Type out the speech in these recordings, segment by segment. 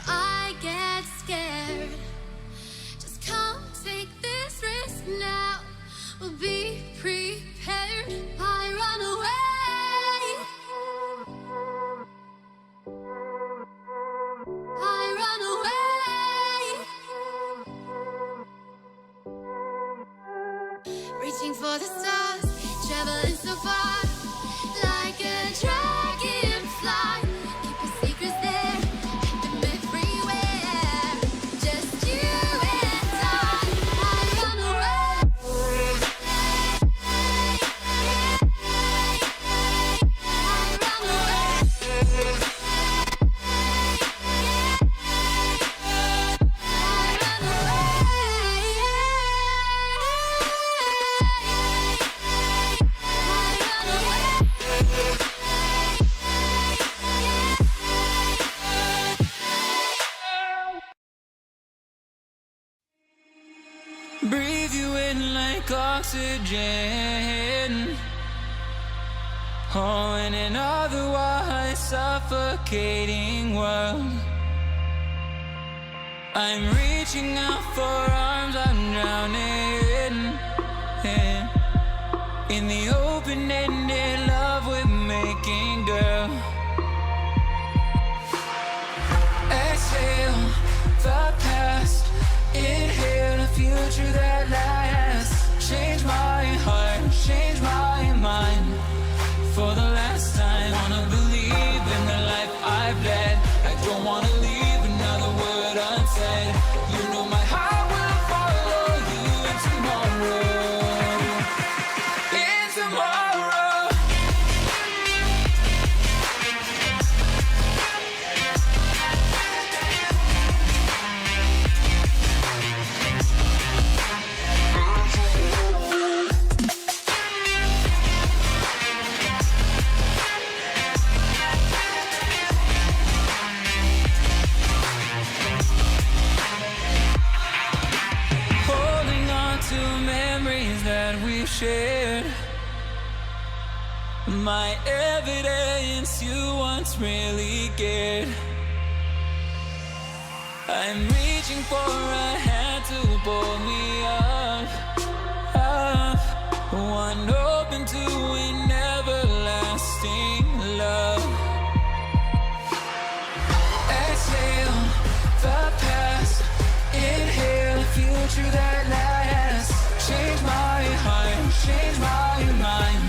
I get scared. Just come take this risk now. We'll be prepared. I run away. I run away. Reaching for the stars, traveling so far, like a dragonfly. Keep your secrets there, keep them everywhere. Just you and I run away. I run away. Breathe you in like oxygen. Oh, in an otherwise suffocating world, I'm reaching out for arms, I'm drowning in the open-ended love we're making, girl. Exhale the past, inhale a future that lasts. Change my heart, change my mind. For the last time, wanna believe in the life I've led. I don't wanna leave another word unsaid. You know my heart will follow you in tomorrow. In tomorrow. Shared my evidence you once really cared. I'm reaching for a hand to pull me up, up. One open to an everlasting love. Exhale the past, inhale a future that lasts. Change my heart, change my mind.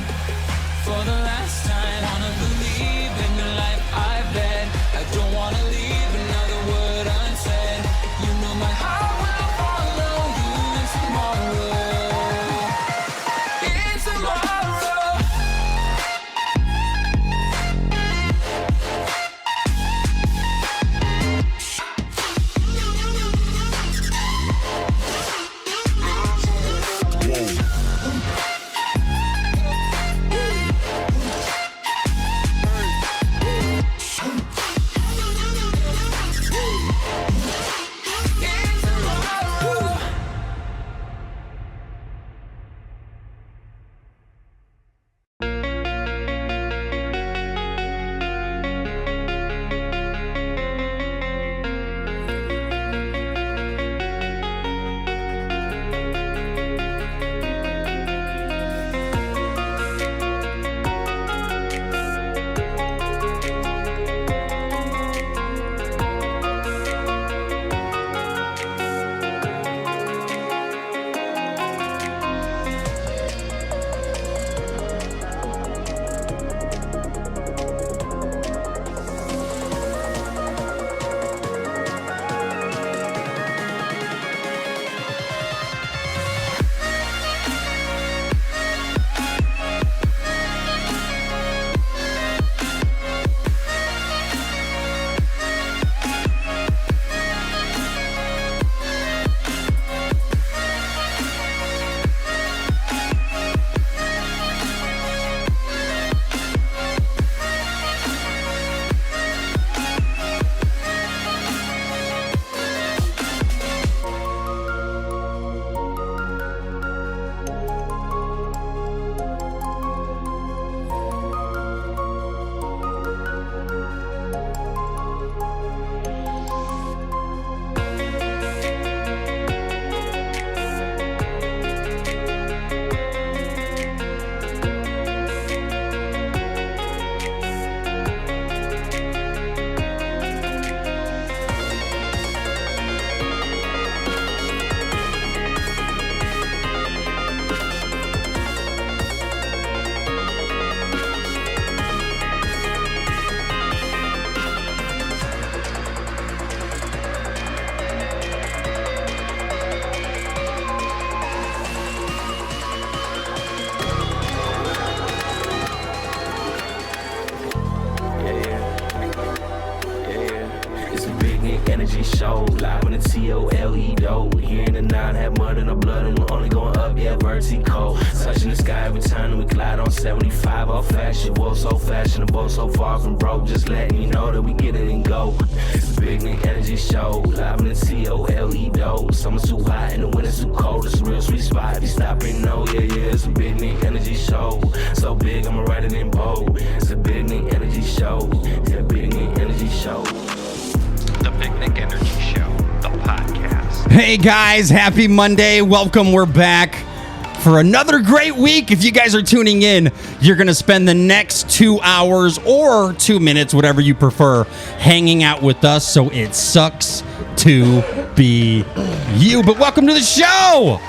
For the last time, wanna believe in the life I've led. I don't wanna leave another word unsaid. You know my heart will follow you in tomorrow. In tomorrow. show. Live on the TOLE dough. Here in the 9, have mud in the blood, and we're only going up, yeah, vertical. Touching the sky every time we glide on 75 off fashion. Whoa, so fashionable, so far from broke. Just letting you know that we get it and go. It's a big Nick energy show. Live on the TOLE dough. Summer's too hot and the winter's too cold. It's a real sweet spot. If you stop and know, yeah, it's a big Nick energy show. So big, I'ma write it in bold. It's a big Nick energy show. Yeah, big Nick energy show. The Big Nick Energy Show, the podcast. Hey guys, happy Monday. Welcome. We're back for another great week. If you guys are tuning in, you're going to spend the next 2 hours or 2 minutes, whatever you prefer, hanging out with us. So it sucks to be you. But welcome to the show.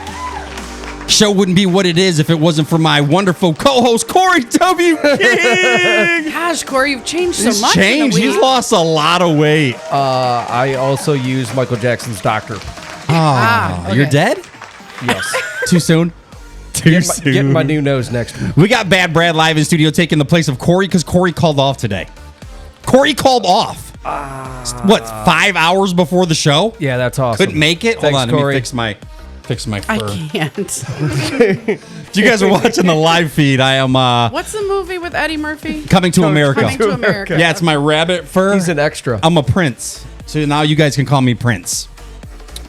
Show wouldn't be what it is if it wasn't for my wonderful co-host, Corey W. King. Gosh, Corey, you've changed so He's much. changed. He's lost a lot of weight. I also use Michael Jackson's Doctor. Okay. You're dead? Yes. Too soon? Getting my new nose next week. We got Bad Brad live in studio taking the place of Corey because Corey called off today. Corey called off. 5 hours before the show? Yeah, that's awesome. Couldn't make it? Thanks, Hold on, Corey. let me fix my fur. I can't. If you guys are watching the live feed, I am What's the movie with Eddie Murphy? Coming to America. Coming to America. Yeah, it's my rabbit fur. He's an extra. I'm a prince. So now you guys can call me Prince.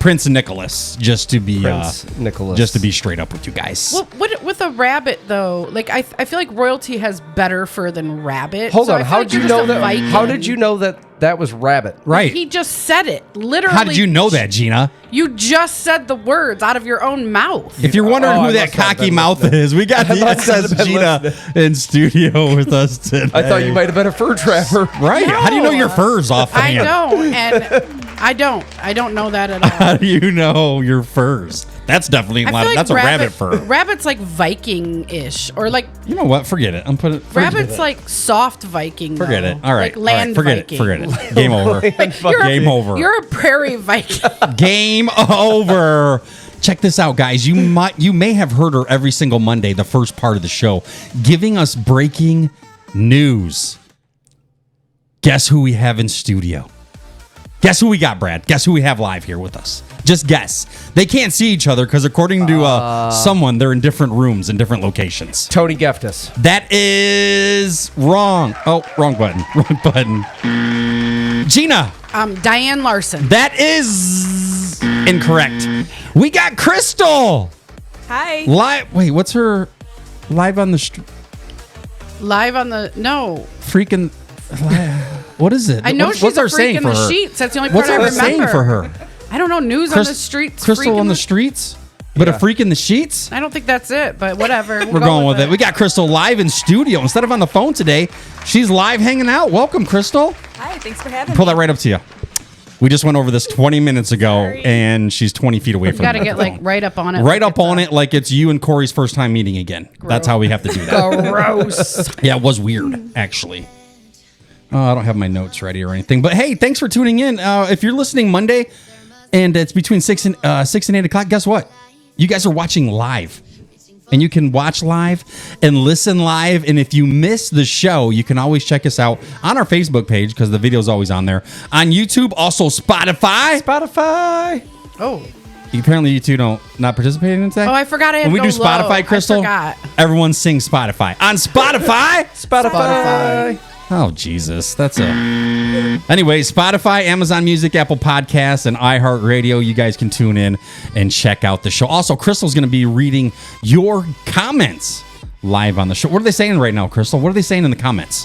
Prince Nicholas, just to be Prince Nicholas. just to be straight up with you guys. Well, with a rabbit though, like I feel like royalty has better fur than rabbit. Hold so on. I feel How like did you you're know just a that? Viking. How did you know that was rabbit? Right. He just said it. Literally. How did you know that, Gina? You just said the words out of your own mouth. If you're wondering I who that must not have cocky been mouth listening. is, we got the must not SS have been Gina listening. in studio with us today. I thought you might have been a fur trapper. Right? How do you know your fur's off the I hand? don't, and I don't know that at all. How do you know your furs? That's definitely I feel like that's a rabbit fur. Rabbit's like Viking-ish, or like You know what? Forget it. rabbit's like soft Viking. Forget though. it. All right. like land Forget Viking. it. Forget it. Game over. Game over. You're a prairie Viking. Game over. Check this out, guys. You may have heard her every single Monday, the first part of the show, giving us breaking news. Guess who we have in studio? Guess who we got, Brad? Guess who we have live here with us? Just guess. They can't see each other because according to someone, they're in different rooms in different locations. Tony Geftis. That is wrong. Oh, wrong button. Wrong button. Gina. Diane Larson. That is incorrect. We got Crystal. Hi. Live. Wait, what's her live on the street? Live on the Freaking. What is it? I know what's she's our a freak saying in for the her? sheets. That's the only What's part I our remember. saying for her? I don't know. News on the streets. Crystal freak on in the streets? But Yeah. a freak in the sheets? I don't think that's it, but whatever. We're going with it. We got Crystal live in studio. Instead of on the phone today, she's live hanging out. Welcome, Crystal. Hi, thanks for having Pull me. that right up to you. We just went over this 20 minutes ago, Sorry. and she's 20 feet away You from got to the get like phone. right up on it. Right like up on it like it's you and Corey's first time meeting again. That's how we have to do that. Gross. Yeah, it was weird, actually. I don't have my notes ready or anything. But hey, thanks for tuning in. If you're listening Monday and it's between 6 and 8 o'clock, guess what? You guys are watching live. And you can watch live and listen live. And if you miss the show, you can always check us out on our Facebook page because the video's always on there. On YouTube, also Spotify. Oh. Apparently you two not participating in today? Oh, I forgot I had When we to do go low. Spotify, Crystal, I forgot. everyone sings Spotify. On Spotify? Spotify. Oh, Jesus. That's a... Anyway, Spotify, Amazon Music, Apple Podcasts, and iHeartRadio. You guys can tune in and check out the show. Also, Crystal's going to be reading your comments live on the show. What are they saying right now, Crystal? What are they saying in the comments?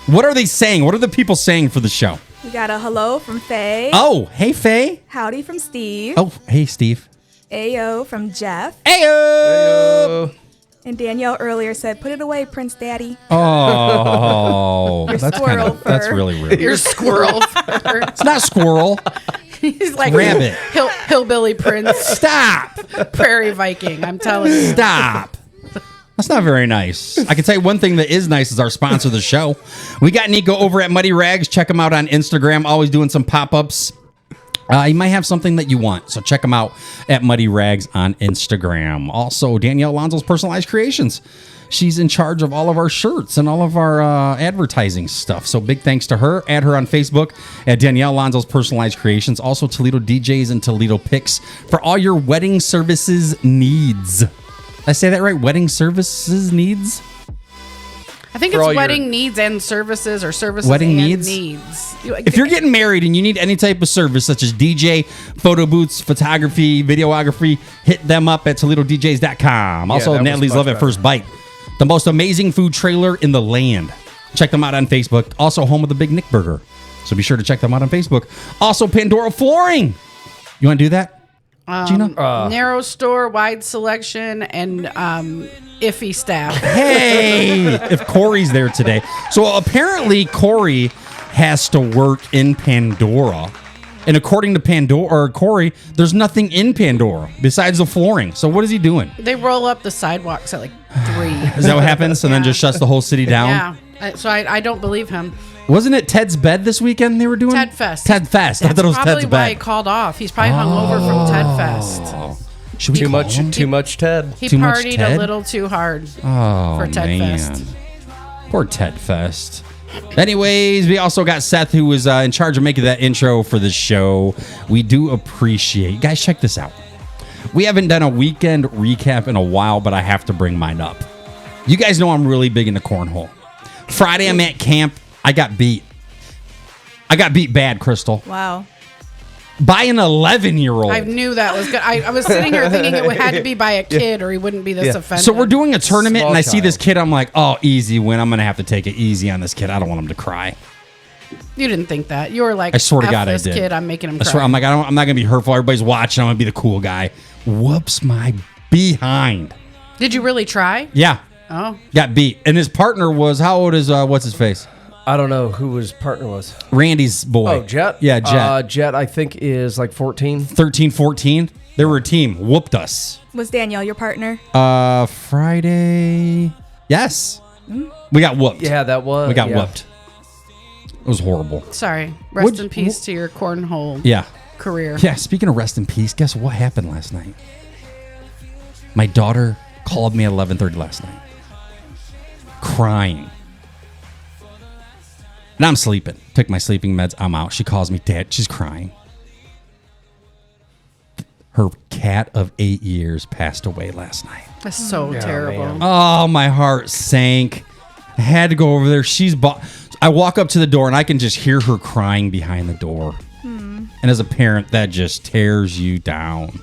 What are they saying? What are the people saying for the show? We got a hello from Faye. Oh, hey, Faye. Howdy from Steve. Oh, hey, Steve. Ayo from Jeff. Ayo. And Danielle earlier said, put it away, Prince Daddy. Oh, Your that's squirrel kind of that's fur. really rude. Your squirrel. fur. It's not squirrel. He's like Rabbit. Hillbilly Prince. Stop. Prairie Viking. I'm telling you. Stop. That's not very nice. I can tell you one thing that is nice is our sponsor of the show. We got Nico over at Muddy Rags. Check him out on Instagram. Always doing some pop-ups. He might have something that you want, so check him out at Muddy Rags on Instagram. Also, Danielle Alonso's Personalized Creations. She's in charge of all of our shirts and all of our advertising stuff. So big thanks to her. Add her on Facebook at Danielle Lonzo's Personalized Creations. Also Toledo DJs and Toledo Picks for all your wedding services needs. Did I say that right? Wedding services needs? I think it's wedding needs and services, or services wedding and needs. If If you're getting married and you need any type of service such as DJ, photo booths, photography, videography, hit them up at ToledoDJs.com. Also, Natalie's Love at First Bite, the most amazing food trailer in the land. Check them out on Facebook. Also, home of the Big Nick Burger. So be sure to check them out on Facebook. Also, Pandora Flooring. You want to do that, Gina? narrow store, wide selection, and iffy staff. Hey, if Corey's there today. So apparently Corey has to work in Pandora. And according to Pandora or Corey, there's nothing in Pandora besides the flooring. So what is he doing? They roll up the sidewalks at like 3. Is that what happens? And then just shuts the whole city down? Yeah. So I don't believe him. Wasn't it Ted's Bed this weekend they were doing? Ted Fest. Ted Fest. I That's thought it was probably Ted's why he Bed. called off. He's probably hungover from Ted Fest. Should we Too call much, him? too much Ted. He Too much partied Ted? a little too hard for Ted Fest. Poor Ted Fest. Anyways, we also got Seth, who was in charge of making that intro for the show. We do appreciate. Guys, check this out. We haven't done a weekend recap in a while, but I have to bring mine up. You guys know I'm really big into cornhole. Friday, I'm at camp. I got beat. I got beat bad, Crystal. Wow. By an 11-year-old. I knew that was good. I was sitting here thinking it had to be by a kid or he wouldn't be this offended. So we're doing a tournament, Small and I see this child. kid. I'm like, oh, easy win. I'm going to have to take it easy on this kid. I don't want him to cry. You didn't think that. You were like, I swear to F God, I this did. kid, I'm making him I cry. swear, I'm like, I'm not going to be hurtful. Everybody's watching. I'm going to be the cool guy. Whoops, my behind. Did you really try? Yeah. Oh. Got beat. And his partner was, how old is, what's his face? I don't know who his partner was. Randy's boy. Oh, Jet? Yeah, Jet. Jet, I think, is like 14. 13, 14. They were a team. Whooped us. Was Danielle your partner? Friday. Yes. We got whooped. Yeah, that was. We got yeah. whooped. It was horrible. Sorry. Rest in peace to your cornhole Yeah. career. Yeah, speaking of rest in peace, guess what happened last night? My daughter called me at 11:30 last night. Crying. And I'm sleeping. Took my sleeping meds. I'm out. She calls me, Dad. She's crying. Her cat of 8 years passed away last night. That's so terrible. man. Oh, my heart sank. I had to go over there. I walk up to the door and I can just hear her crying behind the door. And as a parent, that just tears you down.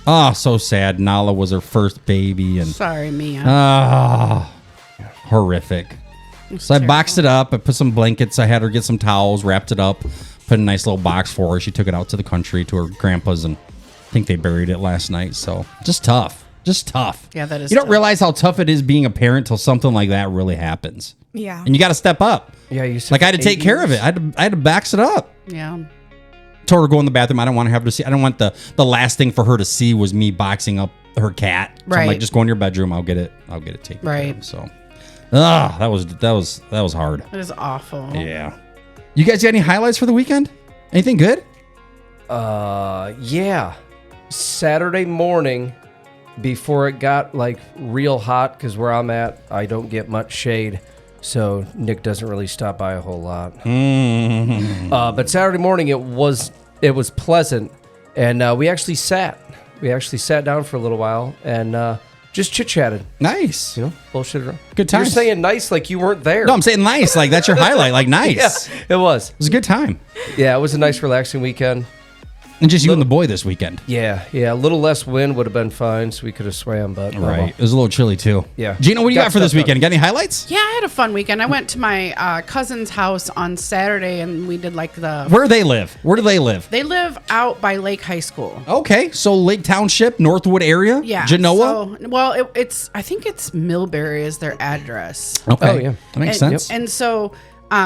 Oh, so sad. Nala was her first baby, and Sorry, Mia. horrific. So I boxed it up. I put some blankets. I had her get some towels, wrapped it up, put in a nice little box for her. She took it out to the country to her grandpa's, and I think they buried it last night. So just tough. Just tough. Yeah, that is You don't tough. realize how tough it is being a parent till something like that really happens. Yeah. And you got to step up. Yeah, you said Like I had to take 8 care of years. it. I had to box it up. Yeah. Told her to go in the bathroom. I don't want her to see. I don't want the last thing for her to see was me boxing up her cat. So I'm like, Right. just go in your bedroom. I'll get it taken care Right. of. So, that was hard. It is awful. Yeah. You guys got any highlights for the weekend? Anything good? Yeah. Saturday morning, before it got like real hot, because where I'm at, I don't get much shade. So Nick doesn't really stop by a whole lot. But Saturday morning, it was pleasant. And we actually sat down for a little while and just chit-chatted. Nice. You know, bullshit around. Good You're times. saying nice like you weren't there. No, I'm saying nice. Like that's your highlight. Like nice. Yeah, it was. It was a good time. Yeah, it was a nice, relaxing weekend. And just you and the boy this weekend. Yeah. A little less wind would have been fine, so we could have swam, but oh well. Right. It was a little chilly too. Yeah. Gina, what do you Got got for this stuff weekend? Got any highlights? Yeah, I had a fun weekend. I went to my cousin's house on Saturday, and we did like the. Where do they live? Where do they live? They live out by Lake High School. Okay, so Lake Township, Northwood area. Yeah. Genoa. So, well, it's. I think it's Millbury is their address. Okay. Oh, yeah. That makes and, sense. And so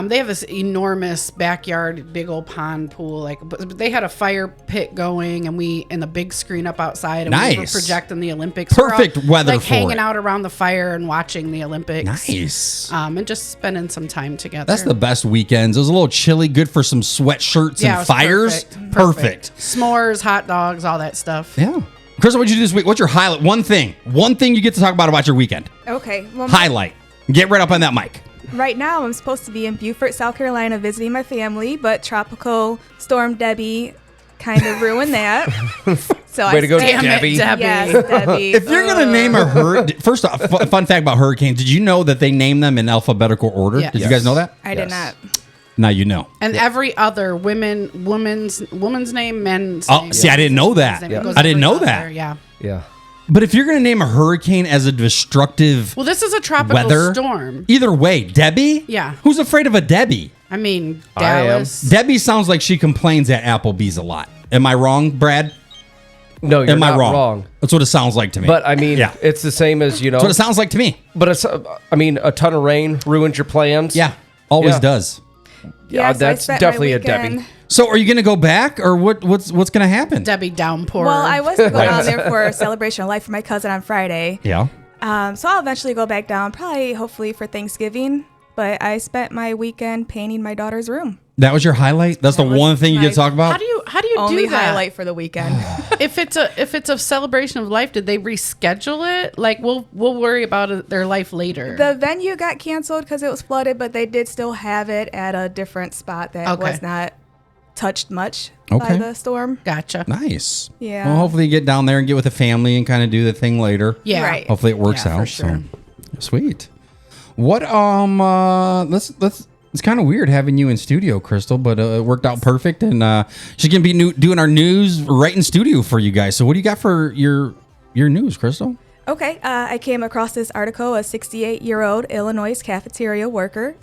they have this enormous backyard, big old pond pool. Like, but they had a fire pit going, and the big screen up outside, and we were Nice. projecting the Olympics. We're all, Perfect weather like for hanging it. out around the fire and watching the Olympics. Nice. And just spending some time together. That's the best weekends. It was a little chilly, good for some sweatshirts Yeah, it and was fires. Perfect. Perfect. S'mores, hot dogs, all that stuff. Yeah. Crystal, what'd you do this week? What's your highlight? One thing you get to talk about your weekend. Okay. Well, Highlight. Get right up on that mic. right now I'm supposed to be in Beaufort, South Carolina visiting my family, but Tropical Storm Debbie kind of ruined that. So Way to go, Damn it, Debbie. Debbie. Yes, Debbie. If you're going to name a hurricane, first off, fun fact about hurricanes. Did you know that they name them in alphabetical order? Yes. Did you guys know that? I did not. Now you know. And every other woman's name, men's Oh, name. see, I didn't know that. Name. Yeah. It goes I didn't every know that. other, Yeah. Yeah. But if you're going to name a hurricane as a destructive Well, this is a tropical weather storm. either way, Debbie? Yeah. Who's afraid of a Debbie? I mean, I am. Dallas. Debbie sounds like she complains at Applebee's a lot. Am I wrong, Brad? No, you're Am not I wrong? That's what it sounds like to me. But I mean, Yeah. it's the same as, you know. That's what it sounds like to me. But it's, I mean, a ton of rain ruins your plans. Yeah. Always Yeah. does. Yeah, so I that's spent my definitely a weekend- Debbie. So are you going to go back or what's going to happen? Debbie Downpour. Well, I was going to go down there for a celebration of life for my cousin on Friday. Yeah. So I'll eventually go back down, probably, hopefully, for Thanksgiving. But I spent my weekend painting my daughter's room. That was your highlight? That's the was one thing you get to my- talk about? How do you Only do that? highlight for the weekend. If it's a celebration of life, did they reschedule it? Like we'll worry about their life later. The venue got canceled because it was flooded, but they did still have it at a different spot that Okay. was not touched much Okay. by the storm. Gotcha. Nice. Yeah. Well, hopefully you get down there and get with the family and kind of do the thing later. Yeah. Right. Hopefully it works Yeah, for out. sure. So sweet. What let's it's kind of weird having you in studio, Crystal, but it worked out perfect, and she's gonna be doing our news right in studio for you guys. So what do you got for your news, Crystal? Okay, I came across this article. A 68-year-old Illinois cafeteria worker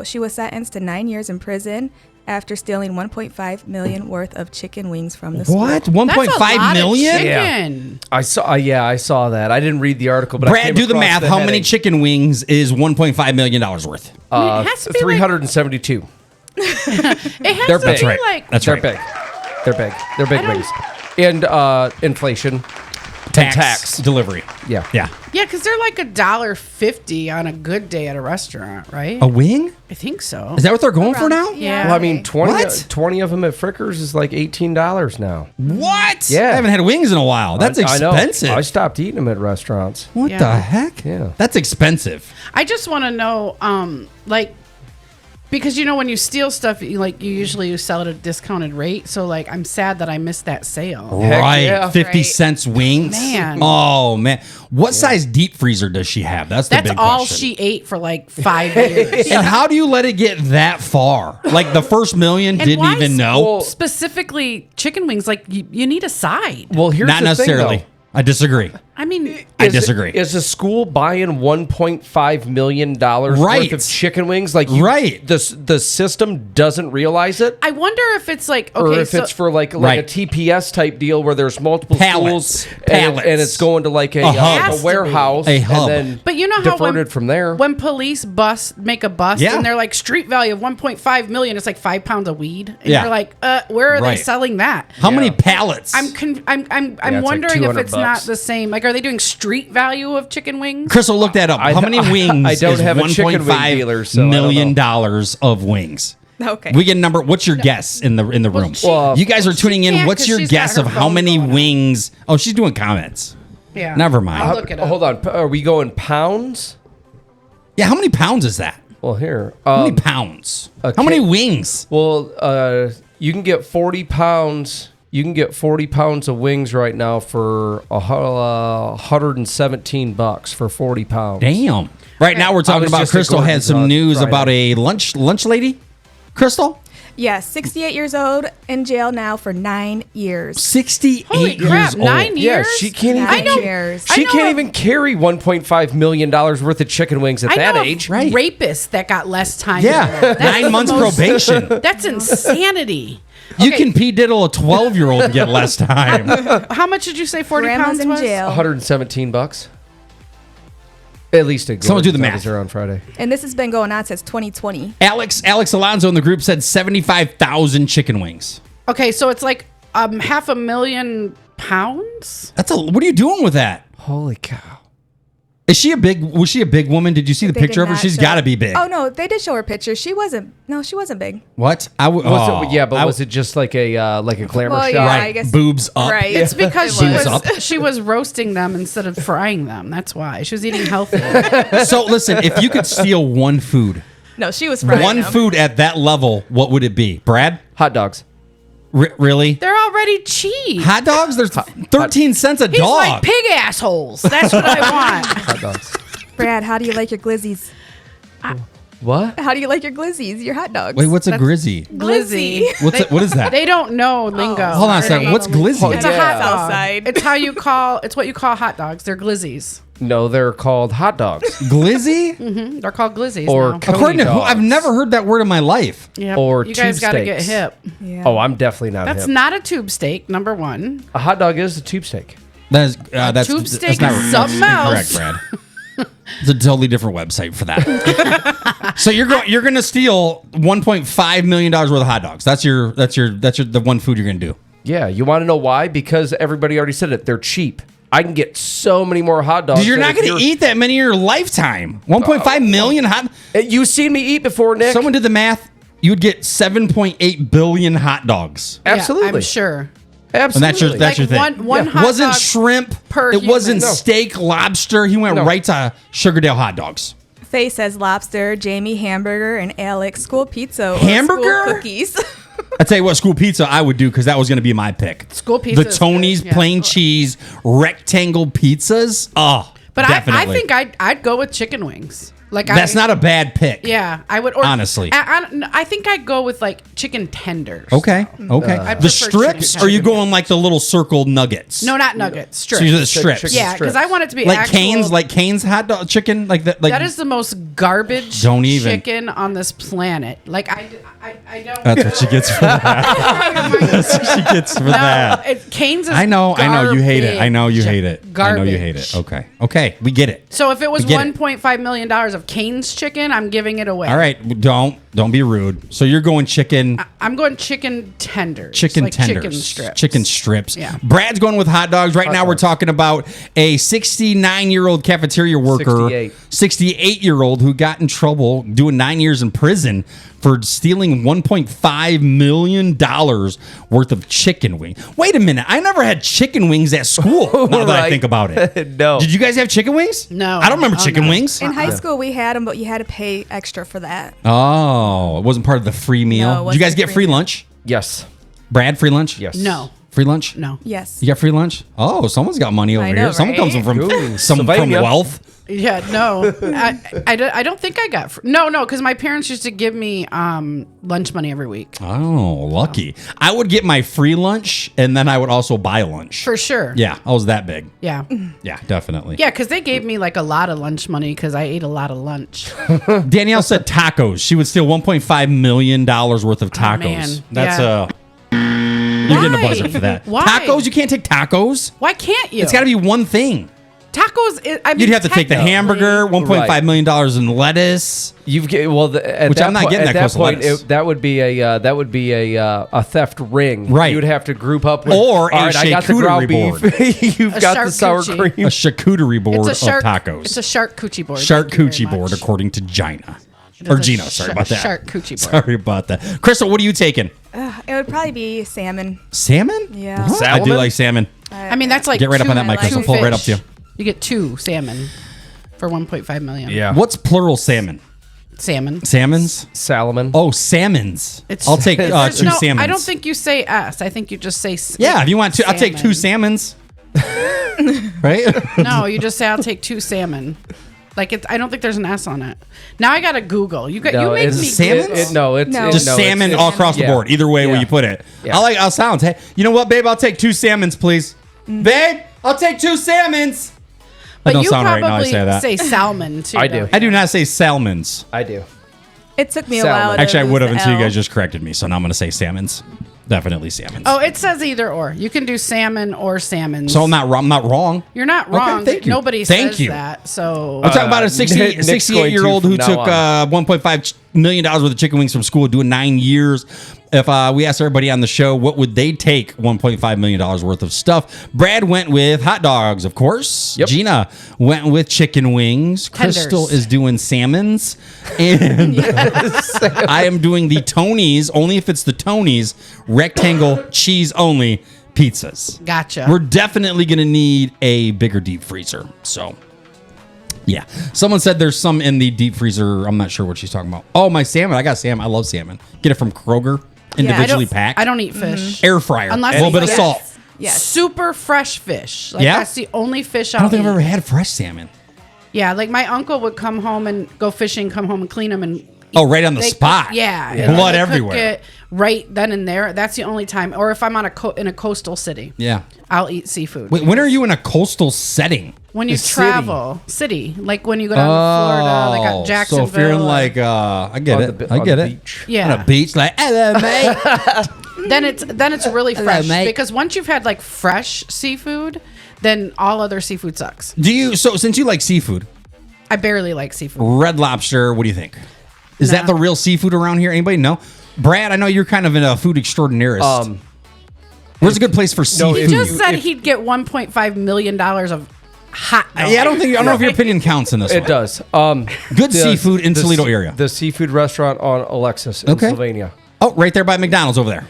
she was sentenced to 9 years in prison after stealing $1.5 million worth of chicken wings from the school. What? That's a 1.5 lot of million? chicken. I saw that. I didn't read the article, but I Brad, came do the across math. the How many heading. chicken wings is $1.5 million worth? I mean, it has to be 372. It has They're to big. be right. like That's They're right. big. They're big. They're big don't- wings. And inflation. tax. delivery. Yeah. Yeah. yeah, because they're like $1.50 on a good day at a restaurant, right? A wing? I think so. Is that what they're going for Around- now? Yeah. Well, I mean, 20, What? 20 of them at Frickers is like $18 now. What? Yeah. I haven't had wings in a while. That's I know. expensive. I stopped eating them at restaurants. What Yeah. the heck? Yeah. That's expensive. I just want to know, like, because when you steal stuff, you usually sell it at a discounted rate. So I'm sad that I missed that sale. Heck right. yeah. 50 Right. cents wings. Man. Oh, man. What size deep freezer does she have? That's the That's big all question. she ate for 5 years. And how do you let it get that far? Like the first million And didn't why even know? Well, Specifically, chicken wings, you need a side. Well, here's Not the necessarily. thing, I disagree. I mean, I though. disagree. Is a school buying $1.5 million worth Right. of chicken wings? Right. The system doesn't realize it? I wonder if it's okay. Or if so it's for like Right. a TPS type deal where there's multiple Pallets. schools Pallets. and it's going to like A hub. Has a to be. warehouse A hub. and then But you know how diverted from there. when police make a bust Yeah. and they're like street value of 1.5 million, it's like 5 pounds of weed, and Yeah. you're like, where are Right. they selling that? How many Yeah. pallets? I'm it's like wondering if $200 it's not the same. Like, are they doing street value of chicken wings? Crystal, look that up. How many wings I don't is have a chicken wing $1.5 dealer, so I don't million know. dollars of wings? Okay. We get a number. What's your guess in the room? Well, you guys are tuning in. can't What's 'cause your she's got guess her of how phone many going on. wings? Oh, she's doing comments. Yeah, Never mind. I'll look it up. Hold on. Are we going pounds? Yeah, how many pounds is that? Well, here. How many pounds? How many wings? Well, you can get 40 pounds. You can get 40 pounds of wings right now for $117 for 40 pounds. Damn. Right now we're talking was about just at Crystal had Gordon's some on news Friday. about a lunch lady. Crystal, Yes, 68 years old, in jail now for 9 years. 68 Holy years crap! old. 9 Yeah, years. she can't even. I know. She I know can't a- even carry $1.5 million worth of chicken wings at I that know age. Right. Rapists that got less time. Yeah, That's 9 the months most- probation. That's insanity. You Okay. can diddle a 12-year-old to get less time. How much did you say 40 Grandma's pounds in was? jail. $117. At least it Someone do the math. was there on Friday. And this has been going on since 2020. Alex Alonso in the group said 75,000 chicken wings. Okay, so it's like $500,000 pounds. What are you doing with that? Holy cow! Was she a big woman? Did you see the They did picture of her? not She's show- got to be big. Oh no, they did show her picture. She wasn't big. What? Was it just like a glamour Well, shot? yeah, Right. I guess Boobs up. Right. It's because It was. she was roasting them instead of frying them. That's why she was eating healthy. So listen, if you could steal one food, No, she was frying one them. food at that level, what would it be? Brad? Hot dogs. Really? They're already cheap. Hot dogs? There's 13 cents a He's dog. like pig assholes. That's what I want. Hot dogs. Brad, how do you like your glizzies? What? How do you like your glizzies? Your hot dogs? Wait, what's a grizzy? Glizzy. What is that? They don't know lingo. Hold on a second. What's glizzy? It's a hot dog. Outside. It's what you call hot dogs. They're glizzies. No, they're called hot dogs. Glizzy? They're called glizzies. Or now. According to who? dogs. I've never heard that word in my life. Yep. or you guys tube gotta get steaks. hip. Yeah. Oh, I'm definitely not That's hip. not a tube steak. Number one. A hot dog is a tube steak. That's that's tube that's steak not is something that's else. incorrect, Brad. It's a totally different website for that. So you're going to steal $1.5 million worth of hot dogs. That's the one food you're going to do. Yeah, you want to know why? Because everybody already said it. They're cheap. I can get so many more hot dogs. Dude, you're than not if going to eat that many in your lifetime. 1.5 million hot. You've seen me eat before, Nick. Someone did the math. You would get 7.8 billion hot dogs. Absolutely. Yeah, I'm sure. Absolutely. And that's your thing. One It hot wasn't dog shrimp. per It wasn't human. No. steak, lobster. He went No. right to Sugardale hot dogs. Faye says lobster, Jamie hamburger, and Alex school pizza. or Hamburger? School cookies. I tell you what, school pizza I would do because that was going to be my pick. School pizza The is Tony's good, yeah. plain cheese rectangle pizzas. Oh, But I definitely. think I'd go with chicken wings. Like That's not a bad pick. Yeah, I would. Or, Honestly. I think I'd go with like chicken tenders. Okay. I The prefer strips, chicken or are you tenders. going like the little circle nuggets? No, not nuggets. Strips. So you're the strips. chicken Yeah, because I want it to be Like actual, Cane's hot dog chicken, like that. Like that is the most garbage Don't even. chicken on this planet. Like I don't. That's what she gets for that. That's what she gets for that. Cane's is I know you hate it. I know you hate it. Garbage. I know you hate it. Okay, we get it. So if it was We get it. $1.5 million of Cane's chicken, I'm giving it away. All right, don't be rude. So you're going chicken. I'm going chicken tenders. Chicken like tenders, Chicken strips. chicken strips. Yeah. Brad's going with hot dogs. Right now, we're talking about a 69-year-old cafeteria worker, 68-year-old who got in trouble doing 9 years in prison for stealing $1.5 million worth of chicken wings. Wait a minute, I never had chicken wings at school. Now that I Right. think about it, No. Did you guys have chicken wings? No. I don't remember Oh, chicken no. wings. In high school, we had them, but you had to pay extra for that. Oh, it wasn't part of the free meal. No, it Did you guys wasn't get free free meal. lunch? Yes. Brad, free lunch? Yes. No. Free lunch? No. Yes. You got free lunch? Oh, someone's got money over I know, here. Someone comes right? from Ooh, from Sylvania. wealth. Yeah, no. I don't think I got... No, because my parents used to give me lunch money every week. Oh, lucky. I would get my free lunch and then I would also buy lunch. For sure. Yeah, I was that big. Yeah. Yeah, definitely. Yeah, because they gave me like a lot of lunch money because I ate a lot of lunch. Danielle said tacos. She would steal $1.5 million worth of tacos. man. That's Yeah. you're getting a Why? buzzer for that. Why? Tacos? You can't take tacos. Why can't you? It's got to be one thing. Tacos. I mean, You'd have to take the technically- hamburger, $1.5 million in lettuce. You've get, well, at Which that I'm not point, getting at that that close to point, lettuce. that would be a theft ring. Right. You'd have to group up with. Or a all right, I got the ground charcuterie beef. You've A got the sour charcuterie. cream. A charcuterie board It's a shark. of tacos. It's a shark coochie board. Shark Thank you very coochie board, much. according to Gina. It Or is a Gino, sorry about that. Shark coochie board. Sorry about that. Crystal, what are you taking? It would probably be salmon. Salmon? Yeah. What? I do Salmon? like salmon. I mean, that's like Get right up on that mic, Crystal. two Pull it right up to you. fish. You get 2 salmon for 1.5 million. What's plural salmon? Salmon. Salmons? Salmon. Oh, salmons. It's- I'll take There's two no- salmons. I don't think you say S. I think you just say. Yeah, if you want to, I'll take 2 salmon. salmons. Right? No, you just say I'll take 2 salmon. Like it's. I don't think there's an S on it. Now I gotta Google. You make me. salmon? No. Just no, salmon it's- all across the yeah. board. Either way, where Yeah. you put it. Yeah. I'll sound. Hey, you know what, babe? I'll take 2 salmons, please. Babe, I'll take 2 salmons. But I don't you sound right probably now I say that. salmon too. I do. don't I you? do not say salmons. I do. It took me a Salmon. while. To Actually, I lose would have the until you L. guys just corrected me. So now I'm going to say salmons. Definitely salmons. Oh, it says either or. You can do salmon or salmon. So I'm not wrong. You're not Okay, wrong. thank you. Nobody Thank says you. that. So I'm talking about a Nick's going to 68-year-old who from took now on. $1.5 million worth of chicken wings from school, doing 9 years. If we asked everybody on the show, what would they take $1.5 million worth of stuff? Brad went with hot dogs, of course. Yep. Gina went with chicken wings. Tenders. Crystal is doing salmons. And I am doing the Tony's, only if it's the Tony's, rectangle cheese only pizzas. Gotcha. We're definitely going to need a bigger deep freezer. So, yeah. Someone said there's some in the deep freezer. I'm not sure what she's talking about. Oh, my salmon. I got salmon. I love salmon. Get it from Kroger, individually packed. I don't eat fish. Air fryer. Unless a little bit of it's salt. Yes. Super fresh fish. Like Yeah? that's the only fish I don't think I've eat. ever had fresh salmon. Yeah, like my uncle would come home and go fishing, come home and clean them and Oh, right on the they spot. cook- yeah. Yeah. Blood They cook everywhere. it right then and there. That's the only time. Or if I'm on in a coastal city, Yeah. I'll eat seafood. Wait, when are you in a coastal setting? When you The city. travel, city, like when you go down to Florida, like at Jacksonville. So if you're in or- like, I get On it. the- I on get the it. beach. Yeah. On a beach, like, hello, mate. then it's really Hello, fresh mate. because once you've had like fresh seafood, then all other seafood sucks. So since you like seafood, I barely like seafood. Red Lobster, what do you think? Is that No. the real seafood around here? Anybody know? Brad, I know you're kind of in a food extraordinairist. Where's a good place for seafood? He just said he'd get $1.5 million of hot dogs. Yeah, I don't know if your opinion counts in this It one. does. Good seafood in Toledo area. The seafood restaurant on Alexis in Okay. Sylvania. Oh, right there by McDonald's over there.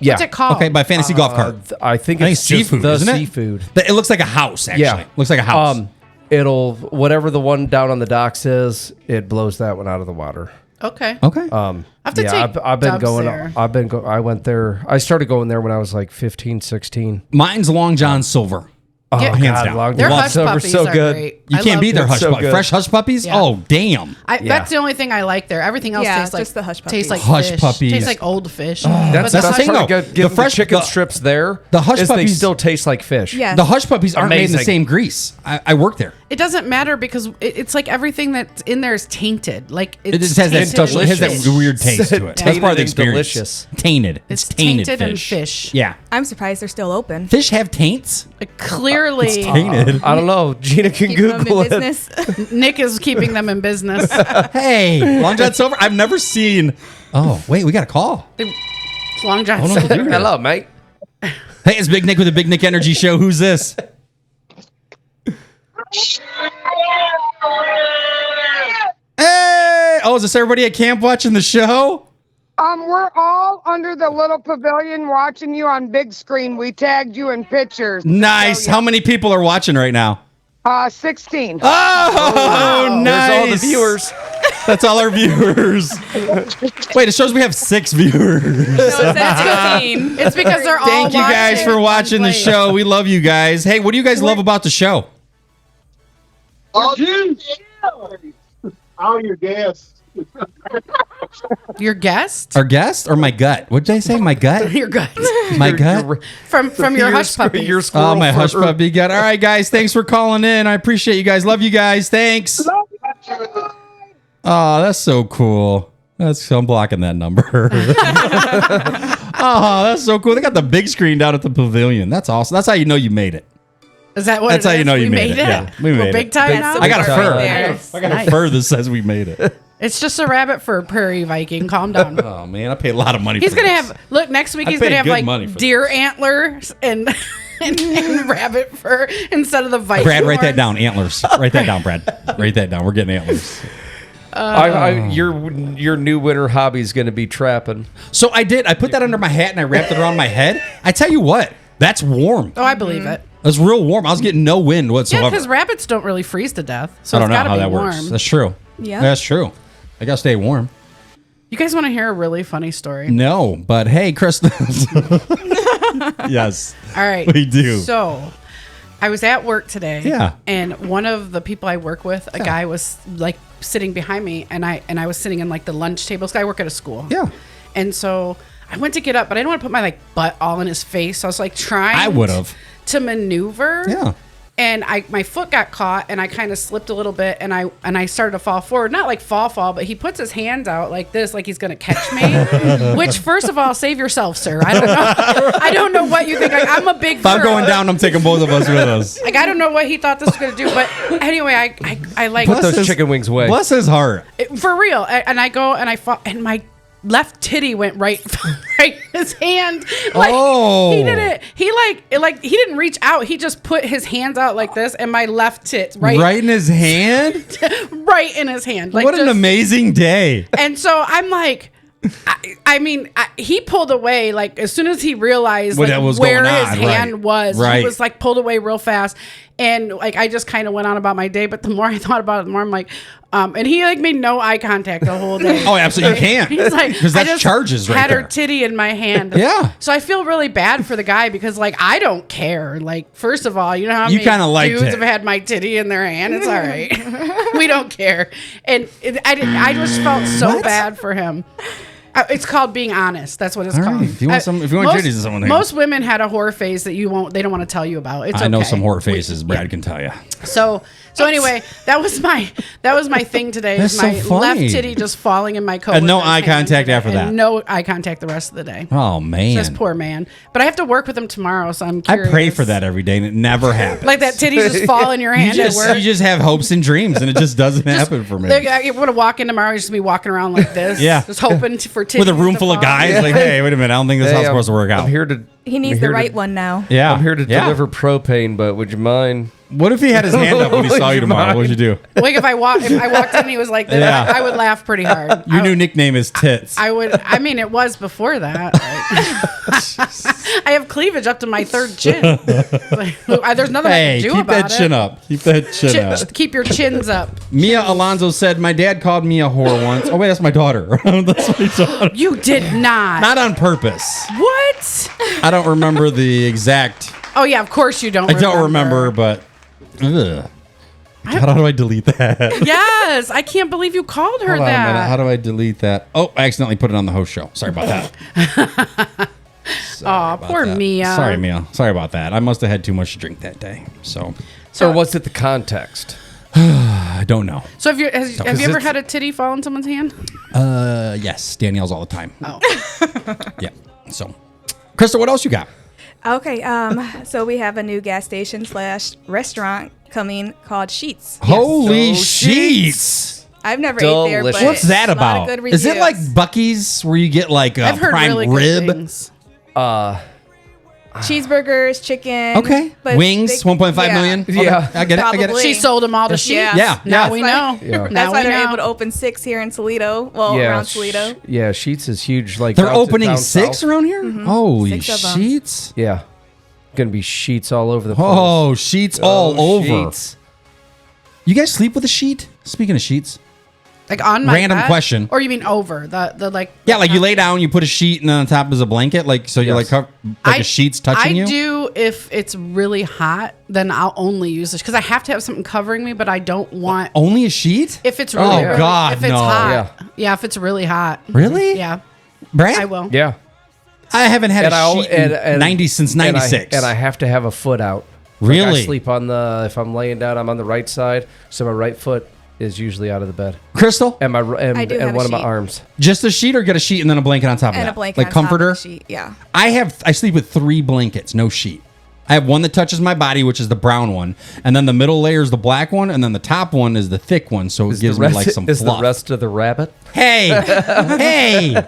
Yeah. What's it called? Okay, by Fantasy Golf Cart. I think I think it's just seafood, the isn't it? seafood. It looks like a house, actually. Yeah. Looks like a house. It'll whatever the one down on the docks is, it blows that one out of the water. Okay. Okay. I have to take I've been Dubs going. there. I went there. I started going there when I was like 15, 16. Mine's Long John Silver. Oh, Yeah. Hands down. Long Their John hush Silver's puppies so are good. great. You I can't love beat their them. hush so puppies. good. Fresh hush puppies? Yeah. Oh, damn. That's the only thing I like there. Everything else Yeah, tastes like just the hush tastes puppies. like Hush fish. puppies. Tastes like old fish. That's That's the the thing, thing. though. Get The the fresh- chicken the- strips there. the hush is they puppies- still taste like fish. Yeah. The hush puppies aren't made in the Amazing. same grease. I work there. It doesn't matter because it's like everything that's in there is tainted. Like It it's just has that, tainted it has that fish. weird taste to it. That's part of the Tainted and experience. delicious. Tainted. It's tainted tainted and fish. fish. Yeah. I'm surprised they're still open. Fish have taints? Clearly, Tainted. I don't know. Gina can Keeping them Google in it. business. Nick is keeping them in business. Hey, Long John Silver. I've never seen. Oh, wait, we got a call. It's Long John Hold on, Silver. dude. Hello, mate. Hey, it's Big Nick with the Big Nick Energy Show. Who's this? Hey! Oh, is this everybody at camp watching the show? We're all under the little pavilion watching you on big screen. We tagged you in pictures. Nice. How many people are watching right now? 16. Oh, nice. There's all the viewers. That's all our viewers. Wait, it shows we have 6 viewers. It's because they're all Thank you guys for watching the Place. show. We love you guys. Hey, what do you guys love about the show? All your guests. Your guest? Our guest or my gut? What did I say? My gut? Your gut. My gut? From your hush puppy. Your Oh, squirrel my hush fur. puppy gut. All right, guys. Thanks for calling in. I appreciate you guys. Love you guys. Thanks. Oh, that's so cool. I'm blocking that number. Oh, that's so cool. They got the big screen down at the pavilion. That's awesome. That's how you know you made it. Is that what That's it how you is? know you We made it. Yeah, we We're made big it. time Big- now? I got a fur. Nice. I got a fur that says we made it. It's just a rabbit fur, Prairie Viking. Calm down. Oh, man. I paid a lot of money He's for going to this. have, look, next week I he's going paid to have good like money for deer antlers and rabbit fur instead of the Viking. Brad, write that horns. down. Antlers. Write that down, Brad. Write that down. We're getting antlers. Your new winter hobby is going to be trapping. So I did. I put that under my hat and I wrapped it around my head. I tell you what, that's warm. Oh, I believe it. That's real warm. I was getting no wind Yeah, whatsoever. because rabbits don't really freeze to death. So I don't it's know got to how be that warm. works. That's true. Yeah. That's true. I got to stay warm. You guys want to hear a really funny story? No, but hey, Kristen. Yes. All right. We do. So I was at work today. Yeah. And one of the people I work with, a guy was like sitting behind me and I was sitting in like the lunch tables. I work at a school. Yeah. And so I went to get up, but I didn't want to put my like butt all in his face. So I was like trying I would've. to maneuver. Yeah. and my foot got caught, and I kind of slipped a little bit, and I started to fall forward. Not like fall, but he puts his hands out like this, like he's gonna catch me. Which, first of all, save yourself, sir. I don't know. I don't know what you think. I'm a big. If I'm going down, I'm taking both of us with us. Like, I don't know what he thought this was gonna do, but anyway, I like Put those chicken wings away. Bless his heart. For real. And I go and I fall, and my left titty went right in his hand. Like, he didn't. He didn't reach out. He just put his hands out like this, and my left tit right in his hand. Right in his hand. Like, what an amazing day. And so I'm like, he pulled away like as soon as he realized like, where his hand was. He was like pulled away real fast. And like I just kind of went on about my day, but the more I thought about it, the more I'm like, and he like made no eye contact the whole day. Oh, absolutely, you can't. He's like, because that's I just charges right had there. her titty in my hand. Yeah. So I feel really bad for the guy because like I don't care. Like first of all, you know how You many kinda liked dudes it. have had my titty in their hand? It's all right. We don't care. And I just felt so bad for him. It's called being honest. That's what it's called. If you want titties in someone, most women had a whore phase that they don't want to tell you about. It's I know okay. some whore faces. Brad can tell you. So anyway, that was my thing today. That's Is my so funny. left titty just falling in my coat. And no with his eye hand contact in it, after and that. No eye contact the rest of the day. Oh man, This poor man. But I have to work with him tomorrow, so I'm curious. I pray for that every day, and it never happens. Like that titty just fall in your hand at work. You just have hopes and dreams, and it just doesn't happen for me. I want to walk in tomorrow. Just be walking around like this. Yeah. Just hoping for titties with a room to full of fall. guys. Like, hey, wait a minute, I don't think this is how it's supposed to work out. I'm here to. He needs the right one now. Yeah, I'm here to deliver propane, but would you mind? What if he had his hand up when he saw you tomorrow? What'd you do? Like if I walked in and he was like this, Yeah. I would laugh pretty hard. Your new nickname is Tits. I would. I mean, it was before that. I have cleavage up to my third chin. Like, there's nothing I can do keep about that chin up. Keep that chin up. Keep your chins up. Mia Alonso said, "My dad called me a whore once." Oh wait, that's my daughter. That's my daughter. You did not. Not on purpose. What? I don't remember the exact. Oh yeah, of course you don't. I don't remember, but. Ugh. How do I delete that? Yes, I can't believe you called her Hold on a minute. that. How do I delete that? Oh, I accidentally put it on the host show. Sorry about that. Oh, poor Mia. Sorry, Mia. Sorry about that. I must have had too much to drink that day. So So what's it the context? I don't know. So have you ever had a titty fall in someone's hand? Yes, Danielle's all the time. Oh. Yeah. So, Krista, what else you got? Okay, so we have a new gas station / restaurant coming called Sheets. Holy So sheets! I've never ate there, but Delicious. What's that a lot of about? good Is it like reviews. Buc-ee's where you get like a I've heard prime really rib? good things. cheeseburgers, chicken. Okay. but Wings, they- 1.5 yeah. million. Okay, Yeah. I get it. I get Probably. it. She sold them all to Sheets. Yeah. Yeah. Now Yeah. we That's know. Yeah. That's Now why we they're know. able to open 6 here in Toledo. Well, around Toledo. Yeah, Sheets is huge. Like They're down opening down 6 south. around here? Holy 6 of 'em. sheets. Yeah, gonna be sheets all over the place. Oh, sheets all over. Sheets. You guys sleep with a sheet? Speaking of sheets. Like on my Random bed? question. Or you mean over the like? Yeah, like you lay down, you put a sheet, and then on top is a blanket. Like, so you're Yes. like a sheet's touching you? I do if it's really hot, then I'll only use this because I have to have something covering me, but I don't want Only a sheet? if it's really, Oh, really God, if it's no. hot. Yeah, if it's really hot. Really? Yeah, Brad? I will. Yeah, I haven't had and a sheet in 90 since 96. and I have to have a foot out. Really? I sleep on the. If I'm laying down, I'm on the right side, so my right foot is usually out of the bed, Crystal? and my I do have and a one of my sheet. arms. Just a sheet or get a sheet and then a blanket on top of And that? a blanket Like on comforter? top of the sheet. Yeah. I sleep with 3 blankets, no sheet. I have one that touches my body, which is the brown one, and then the middle layer is the black one, and then the top one is the thick one, so it gives me like some is fluff. the rest of the rabbit? Hey, hey!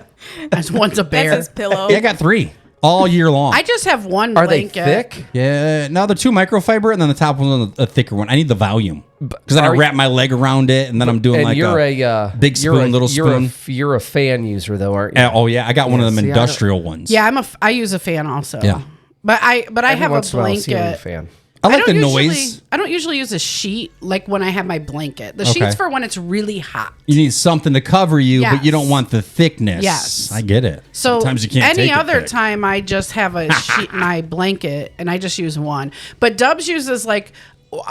As one's a bear. That's his pillow. Yeah, I got 3 all year long. I just have one Are they blanket. thick? Yeah, no, they're 2 microfiber, and then the top one's a thicker one. I need the volume because then I Are wrap my leg around it, and then I'm doing And like you're big spoon, little spoon. You're a fan user though, aren't you? Oh yeah, I got one of them see, I don't- industrial ones. Yeah, I use a fan also. Yeah. But I Every have a once in while I'll see a blanket. fan. I like the don't usually- noise. I don't usually use a sheet like when I have my blanket. The Okay. sheet's for when it's really hot. You need something to cover you, but you Yes. don't want the thickness. Yes. I get it. So sometimes you can't any take it other thick. time I just have a sheet, my blanket, and I just use one. But Dubs uses like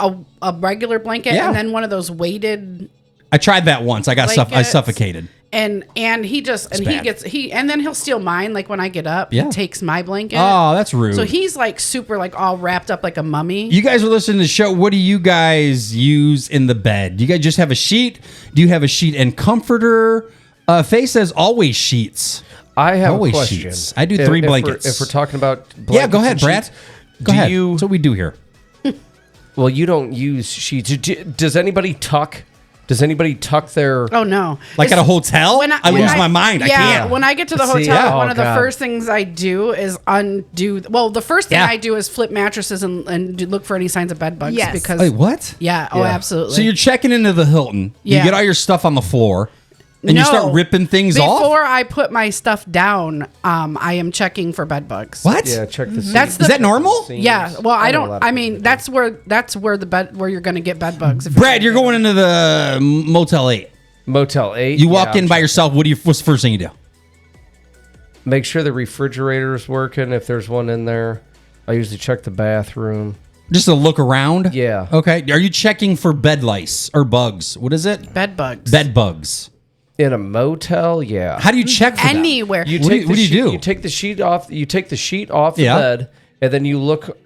a regular blanket Yeah. and then one of those weighted. I tried that once. I Blankets. suffocated. And he just and then he'll steal mine. Like when I get up, Yeah. he takes my blanket. Oh, that's rude. So he's like super like all wrapped up like a mummy. You guys are listening to the show. What do you guys use in the bed? Do you guys just have a sheet? Do you have a sheet and comforter? Faye says always sheets. I have Always a question. sheets. I do 3 blankets. If we're talking about blankets Yeah, go ahead, and Brad. sheets, Go ahead. You, That's what we do here. well, you don't use sheets. Does anybody tuck? Does anybody tuck their? Oh no! Like at a hotel? I lose my mind. I can't. When I get to the See, hotel, yeah. one Oh, of the God. first things I do is undo. Well, the first thing Yeah. I do is flip mattresses and look for any signs of bed bugs. Yes. Because Wait, what? Yeah. Oh, Yeah. absolutely. So you're checking into the Hilton. You Yeah. get all your stuff on the floor. And you start ripping things off? Before I put my stuff down, I am checking for bed bugs. What? Yeah, check the. That's Is that normal? Yeah. Well, I know a lot don't. of I people mean, do. that's where the bed where you're going to get bed bugs. If Brad, you're going into the Motel 8. Motel 8. You walk yeah, in by yourself. What's the first thing you do? Make sure the refrigerator's working. If there's one in there, I usually check the bathroom. Just a look around? Yeah. Okay. Are you checking for bed lice or bugs? What is it? bed bugs. Bed bugs. In a motel, yeah. How do you check for that? Anywhere. What do you do? You take the sheet off. You take the sheet off the Yeah. bed, and then you look,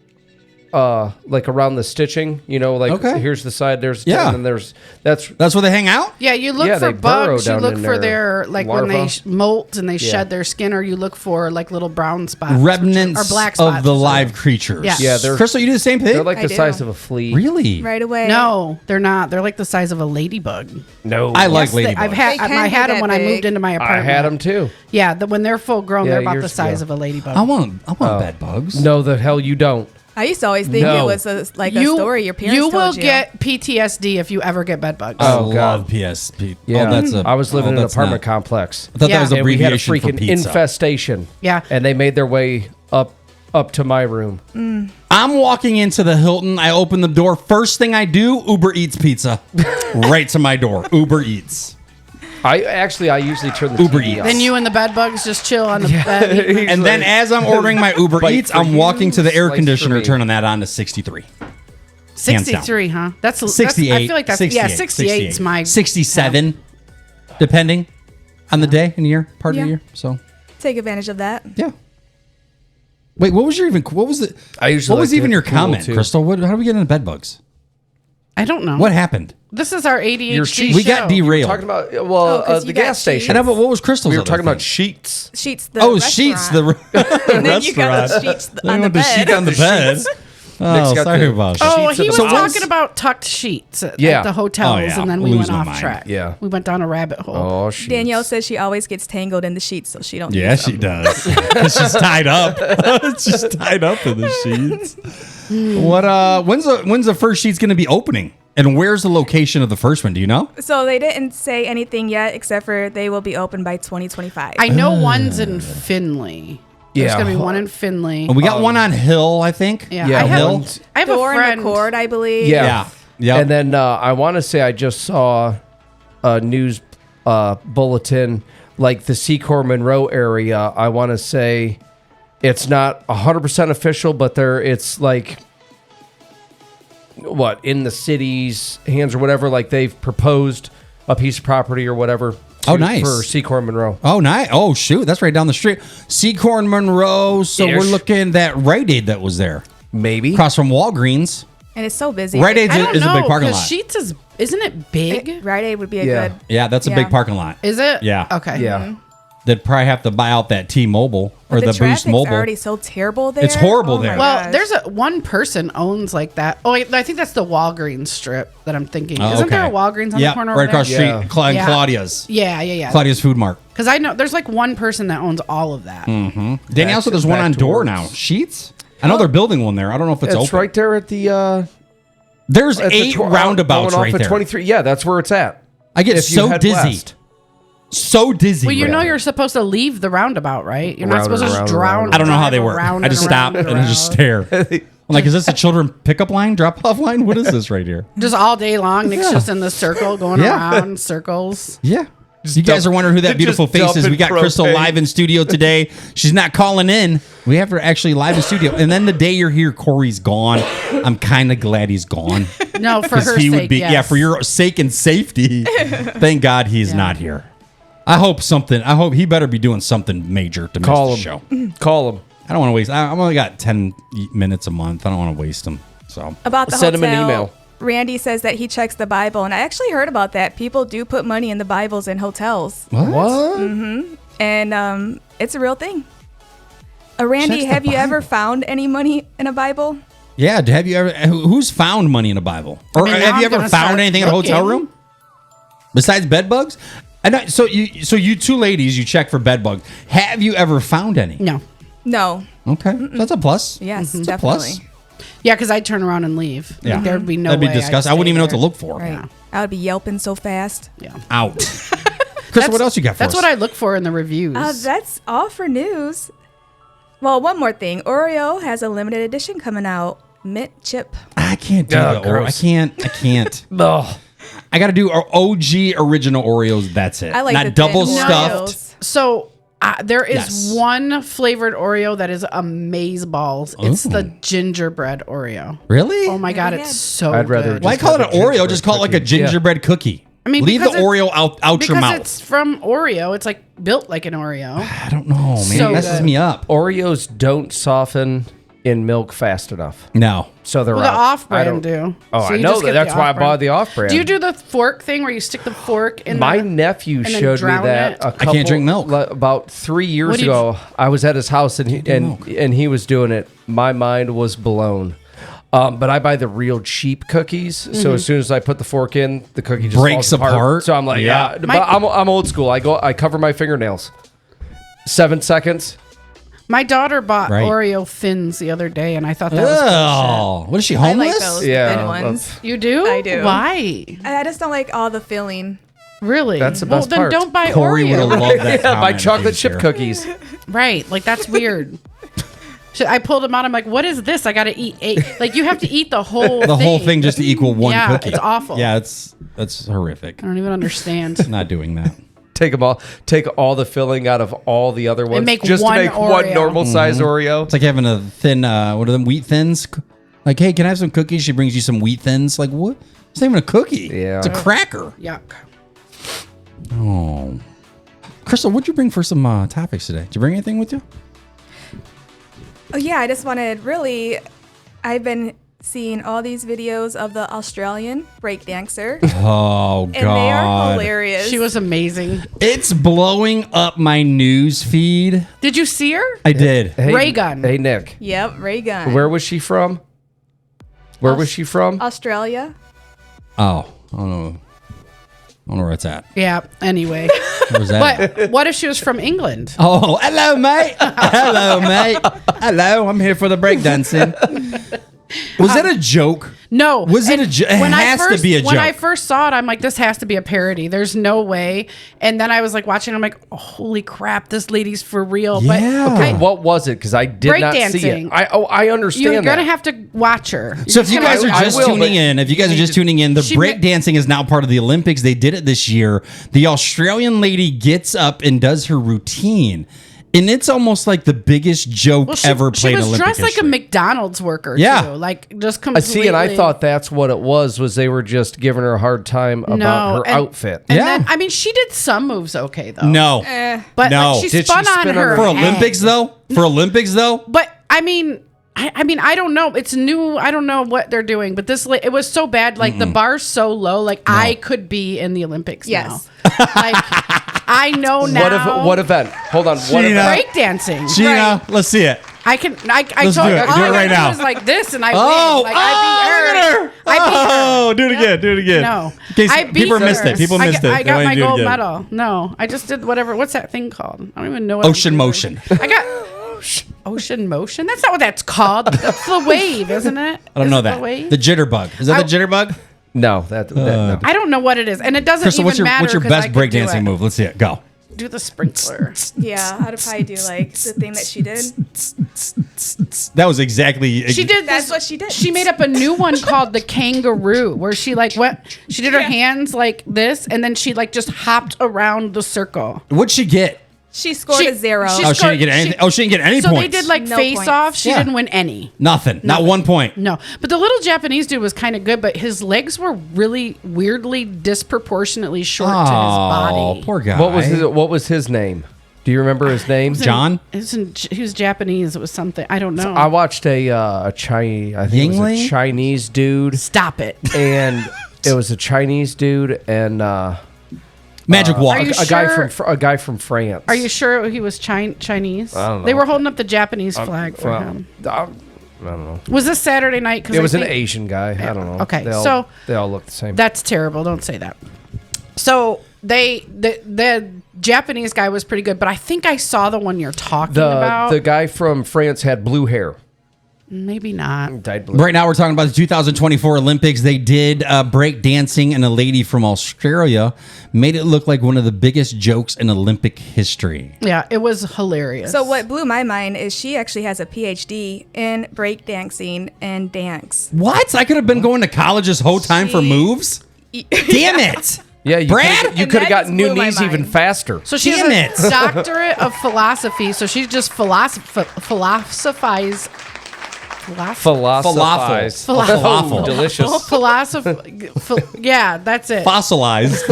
like around the stitching. You know, like Okay. here's the side. There's Yeah. and then there's that's That's where they hang out? Yeah, you look Yeah, for they burrow bugs. You down look in for their their like when they larva. molt and they shed their skin, or you look for like little brown spots, Remnants or black spots of the or live creatures. Yeah. Yeah, they're- Crystal, you do the same thing? they're like I the do. size of a flea. Really? Right away. No, they're not. They're like the size of a ladybug. No, I like Yes, ladybugs. I've had They can I be had them that when I big. moved into my I apartment. had them too. Yeah, when they're full grown, Yeah, they're about the years size ago. of a ladybug. I want bed bugs. No, the hell you don't. I used to always think No. it was a story your parents you will told you. get PTSD if you ever get bed bugs. I Oh, love God. PSP. Yeah, Oh, that's a, I was living in an that's apartment not- complex. I thought Yeah. that was And we had a abbreviation for freaking pizza. infestation. Yeah. And they made their way up to my room. I'm walking into the Hilton. I open the door. First thing I do, Uber Eats pizza. Right to my door. Uber Eats. I usually turn the Uber TV Eats. off. Then you and the bed bugs just chill on the bed. eating- And then as I'm ordering my Uber Bite Eats, for I'm you, walking to the air slice for conditioner, me. turning that on to 63. 63, huh? That's 68. I feel like that's 68 is my 67, depending on the day and year, part of the Yeah. year. So, Take advantage of that. yeah. Wait, what was the? I usually What was like to even hit your the pool, comment, too. Crystal? How do we get into bed bugs? I don't know. What happened? This is our ADHD We show. got derailed. Talking about Oh, 'cause the you got gas station. sheets. And how about what was Crystal's? We were other talking about thing? sheets. Sheets. The Oh, sheets. The and then you got the restaurant. sheets They on the want the sheet bed. on the bed. Oh, Nick's got sorry the- about Oh, that. he was So once- talking about tucked sheets at Yeah. the hotels, Oh, yeah. and then we Lose went my off mind. track. Yeah. We went down a rabbit hole. Oh, sheets. Danielle says she always gets tangled in the sheets, so she don't. Yeah, use she them. does. 'Cause she's tied up. She's tied up in the sheets. What? When's the first sheet's going to be opening? And where's the location of the first one? Do you know? So they didn't say anything yet, except for they will be open by 2025. I know one's in Finley. There's Yeah. going to be one in Finley. And we got one on Hill, I think. Yeah, Yeah, I have, Hill. I have a Door friend. and cord, I believe. Yeah. Yeah. And then I want to say I just saw a news bulletin, like the Secor Monroe area. I want to say it's not 100% official, but it's like in the city's hands or whatever. Like they've proposed a piece of property or whatever. Oh, nice. For Secor Monroe. Oh, nice. Oh, shoot. That's right down the street. Seacorn Monroe. So we're Ish. looking at that Rite Aid that was there. Maybe. Across from Walgreens. And it's so busy. Rite Aid I don't is a know, big parking 'cause lot. Sheets isn't it big? Rite Aid would be a Yeah. good. Yeah, that's a Yeah. big parking lot. Is it? Yeah. Okay. Yeah. They'd probably have to buy out that T-Mobile or The the Boost traffic's Mobile. already so terrible there. It's horrible Oh my there. Well, gosh. there's one person owns like that. Oh, I think that's the Walgreens strip that I'm thinking. Oh, Isn't there a okay. Walgreens on Yeah, the corner right over across the there? street. Yeah. Yeah. Claudia's. Yeah. Claudia's Food Mart. Because I know there's like one person that owns all of that. Danielle said there's one back on door towards- now. Sheets? I know they're building one there. I don't know if it's It's open. right there at the There's at the 8 tw- roundabouts going right off at there. 23. Yeah, that's where it's at. I get If you so head dizzy. west. So dizzy. Well, you right know now. you're supposed to leave the roundabout, right? You're not Round supposed to and just round and drown. round. I don't know how they drive work. around I just and stop around and I just stare. I'm like, is this a children pickup line, drop off line? What is this right here? Just all day long. Nick's just in the circle going Yeah. around circles. Yeah. You guys are wondering who that beautiful just face is. dump We got in Crystal propane. live in studio today. She's not calling in. We have her actually live in studio. And then the day you're here, Corey's gone. I'm kind of glad he's gone. No, for Because her he sake, would be, yes. yeah, for your sake and safety. Thank God he's not here. I hope he better be doing something major to miss the show. Call him. I don't want to waste. I've only got 10 minutes a month. I don't want to waste them. So about the send hotel, him an email. Randy says that he checks the Bible, and I actually heard about that. People do put money in the Bibles in hotels. What? Mm-hmm. And it's a real thing. Randy, have you ever found any money in a Bible? Yeah, have you ever? Who's found money in a Bible? Or have you ever found anything in a hotel room besides bed bugs? So you two ladies, you check for bed bugs. Have you ever found any? No. Okay, that's a plus. Yes, It's definitely. a plus. Yeah, because I'd turn around and leave. Yeah, Like, there'd be no That'd be way disgusting. I'd I wouldn't even know what to stay look for. Right. Yeah. I would be yelping so fast. Yeah. Out. Chris, what else you got for us? That's what I look for in the reviews. That's all for news. Well, one more thing. Oreo has a limited edition coming out. Mint chip. I can't do the Oreo. I can't. Ugh. I got to do our OG original Oreos. That's it. I like the not double thin stuffed. Oreos. So there is Yes. one flavored Oreo that is amazeballs. It's the gingerbread Oreo. Really? Oh my God, Never it's had. so I'd rather good. just Why call it an have a Oreo? gingerbread Just call it like a cookie. Yeah. gingerbread cookie. I mean, leave the because Oreo out your because mouth. it's from Oreo. It's like built like an Oreo. I don't know, man. So it messes good. me up. Oreos don't soften in milk fast enough. No. So they're Well, the out. off-brand do. Oh, So I you know just that. get That's the why I off-brand. bought the off-brand. Do you do the fork thing where you stick the fork in My the... nephew and then showed me drown that it? a I couple, can't drink milk. About 3 years What do you- ago. I was at his house and he was doing it. My mind was blown. But I buy the real cheap cookies. So as soon as I put the fork in, the cookie just Breaks falls apart. So I'm like, Yeah. yeah. But I'm old school. I cover my fingernails. 7 seconds. My daughter bought Right. Oreo Thins the other day, and I thought that was bullshit. Oh, what is she, I homeless? like those Yeah, thin ones. You do? I do. Why? I just don't like all the filling. Really? That's the well, best then part. don't buy Corey would have Oreo. loved that. Yeah, buy comment if he chocolate was chip here. cookies. Right. Like, that's weird. I pulled them out. I'm like, what is this? I got to eat 8. Like, you have to eat the whole thing. The whole thing just to equal one Yeah, cookie. it's awful. Yeah, that's horrific. I don't even understand. Not doing that. Take all the filling out of all the other ones, make just one to make one Oreo. normal size Oreo. It's like having a thin, what are them, wheat thins? Like, hey, can I have some cookies? She brings you some wheat thins. Like, what? It's not even a cookie. Yeah. It's a cracker. Yuck. Oh. Crystal, what'd you bring for some topics today? Did you bring anything with you? Oh yeah, I just wanted I've been seeing all these videos of the Australian breakdancer, Oh, God. and they are hilarious. She was amazing. It's blowing up my news feed. Did you see her? I did. Hey, Ray Gun. Hey, Nick. Yep, Ray Gun. Where was she from? Where was she from? Australia. Oh, I don't know. I don't know where it's at. Yeah. Anyway. Where's that? But what if she was from England? Oh, hello, mate. Hello, mate. Hello, I'm here for the breakdancing. Was that a joke? No. Was it And a joke? It has to be a When I joke. first saw it, I'm like, this has to be a parody. There's no way. And then I was like watching, I'm like, oh, holy crap, this lady's for real. Yeah. But okay, What was it? Because I did not see it. Breakdancing. I understand you're that. gonna have to watch her. So if you guys are I just will, but tuning in, the She ma- breakdancing is now part of the Olympics. They did it this year. The Australian lady gets up and does her routine. And it's almost like the biggest joke ever played in She was Olympic dressed like a history. McDonald's worker, Yeah. too. Like, just I completely. see, and I thought that's what it was they were just giving her a hard time about her outfit. And Yeah. then, I mean, she did some moves okay, though. No. But No. like, she Did she spun on spin on her her For head. Olympics, though? For Olympics, though? But I mean, I don't know. It's new. I don't know what they're doing. But this, it was so bad. Like the bar's so low. Like I could be in the Olympics Yes. now. Like I know now. What event? Hold on. What Sheena. event? Breakdancing. Gina, let's see it. I can. I Let's told do you. it. All Do it I right gotta now. do is like this, and I Oh, win. Like I beat her. look at her. I beat her. Oh, do it again. Do it again. No, In case I beat people her. missed it. People missed it. I They got want my you to do it gold again. medal. No, I just did whatever. What's that thing called? I don't even know. What Ocean I'm doing. motion. I got ocean motion. That's not what that's called. That's the wave, isn't it? I don't Is know it that. The wave? The jitterbug. Is that the jitterbug? No, that no. I don't know what it is, and it doesn't Crystal, even what's your matter. 'cause best I could do breakdancing it. move? Let's see it. Go. Do the sprinkler. Yeah, I'd probably do like the thing that she did. That was exactly. She did. That's this- what she did. She made up a new one called the kangaroo, where she like went. She did her hands like this, and then she like just hopped around the circle. What'd she get? She scored a 0. She didn't get anything. She didn't get any so points. So they did like No face points. off. She Yeah. didn't win any. Nothing. Not 1 point. No. But the little Japanese dude was kind of good, but his legs were really weirdly disproportionately short to his body. Poor guy. What was his name? Do you remember his name? John? He was Japanese. It was something. I don't know. I watched a Chinese. I think it was a Chinese dude. Stop it. And it was a Chinese dude and Magic Walk. A guy from France. Are you sure he was Chinese? I don't know. They were holding up the Japanese flag for him. I don't know. Was this Saturday night? It was an Asian guy. I don't know. Okay, they all look the same. That's terrible. Don't say that. So the Japanese guy was pretty good, but I think I saw the one you're talking about. The guy from France had blue hair. Maybe not. Dyed blue. Right now, we're talking about the 2024 Olympics. They did break dancing, and a lady from Australia made it look like one of the biggest jokes in Olympic history. Yeah, it was hilarious. So what blew my mind is she actually has a PhD in breakdancing and dance. What? I could have been going to college this whole time for moves? Damn it. Yeah, you Brad? You could have gotten new knees even faster. So she has a doctorate of philosophy, so she just philosophizes. Philosophize. Falafel. Oh, delicious. Yeah, that's it. Fossilized.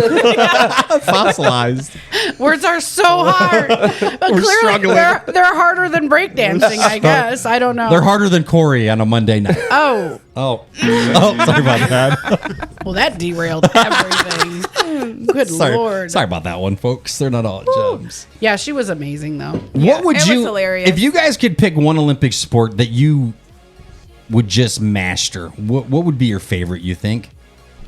Fossilized. Words are so hard. But clearly, struggling. they're harder than breakdancing, I guess. I don't know. They're harder than Corey on a Monday night. Oh. Sorry about that. Well, that derailed everything. Good Lord. Sorry about that one, folks. They're not all gems. Yeah, she was amazing, though. What would it you, was hilarious. if you guys could pick one Olympic sport that you would just master, what would be your favorite, you think?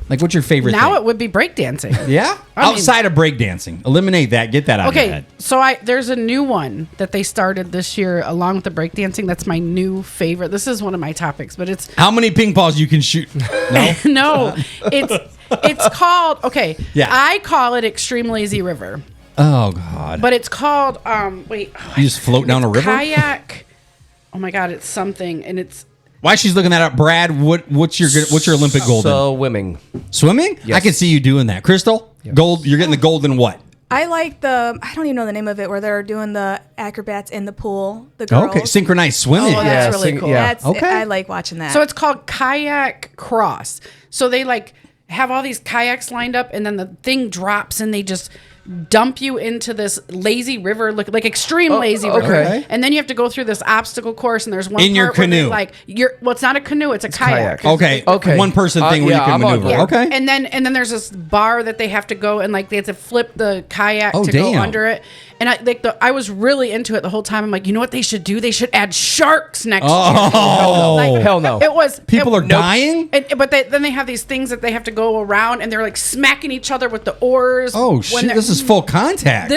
Like, what's your favorite Now thing? it would be breakdancing. Yeah? Outside of breakdancing. Eliminate that. Get that out of your head. So there's a new one that they started this year along with the breakdancing. That's my new favorite. This is one of my topics, but it's... How many ping balls you can shoot? No? No. It's called... Okay. Yeah. I call it Extreme Lazy River. Oh, God. But it's called... Wait. You just float down a river? Kayak. Oh, my God. It's something. And it's... While she's looking that up, Brad, what's your Olympic gold in? Swimming. Swimming? Yes. I can see you doing that. Crystal? Yes. Gold. You're getting the gold in what? I like I don't even know the name of it, where they're doing the acrobats in the pool. The girls. Okay, synchronized swimming. Oh, that's really cool. Yeah. Okay. I like watching that. So it's called kayak cross. So they have all these kayaks lined up, and then the thing drops, and they just dump you into this lazy river, like extreme lazy river. Okay. And then you have to go through this obstacle course, and there's one In your part where canoe. well, it's not a canoe, it's a kayak. kayak. Okay. One person thing where you can I'm on maneuver. board. Okay. And then there's this bar that they have to go, and they have to flip the kayak to damn. go under it. And I was really into it the whole time. I'm like, you know what they should do? They should add sharks next year. Oh. Hell no. It was People are dying? but then they have these things that they have to go around, and they're like smacking each other with the oars. Oh, shit. This is full contact.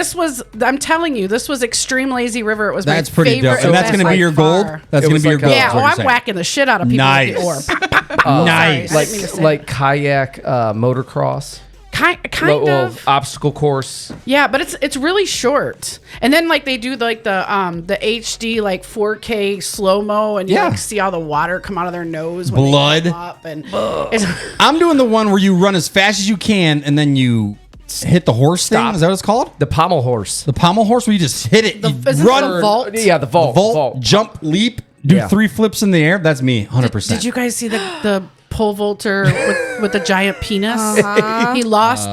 I'm telling you, this was Extreme Lazy River. It was That's my pretty favorite. dope. And that's going to be your gold? That's going to be your gold. Yeah, is what you're I'm saying. whacking the shit out of people with the oar. Nice. Nice. I didn't mean to say Like kayak motocross. Kind of obstacle course. Yeah, but it's really short. And then they do the HD 4K slow mo, and you see all the water come out of their nose when blood. they come up, and I'm doing the one where you run as fast as you can and then you hit the horse thing. Is that what it's called? The pommel horse. The pommel horse where you just hit it. You is run. it the vault? Yeah, the vault. Jump, leap, do 3 flips in the air. That's me, 100%. Did you guys see the pole vaulter with the giant penis? He lost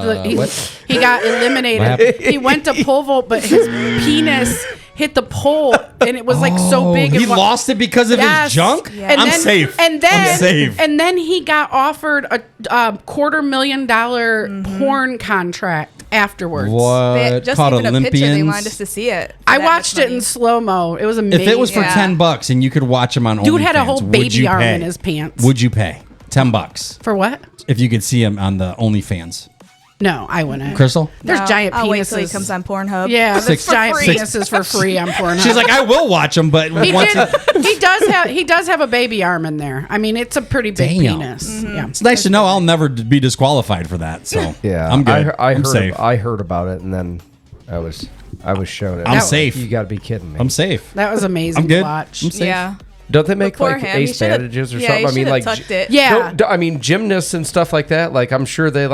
he got eliminated. He went to pole vault, but his penis hit the pole, and it was so big. He lost it because of his junk? Yeah. I'm safe. And then, I'm safe. And then he got offered a $250,000 porn contract afterwards. What? Just Called even a picture, they Olympians? wanted us to see it. I watched it in slow mo. It was amazing. If it was for $10 and you could watch him on OnlyFans, Dude had a whole would baby you arm pay? in his pants. Would you pay $10 For what? if you could see him on the OnlyFans? No, I wouldn't. Crystal? There's giant penises. I'll wait till he comes on Pornhub. Yeah, there's giant free. penises for free on Pornhub. She's like, I will watch him, but he does have a baby arm in there. I mean, it's a pretty big Damn. penis. Yeah. It's nice to know I'll never be disqualified for that. So Yeah, I'm good. I'm heard safe. I heard about it, and then I was shown it. I'm safe. You got to be kidding me. I'm safe. That was amazing I'm good. to watch. I'm safe. Yeah. Don't they make Poor him. He ace should've- bandages or yeah, something? he I mean, should've tucked it. Yeah. I mean, gymnasts and stuff like that. I'm sure they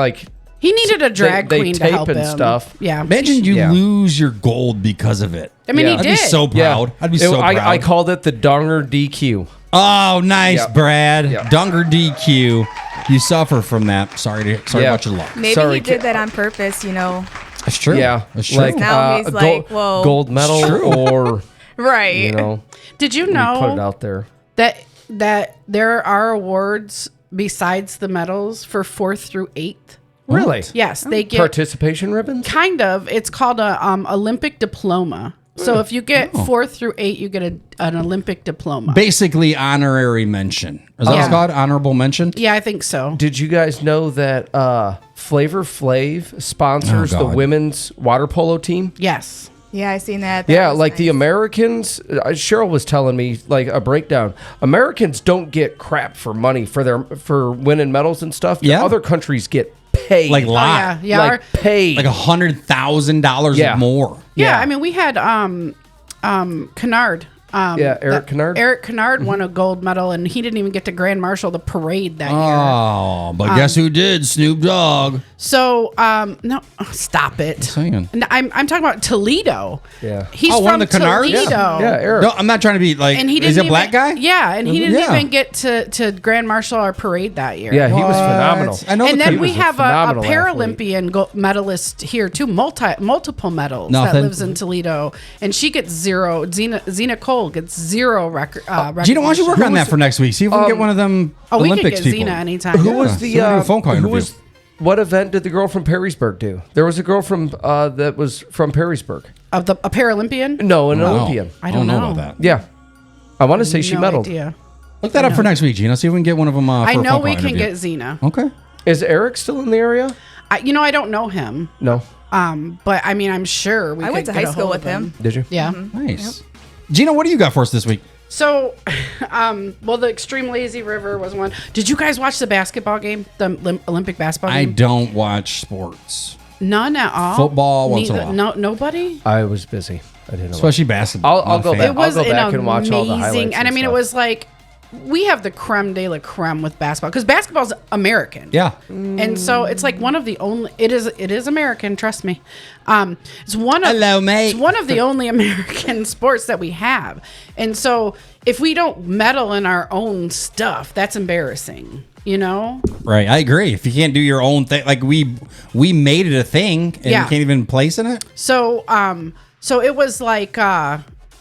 He needed a drag queen to help tape and him. stuff. Yeah. Imagine you lose your gold because of it. I mean, he I'd did. be so proud. I'd be so proud. I called it the Donger DQ. Oh, nice, Brad. Yep. Donger DQ. You suffer from that. Sorry about your luck. Maybe he did that on purpose, you know. That's true. Yeah. That's true. Like, Now he's like, whoa. Gold medal or, right. you know. Did you put it know out there. that there are awards besides the medals for 4th through 8th? Really? Yes, they get participation ribbons. kind of. It's called a Olympic diploma. So if you get 4th through 8, you get an Olympic diploma. Basically, honorary mention. Is that what it's called? Honorable mention? Yeah, I think so. Did you guys know that Flavor Flav sponsors the women's water polo team? Yes. Yeah, I seen that. Yeah, like the Americans. Cheryl was telling me like a breakdown. Americans don't get crap for money for winning medals and stuff. Yeah. Other countries get paid. Like lot. Yeah. Like paid. Like $100,000 more. Yeah, I mean, we had Kennard. Eric Kennard. Eric Kennard won a gold medal, and he didn't even get to Grand Marshal the parade that year. Oh, but guess who did? Snoop Dogg. So, no, stop it. Saying. And I'm talking about Toledo. Yeah. He's one from of the Kennards? Toledo. Yeah, Eric. No, I'm not trying to be like. And he is didn't he a black guy? Yeah, and he didn't Yeah. even get to Grand Marshal or parade that year. Yeah, he was phenomenal. I know. And the then kid we was have a phenomenal Paralympian medalist here too, multiple medals that Nothing. lives in Toledo, and she gets 0. Zena Cole gets 0 record. Gina, why don't you work on that for next week? See if we can get one of them Oh, we Olympics can get people. Zena anytime. Who was So we're gonna do a phone call who interview. was? What event did the girl from Perrysburg do? There was a girl from that was from Perrysburg. Of a Paralympian? No, an Wow. Olympian. I don't know about that. Yeah, I want to say she No medaled. idea. Look that up for next week, Gina. See if we can get one of them. For I a know phone we call can interview. get Zena. Okay. Is Eric still in the area? I don't know him. No. But I mean, I'm sure we. I went could to get high a school hold with of him. Did you? Yeah. Nice. Gina, what do you got for us this week? So, well, the Extreme Lazy River was one. Did you guys watch the basketball game, the Olympic basketball I game? don't watch sports, None at all. Football once in a while. No, nobody. I was busy. I didn't know. especially basketball. I'll Not go a fan. back. It was I'll go back an and watch all the highlights amazing, and I and mean, it stuff. was like we have the creme de la creme with basketball because basketball's American. Yeah. And so it's like one of the only. It is American. Trust me. It's one of Hello, mate. It's one of the only American sports that we have, and so if we don't medal in our own stuff, that's embarrassing. You know. Right. I agree. If you can't do your own thing, like we made it a thing, and you can't even place in it. So so it was like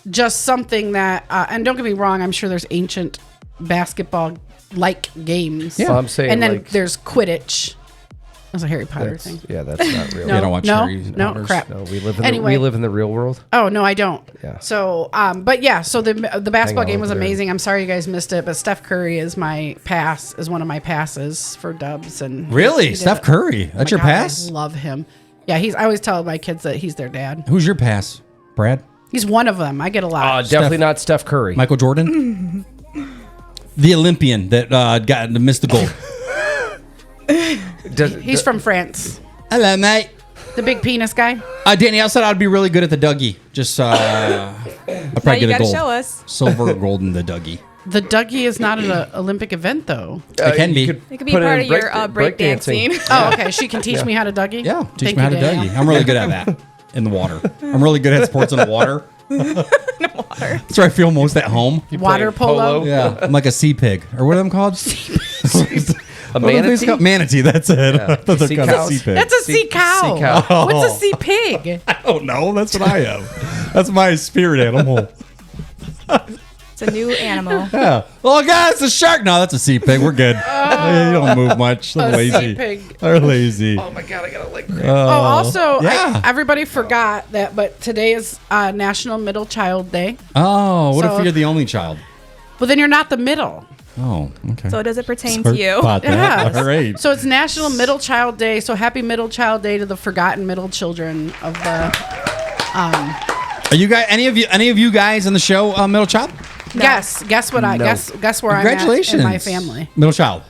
just something that, and don't get me wrong, I'm sure there's ancient basketball like games. Yeah, I'm saying. And then like, there's Quidditch. That's a Harry Potter thing. yeah, that's not real. No, You don't watch no, Harry no, Potters? crap. No, we live in Anyway. we live in the real world. Oh no, I don't. Yeah. So, but yeah, so the basketball on game was over there. amazing. I'm sorry you guys missed it, but Steph Curry is one of my passes for dubs and Really, he did Steph it. Curry? Oh my That's your God, pass? I love him. Yeah, I always tell my kids that he's their dad. Who's your pass? Brad? He's one of them. I get a lot. Definitely not Steph Curry. Michael Jordan? The Olympian that missed the goal. He's from France. Hello, mate. The big penis guy. Danielle said I'd be really good at the Dougie. Just I'd Now probably you get a gotta gold. show us. Silver or gold in the Dougie. The Dougie is not an Olympic event, though. It can be. It could be part of your break dancing. Oh, okay. She can teach me how to Dougie? Yeah, teach Thank me how to you, Danielle. Dougie. I'm really good at that in the water. I'm really good at sports in the water. That's where I feel most at home. Water polo? Yeah, I'm like a sea pig, or what are them called? A What are these manatee? called? Manatee. That's it. I thought they're Sea called a cows? sea pig. That's a sea cow. sea cow. What's a sea pig? I don't know. That's what I am. That's my spirit animal. It's a new animal. Yeah. Oh, God, it's a shark. No, that's a sea pig. We're good. You don't move much. They're A lazy. sea pig. They're lazy. Oh my god, I got a leg cramp. Oh, also, yeah. everybody forgot that, but today is National Middle Child Day. Oh, what So- if you're the only child? Well, then you're not the middle. Oh, okay. So does it pertain Sorry to you? about that. Yes. All right. So it's National Middle Child Day. So happy Middle Child Day to the forgotten middle children of the. Are you guys? Any of you guys in the show middle child? Guess what I No. guess where I'm at Congratulations, in my family. Middle child.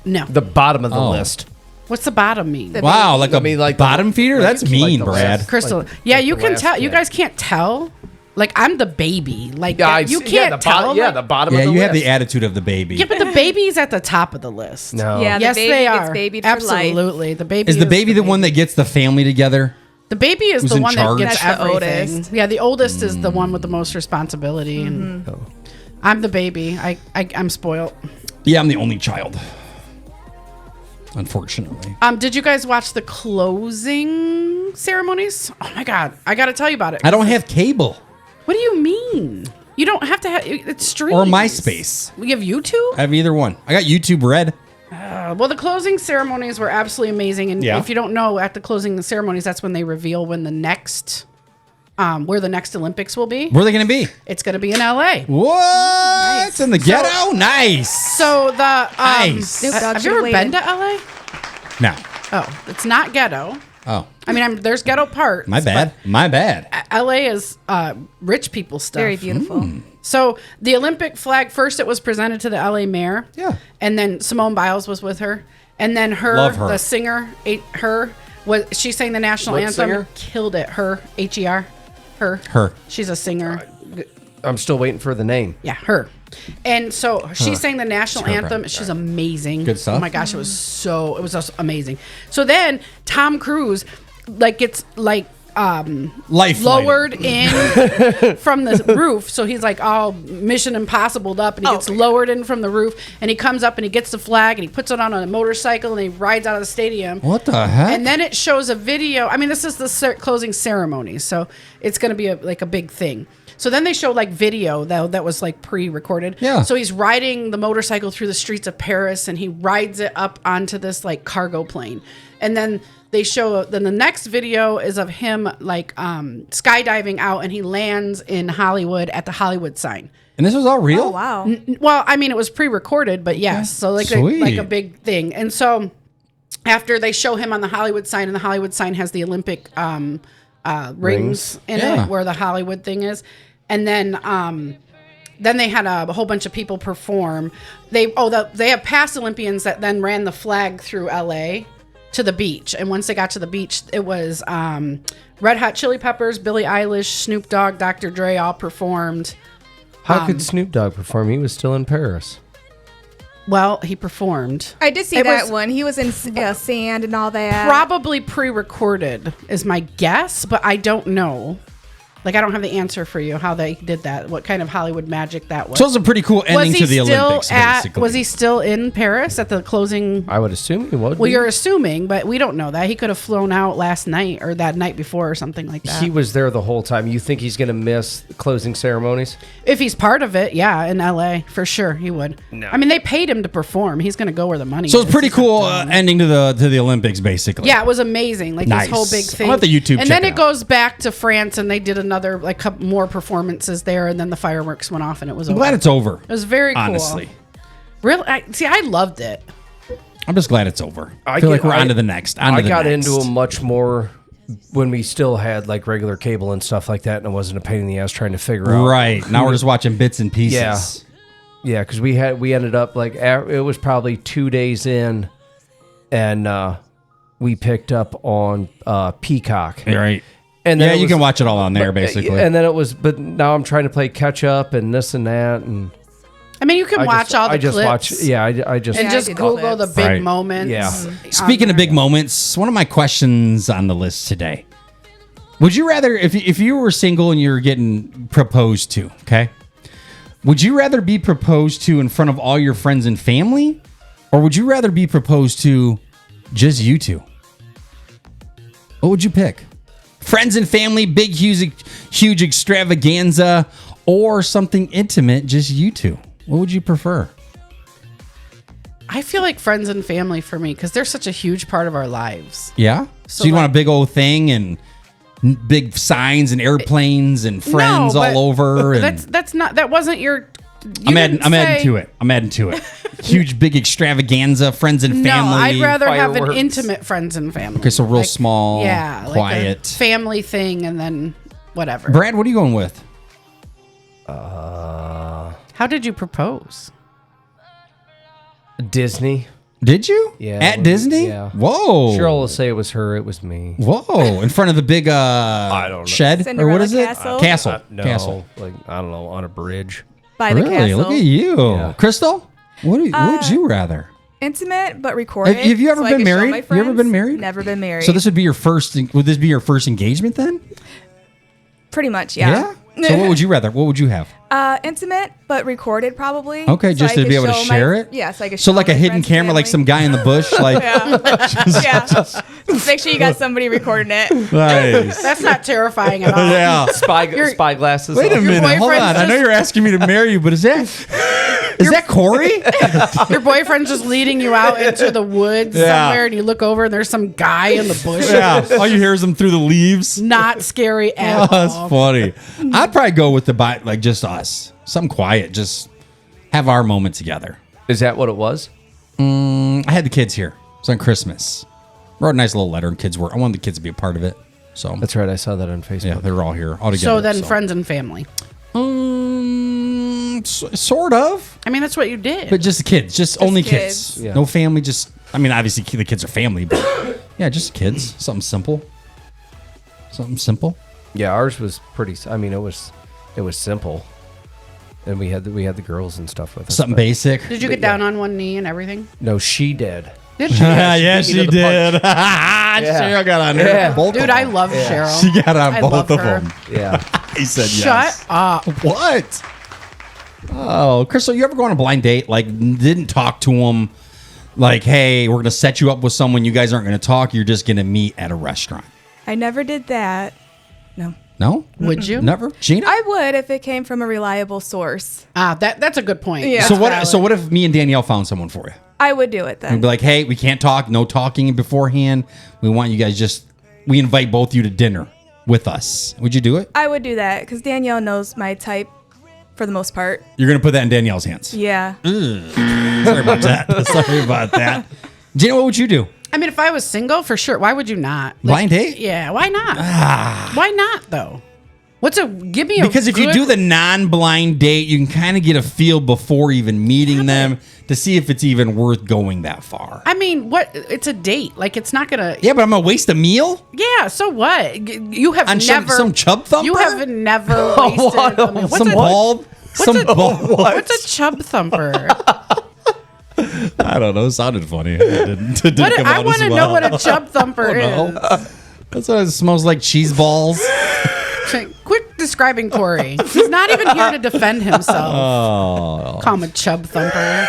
No. The bottom of the Oh. list. What's the bottom mean? Wow, like I a mean, like the- bottom feeder? That's like mean, the Brad. last- Crystal. like yeah, you the can last tell. You kid. guys can't tell. Like, I'm the baby. Like, Yeah, you can't tell. the bottom of Yeah, the you list. have the attitude of the baby. Yeah, but the baby's at the top of the list. No. Yeah, the Yes, baby they gets are. babied for life. Absolutely. The baby Is the baby the one that gets the family together? The baby is Who's the in one charge? that gets That's the everything. oldest. Yeah, the oldest is the one with the most responsibility. And I'm the baby. I'm spoiled. Yeah, I'm the only child. Unfortunately. Did you guys watch the closing ceremonies? Oh my God, I got to tell you about it. I don't have cable. What do you mean? You don't have to have it's streams. Or MySpace. We have YouTube? I have either one. I got YouTube Red. Well, the closing ceremonies were absolutely amazing. And Yeah. if you don't know, at the closing ceremonies, that's when they reveal when the next, where the next Olympics will be. Where are they going to be? It's going to be in LA. What? It's in the ghetto? Nice. So the, Nice. Snoop Dogg have you should've ever been waited. to LA? No. Oh, it's not ghetto. Oh. I mean, there's ghetto parts. My bad. My bad. LA is rich people stuff. Very beautiful. So the Olympic flag, first it was presented to the LA mayor. Yeah. And then Simone Biles was with her. And then Love her. the singer, she sang the national What anthem. singer? Killed it. Her. Her. She's a singer. I'm still waiting for the name. Yeah, her. And so she sang the national anthem. She's amazing. Good stuff. Oh my gosh, it was just amazing. So then Tom Cruise gets Life lowered in from the roof. So he's like all Mission Impossible up, and he gets lowered in from the roof, and he comes up and he gets the flag and he puts it on a motorcycle and he rides out of the stadium. What the heck? And then it shows a video. I mean, this is the closing ceremony, so it's going to be a big thing. So then they show video that was pre-recorded. Yeah. So he's riding the motorcycle through the streets of Paris, and he rides it up onto this cargo plane, and then they show. Then the next video is of him skydiving out, and he lands in Hollywood at the Hollywood sign. And this was all real? Oh, wow. Well, I mean, it was pre-recorded, but yes, so Sweet. a big thing. And so after they show him on the Hollywood sign, and the Hollywood sign has the Olympic rings in Yeah. it, where the Hollywood thing is, and then they had a whole bunch of people perform. They have past Olympians that then ran the flag through LA to the beach, and once they got to the beach, it was Red Hot Chili Peppers, Billie Eilish, Snoop Dogg, Dr. Dre all performed. How could Snoop Dogg perform? He was still in Paris. Well, he performed. I did see It that was- one. He was in sand and all that. Probably pre-recorded is my guess, but I don't know. I don't have the answer for you how they did that. What kind of Hollywood magic that was. So it was a pretty cool ending to the Olympics, basically. Was he still in Paris at the closing? I would assume he would. Well, you're assuming, but we don't know that. He could have flown out last night or that night before or something like that. He was there the whole time. You think he's going to miss closing ceremonies? If he's part of it, yeah, in LA, for sure he would. No. I mean, they paid him to perform. He's going to go where the money is. So it's pretty cool ending to the Olympics, basically. Yeah, it was amazing. Nice. This whole big thing. I'll let the YouTube and check then it it out. goes back to France, and they did another couple more performances there, and then the fireworks went off, and it was I'm over. glad it's over. It was very cool. Honestly. Really, I loved it. I'm just glad it's over. I feel like we're on to the next. I got into them much more when we still had regular cable and stuff like that, and it wasn't a pain in the ass trying to figure out. Right. Now we're just watching bits and pieces. Yeah, because we ended up it was probably 2 days in, and we picked up on Peacock. Right. And then you can watch it all on there, basically. And then but now I'm trying to play catch up and this and that, and I mean, you can watch all the clips. I just and just Google the big Right. moments. Yeah. Speaking of big moments, one of my questions on the list today. Would you rather, if you were single and you were getting proposed to, okay? Would you rather be proposed to in front of all your friends and family? Or would you rather be proposed to just you two? What would you pick? Friends and family, big, huge extravaganza, or something intimate, just you two? What would you prefer? I feel like friends and family for me, because they're such a huge part of our lives. Yeah? So you want a big old thing and big signs and airplanes and friends No, but all over? And that wasn't your... I'm adding to it. Huge, big extravaganza, friends and family. No, I'd rather have an fireworks. intimate friends and family. Okay, so real small, like quiet. a family thing, and then whatever. Brad, what are you going with? How did you propose? Disney. Did you? Yeah. At Disney? Yeah. Whoa. Cheryl will say it was her. It was me. Whoa. In front of the big I don't know. shed? Cinderella or what is Castle? it? Castle. No, Castle. like I don't know, on a bridge. By the Really? castle. Look at you. Yeah. Crystal? What would you rather? Intimate, but recorded. Have you ever so I been could show married? my You ever friends. been married? Never been married. So this would be your first, would this be your first engagement then? Pretty much, yeah. So what would you rather? What would you have? Intimate, but recorded probably. Okay, so just I to could be able to show share it? Yeah, so I could So show like a my hidden friends and camera, like family. some guy in the bush, like Yeah. Just make sure you got somebody recording it. nice. That's not terrifying at all. Yeah. Spy glasses. Wait a on. minute, hold boyfriend's on. I know just- you're asking me to marry you, but is that Corey? Your boyfriend's just leading you out into the woods Yeah. somewhere, and you look over, and there's some guy in the bush. Yeah. All you hear is them through the leaves. Not scary Oh, at that's all. funny. I'd probably go with like just us, something quiet, just have our moment together. Is that what it was? I had the kids here. It was on Christmas. Wrote a nice little letter, and I wanted the kids to be a part of it. So That's right. I saw that on Facebook. yeah, they were all here, all together. So then, friends and family. Sort of, I mean, that's what you did. but just the kids, just only kids. kids. Yeah. No family. Just, I mean, obviously the kids are family, but yeah, just kids. Something simple. Something simple. Yeah, ours was pretty. I mean, it was simple, and we had the girls and stuff with us. Something but- basic. Did you get down on one knee and everything? No, she did. Did she? Yeah, she she beat me to the did. Cheryl got on her. Yeah. Both Dude, of I them. love Cheryl. She got on I both love of her. them. Yeah. He said Shut yes. up. What? Oh, Crystal, you ever go on a blind date? Like, didn't talk to him? Like, hey, we're going to set you up with someone. You guys aren't going to talk. You're just going to meet at a restaurant. I never did that. No. No? Would you? Never? Gina? I would if it came from a reliable source. That's a good point. Yeah. so That's what? valid. So what if me and Danielle found someone for you? I would do it then. We'd be like, hey, we can't talk. No talking beforehand. We want you guys we invite both you to dinner with us. Would you do it? I would do that because Danielle knows my type for the most part. You're going to put that in Danielle's hands. Yeah. Sorry about that. Sorry about that. Gina, what would you do? I mean, if I was single, for sure. Why would you not? Blind date? Yeah, why not? Why not, though? Give me a Because if you good- do the non-blind date, you can kind of get a feel before even meeting them to see if it's even worth going that far. I mean, it's a date. Like, it's not gonna. Yeah, but I'm gonna waste a meal Yeah. So what? You have on never some chub thumper. You have never wasted. a meal. some bald. What's a chub thumper? I don't know. It sounded funny. It didn't come I out want as to well. know what a chub thumper is. That's what it smells like. Cheese balls. Quit describing Corey. He's not even here to defend himself. Oh. Call him a chub thumper.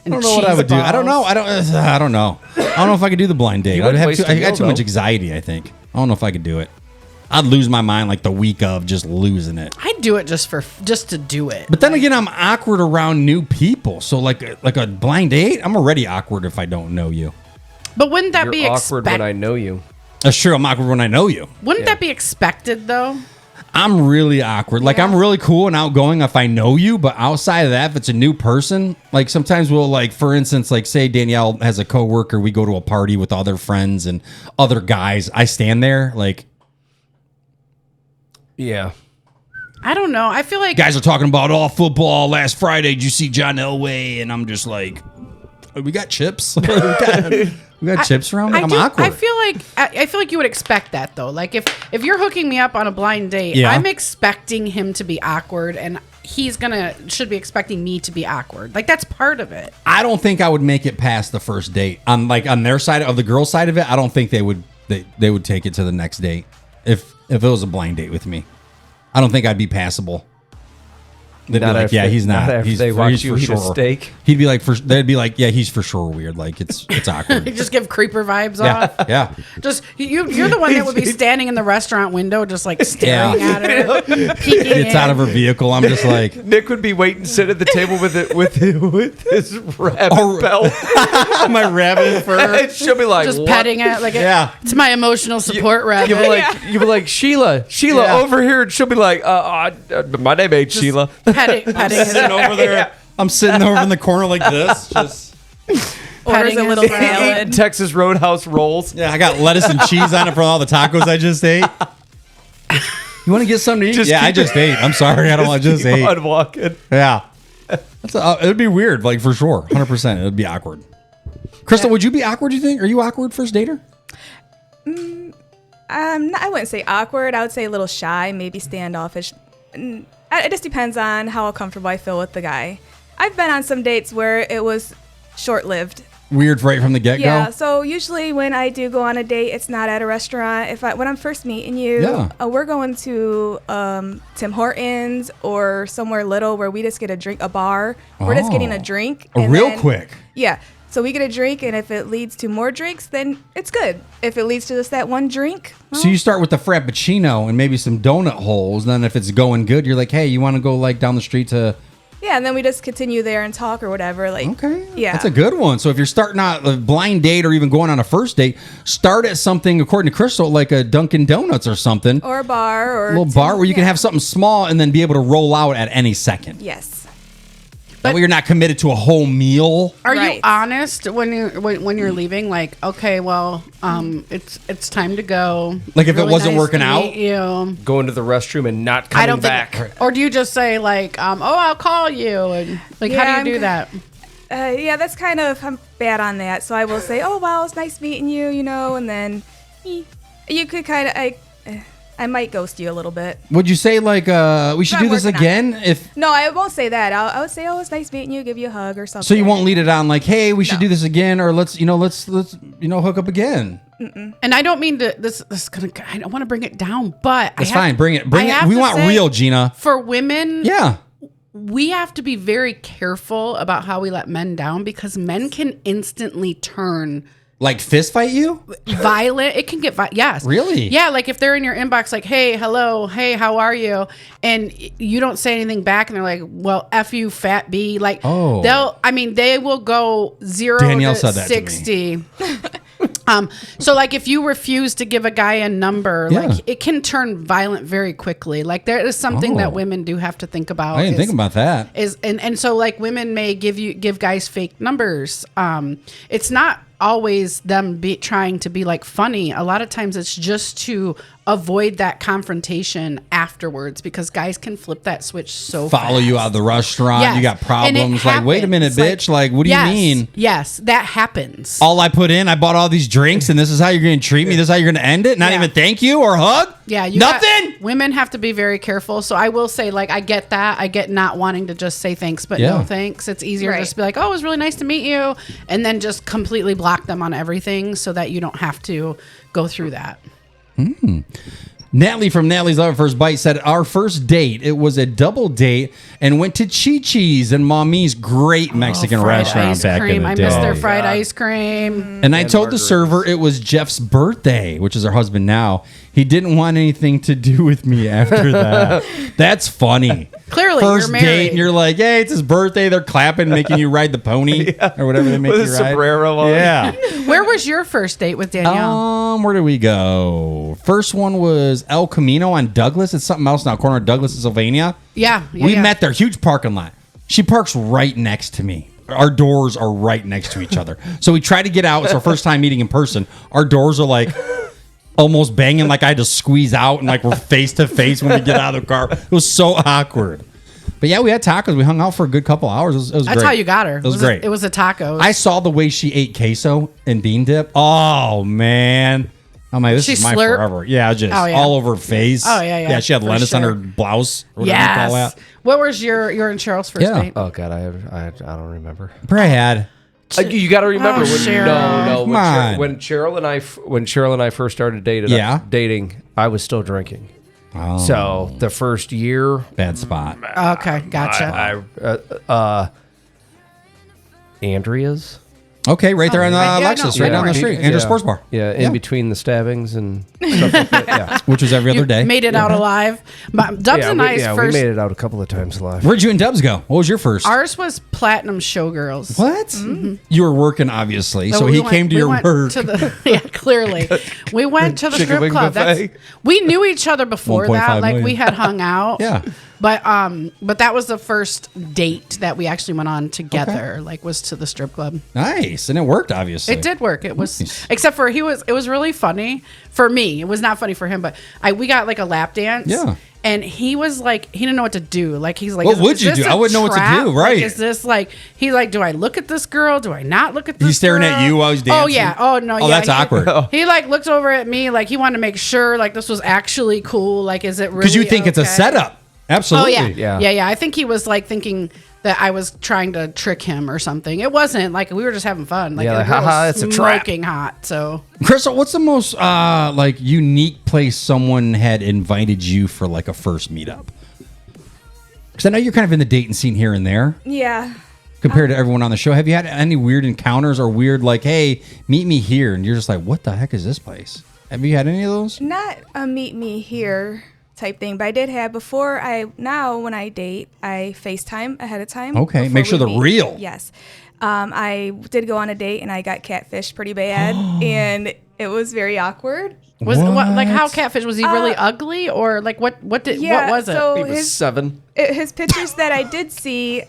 And I don't know what I would do. I don't know. balls. I don't know. I don't know if I could do the blind date. You I'd wouldn't have waste to, a I got meal, too much though. anxiety, I think. I don't know if I could do it. I'd lose my mind like the week of just losing it. I'd do it just to do it. But then again, I'm awkward around new people. So like a blind date, I'm already awkward if I don't know you. But wouldn't that You're be awkward when I know you. Sure, I'm awkward when I know you. Wouldn't that be expected though? I'm really awkward. Like I'm really cool and outgoing if I know you, but outside of that, if it's a new person, like sometimes we'll like, for instance, like say Danielle has a coworker, we go to a party with other friends and other guys. I stand there like, Yeah. I don't know. I feel like guys are talking about football last Friday. Did you see John Elway? And I'm just like, we got chips. we got chips around. I'm awkward. I feel like you would expect that though. Like if you're hooking me up on a blind date, Yeah. I'm expecting him to be awkward, and he's should be expecting me to be awkward. Like that's part of it. I don't think I would make it past the first date. On their side of the girl side of it, I don't think they would take it to the next date if it was a blind date with me. I don't think I'd be passable. They'd be Not like, after- yeah, he's not not. after He's they for, watch he's you for eat a sure. steak. He'd be like, they'd be like, yeah, he's for sure weird. Like it's awkward. You just give creeper vibes yeah, off. yeah. Just you're the one that would be standing in the restaurant window, just like staring at her, peeking Gets in. out of her vehicle. I'm just like, Nick would be waiting, sit at the table with his rabbit belt. my rabbit fur. And she'll be like, just what? petting it like Yeah. it's my emotional support rabbit. You be like Sheila, Yeah. over here, and she'll be like, my name ain't Sheila. petting his, Sitting over there. I'm sitting over in the corner like this. Just Orders petting a his little rabbit. salad. Texas Roadhouse rolls. yeah, I got lettuce and cheese on it from all the tacos I just ate. You want to get something to eat? Just Yeah, I keep just ate. I'm sorry, I don't. I just Keep ate. on walking. Yeah, it would be weird, like for sure, 100%. It would be awkward. Crystal, would you be awkward, do you think? Are you awkward first dater? I wouldn't say awkward. I would say a little shy, maybe standoffish. It just depends on how comfortable I feel with the guy. I've been on some dates where it was short-lived. Weird right from the get-go? Yeah, so usually when I do go on a date, it's not at a restaurant. When I'm first meeting you, we're going to Tim Hortons or somewhere little where we just get a bar. We're just getting a drink. Real quick. Yeah. So we get a drink, and if it leads to more drinks, then it's good. If it leads to just that one drink. Well, so you start with the Frappuccino and maybe some donut holes. And then if it's going good, you're like, hey, you want to go like down the street to... Yeah, and then we just continue there and talk or whatever. Okay. Yeah. That's a good one. So if you're starting out a blind date or even going on a first date, start at something, according to Crystal, like a Dunkin' Donuts or something. Or a bar. Or a little bar where you can have something small and then be able to roll out at any second. Yes. That way you're not committed to a whole meal. Are you honest when you're leaving? Like, okay, well, it's time to go. Like if it wasn't working out, go into the restroom and not coming back. Or do you just say like, I'll call you, and like, how do you do that? Yeah, that's kind of, I'm bad on that. So I will say, oh wow, it's nice meeting you, and then you could kind of I might ghost you a little bit. Would you say like we should do this again? No, I won't say that. I would say, oh, it's nice meeting you, give you a hug or something. So you won't lead it on like, hey, we should do this again, or let's hook up again. Mm-mm. And I don't mean to. I don't want to bring it down, but it's fine. Bring it. We want real, Gina. For women, yeah. We have to be very careful about how we let men down because men can instantly turn. Like fist fight you? Violent. It can get yes. Really? Yeah, like if they're in your inbox like, hey, hello, hey, how are you? And you don't say anything back and they're like, well, F you, fat B. Like, they will go 0 Danielle to said that 60. To me. So like if you refuse to give a guy a number, like it can turn violent very quickly. Like there is something that women do have to think about. I didn't think about that. And so like women may give guys fake numbers. It's not always them trying to be like funny. A lot of times it's just to avoid that confrontation afterwards because guys can flip that switch so follow fast. You out of the restaurant. Yes. You got problems. Like, wait a minute, bitch. Like, what do you mean? Yes, that happens. All I put in, I bought all these drinks and this is how you're going to treat me. This is how you're going to end it. Not even thank you or hug. Yeah. Nothing. Women have to be very careful. So I will say, like, I get that. I get not wanting to just say thanks, but no thanks. It's easier just to be like, oh, it was really nice to meet you. And then just completely block them on everything so that you don't have to go through that. Natalie from Natalie's Love at First Bite said, our first date, it was a double date and went to Chi-Chi's and Mommy's great Mexican restaurant back in the day. I miss their fried ice cream. And I told the server it was Jeff's birthday, which is her husband now. He didn't want anything to do with me after that. That's funny. Clearly, first you're married. Date, and you're like, hey, it's his birthday. They're clapping, making you ride the pony or whatever they make with you a ride. Sombrero on. Yeah. Where was your first date with Danielle? Where did we go? First one was El Camino on Douglas. It's something else now, corner of Douglas and Sylvania. Yeah. We met there, huge parking lot. She parks right next to me. Our doors are right next to each other. So we try to get out. It's our first time meeting in person. Our doors are like almost banging, like I had to squeeze out, and like we're face to face when we get out of the car. It was so awkward. But yeah, we had tacos. We hung out for a good couple hours. It was That's great. how you got her. It was great. It was a taco. I saw the way she ate queso and bean dip. Oh, man. I'm like, this is my forever. Yeah, just all over her face. Oh, yeah. Yeah, she had lettuce on her blouse. Yes. What was your and Cheryl's first date? Oh, God, I don't remember. Probably had. You got to remember Cheryl. When Cheryl and I first started dating, I was still drinking. Oh. So the first year, bad spot. Okay, gotcha. Andrea's. Okay, right there on Lexus, right down the street. Andrea's Sports Bar. Yeah, in between the stabbings and stuff like that. Yeah. Which was every other day. Made it out alive. Dubs and I's first. We made it out a couple of times alive. Where'd you and Dubs go? What was your first? Ours was Platinum Showgirls. What? Mm-hmm. You were working, obviously, so he came to your work. Clearly. We went to the strip club. We knew each other before that. Like, we had hung out. Yeah. But that was the first date that we actually went on together. Okay. Like, was to the strip club. Nice, and it worked. Obviously, it did work. It was except for it was really funny for me. It was not funny for him. But we got like a lap dance. Yeah. And he was like, he didn't know what to do. Like, he's like, what would you do? I wouldn't know what to do. Right. Like, is this like, he's like, do I look at this girl? Do I not look at this girl? He's staring at you while he's dancing? Oh, yeah. Oh, no. Oh, that's awkward. He like looked over at me like he wanted to make sure like this was actually cool. Like, is it really? Because you think it's a setup. Absolutely. Oh, yeah. I think he was like thinking that I was trying to trick him or something. It wasn't. Like, we were just having fun. Like, haha, it's a trap. Smoking hot. So, Crystal, what's the most like unique place someone had invited you for like a first meetup? Because I know you're kind of in the dating scene here and there. Yeah. Compared to everyone on the show, have you had any weird encounters or weird like, hey, meet me here, and you're just like, what the heck is this place? Have you had any of those? Not a meet me here type thing, but I did have when I date, I FaceTime ahead of time. Okay, make sure they're real. Yes. I did go on a date and I got catfished pretty bad and it was very awkward. What like how catfish? Was he really ugly or like what was it? So he was 7. His pictures that I did see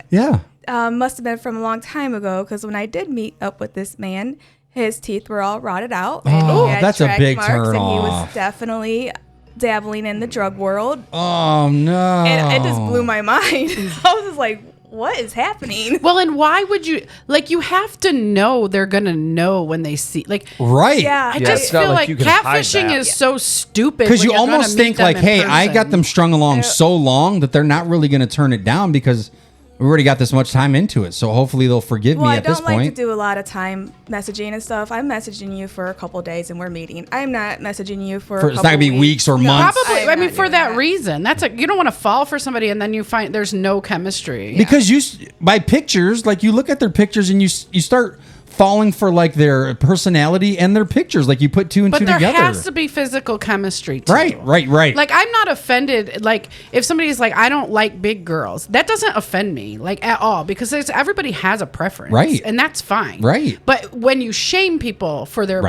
must have been from a long time ago because when I did meet up with this man, his teeth were all rotted out. And he had that's a track big marks, turn and off. he was definitely dabbling in the drug world. Oh no! And it just blew my mind. I was just like, what is happening? Well, and why would you like? You have to know they're gonna know when they see right. Yeah, I just feel like catfishing is so stupid because you almost think like, hey, I got them strung along so long that they're not really gonna turn it down because we already got this much time into it, so hopefully they'll forgive me at this point. I don't like to do a lot of time messaging and stuff. I'm messaging you for a couple of days and we're meeting. I'm not messaging you for a couple it's not gonna be weeks or months. Probably. I mean, for that reason, you don't want to fall for somebody and then you find there's no chemistry because by pictures, like you look at their pictures and you start falling for like their personality and their pictures, like you put two and two together. But there has to be physical chemistry too. Right. Like I'm not offended. Like if somebody's like, I don't like big girls, that doesn't offend me like at all because everybody has a preference, right? And that's fine, right? But when you shame people for their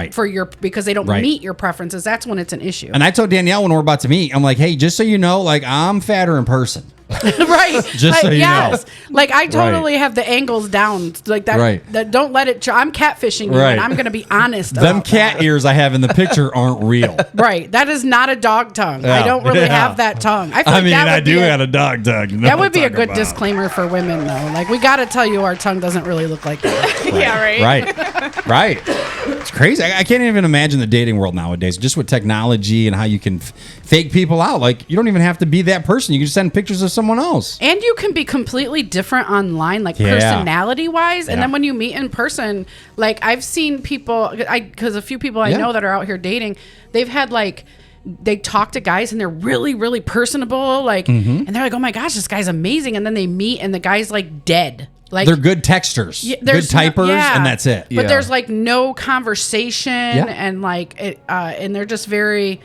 because they don't meet your preferences, that's when it's an issue. And I told Danielle when we're about to meet, I'm like, hey, just so you know, like I'm fatter in person. Right. Just so you know. Like I totally have the angles down like that. Right. That don't let it. I'm catfishing you, and I'm going to be honest. Them cat ears I have in the picture aren't real. Right. That is not a dog tongue. I don't really have that tongue. I mean, I do have a dog tongue. That would be a good disclaimer for women, though. Like we got to tell you, our tongue doesn't really look like that. Right. It's crazy. I can't even imagine the dating world nowadays, just with technology and how you can fake people out. Like you don't even have to be that person. You can just send pictures of someone else. And you can be completely different online, like personality-wise. And then when you meet in person, like I've seen people, because a few people I know that are out here dating, they've had like, they talk to guys and they're really, really personable. Like, and they're like, oh my gosh, this guy's amazing. And then they meet and the guy's like dead. Like they're good texters, good typers, and that's it. But there's like no conversation and like it, and they're just very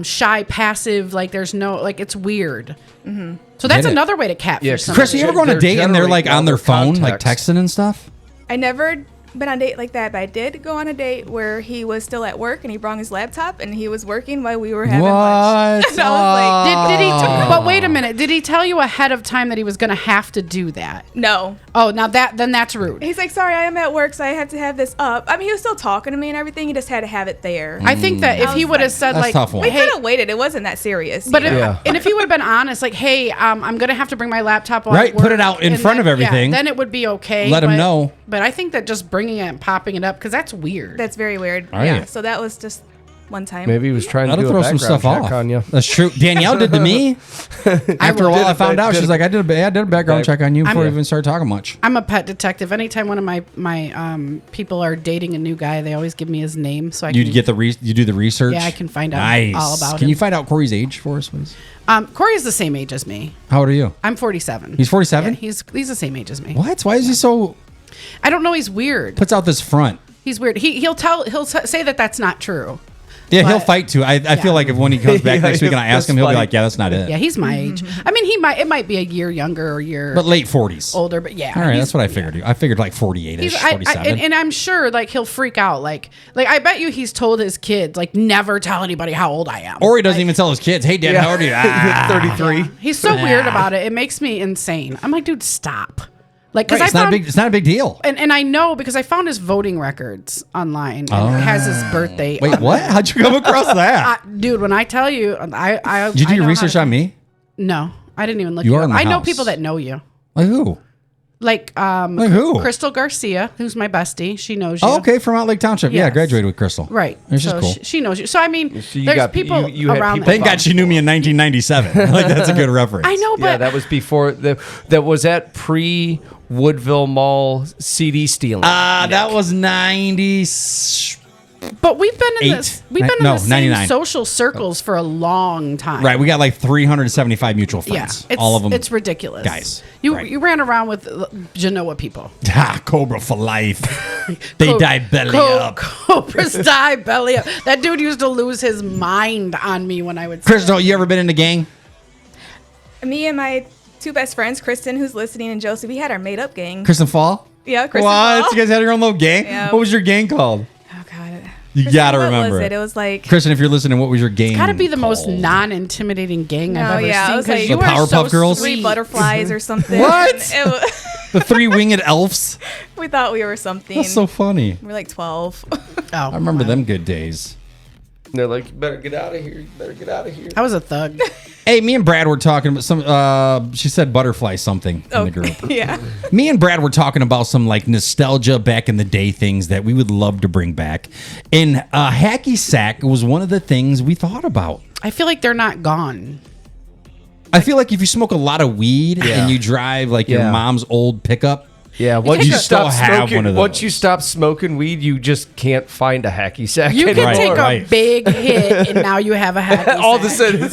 shy, passive. Like there's no like it's weird. Mm-hmm. So that's another way to catfish somebody. Chris, you ever go on a date and they're like on their phone, like texting and stuff? I never been on a date like that, but I did go on a date where he was still at work and he brought his laptop and he was working while we were having lunch. And I was like, did he? But wait a minute. Did he tell you ahead of time that he was going to have to do that? No. Oh, now then that's rude. He's like, sorry, I am at work, so I have to have this up. I mean, he was still talking to me and everything. He just had to have it there. I think that if he would have said like, we could have waited. It wasn't that serious. But if he would have been honest, like, hey, I'm going to have to bring my laptop on. Right. Put it out in front of everything. Then it would be okay. Let him know. But I think that just bringing it and popping it up, because that's weird. That's very weird. Right. Yeah. So that was just one time. Maybe he was trying to throw some stuff off on you. That's true. Danielle did to me. After a while, I found out she's like, I did a background check on you before we even started talking much. I'm a pet detective. Anytime one of my people are dating a new guy, they always give me his name so I can. You do the research. Yeah, I can find out all about him. Can you find out Corey's age for us, please? Corey is the same age as me. How old are you? I'm 47. He's 47. Yeah, he's the same age as me. What? Why is he so? I don't know. He's weird. Puts out this front. He's weird. He'll say that that's not true. Yeah, he'll fight too. I feel like if when he comes back next week and I ask him, he'll be like, "Yeah, that's not it." Yeah, he's my age. I mean, it might be a year younger or a year, but late 40s, older. But yeah, all right, that's what I figured. I figured like 48ish, 47. And I'm sure like he'll freak out. Like I bet you he's told his kids like never tell anybody how old I am. Or he doesn't even tell his kids, "Hey, Dad, how old are you?" 33. Yeah. He's so weird about it. It makes me insane. I'm like, dude, stop. Like, because it's not a big deal. And I know because I found his voting records online. And it has his birthday. Wait, what? How'd you come across that? Dude, when I tell you, Did you do your research on me? No, I didn't even look You you are up. in the I know house. people that know you. Like who? Like who? Crystal Garcia, who's my bestie. She knows you. Oh, okay, from Out Lake Township. Yeah, I Yes. graduated with Crystal. Right. Which So is cool. she knows you. So I mean, So you there's got- people you had around. people that- Thank God she knew me in 1997. Like that's a good reference. I know, but Yeah, that was before that was at pre Woodville Mall CD stealing. That was 90. But we've been in Eight? this. We've been No, in the same 99. social circles for a long time. Right, we got like 375 mutual Yeah, friends. it's, all of them. It's ridiculous, guys. You Right. you ran around with Genoa people. Cobra for life. They die belly up. Cobras die belly up. That dude used to lose his mind on me when I would. Crystal, you ever been in a gang? Me and my two best friends, Kristen, who's listening, and Josie, we had our made up gang. Kristen Fall? Yeah, Kristen. What? Fall. You guys had your own little gang? Yeah. What was your gang called? Oh God. You Kristen, gotta what remember was it. it. It was like. Kristen, if you're listening, what was your gang? It's got to be the most called? non-intimidating gang I've ever yeah, seen. it was 'cause like- you The are Powerpuff so Girls? Three sweet. butterflies or something. What? It was, The three winged elves? we thought we were something. That's so funny. We're like 12. Oh, I remember them good days. They're like, you better get out of here. You better get out of here. I was a thug. Hey, me and Brad were talking about some. She said butterfly something in the group. Yeah. Me and Brad were talking about some like nostalgia back in the day things that we would love to bring back. And hacky sack was one of the things we thought about. I feel like they're not gone. I feel like if you smoke a lot of weed and you drive like your Yeah. mom's old pickup, Yeah, once You you still stop have smoking, one of once those. you stop smoking weed, you just can't find a hacky sack You anymore. can take Right. a big hit and now you have a hacky All of a sack. sudden,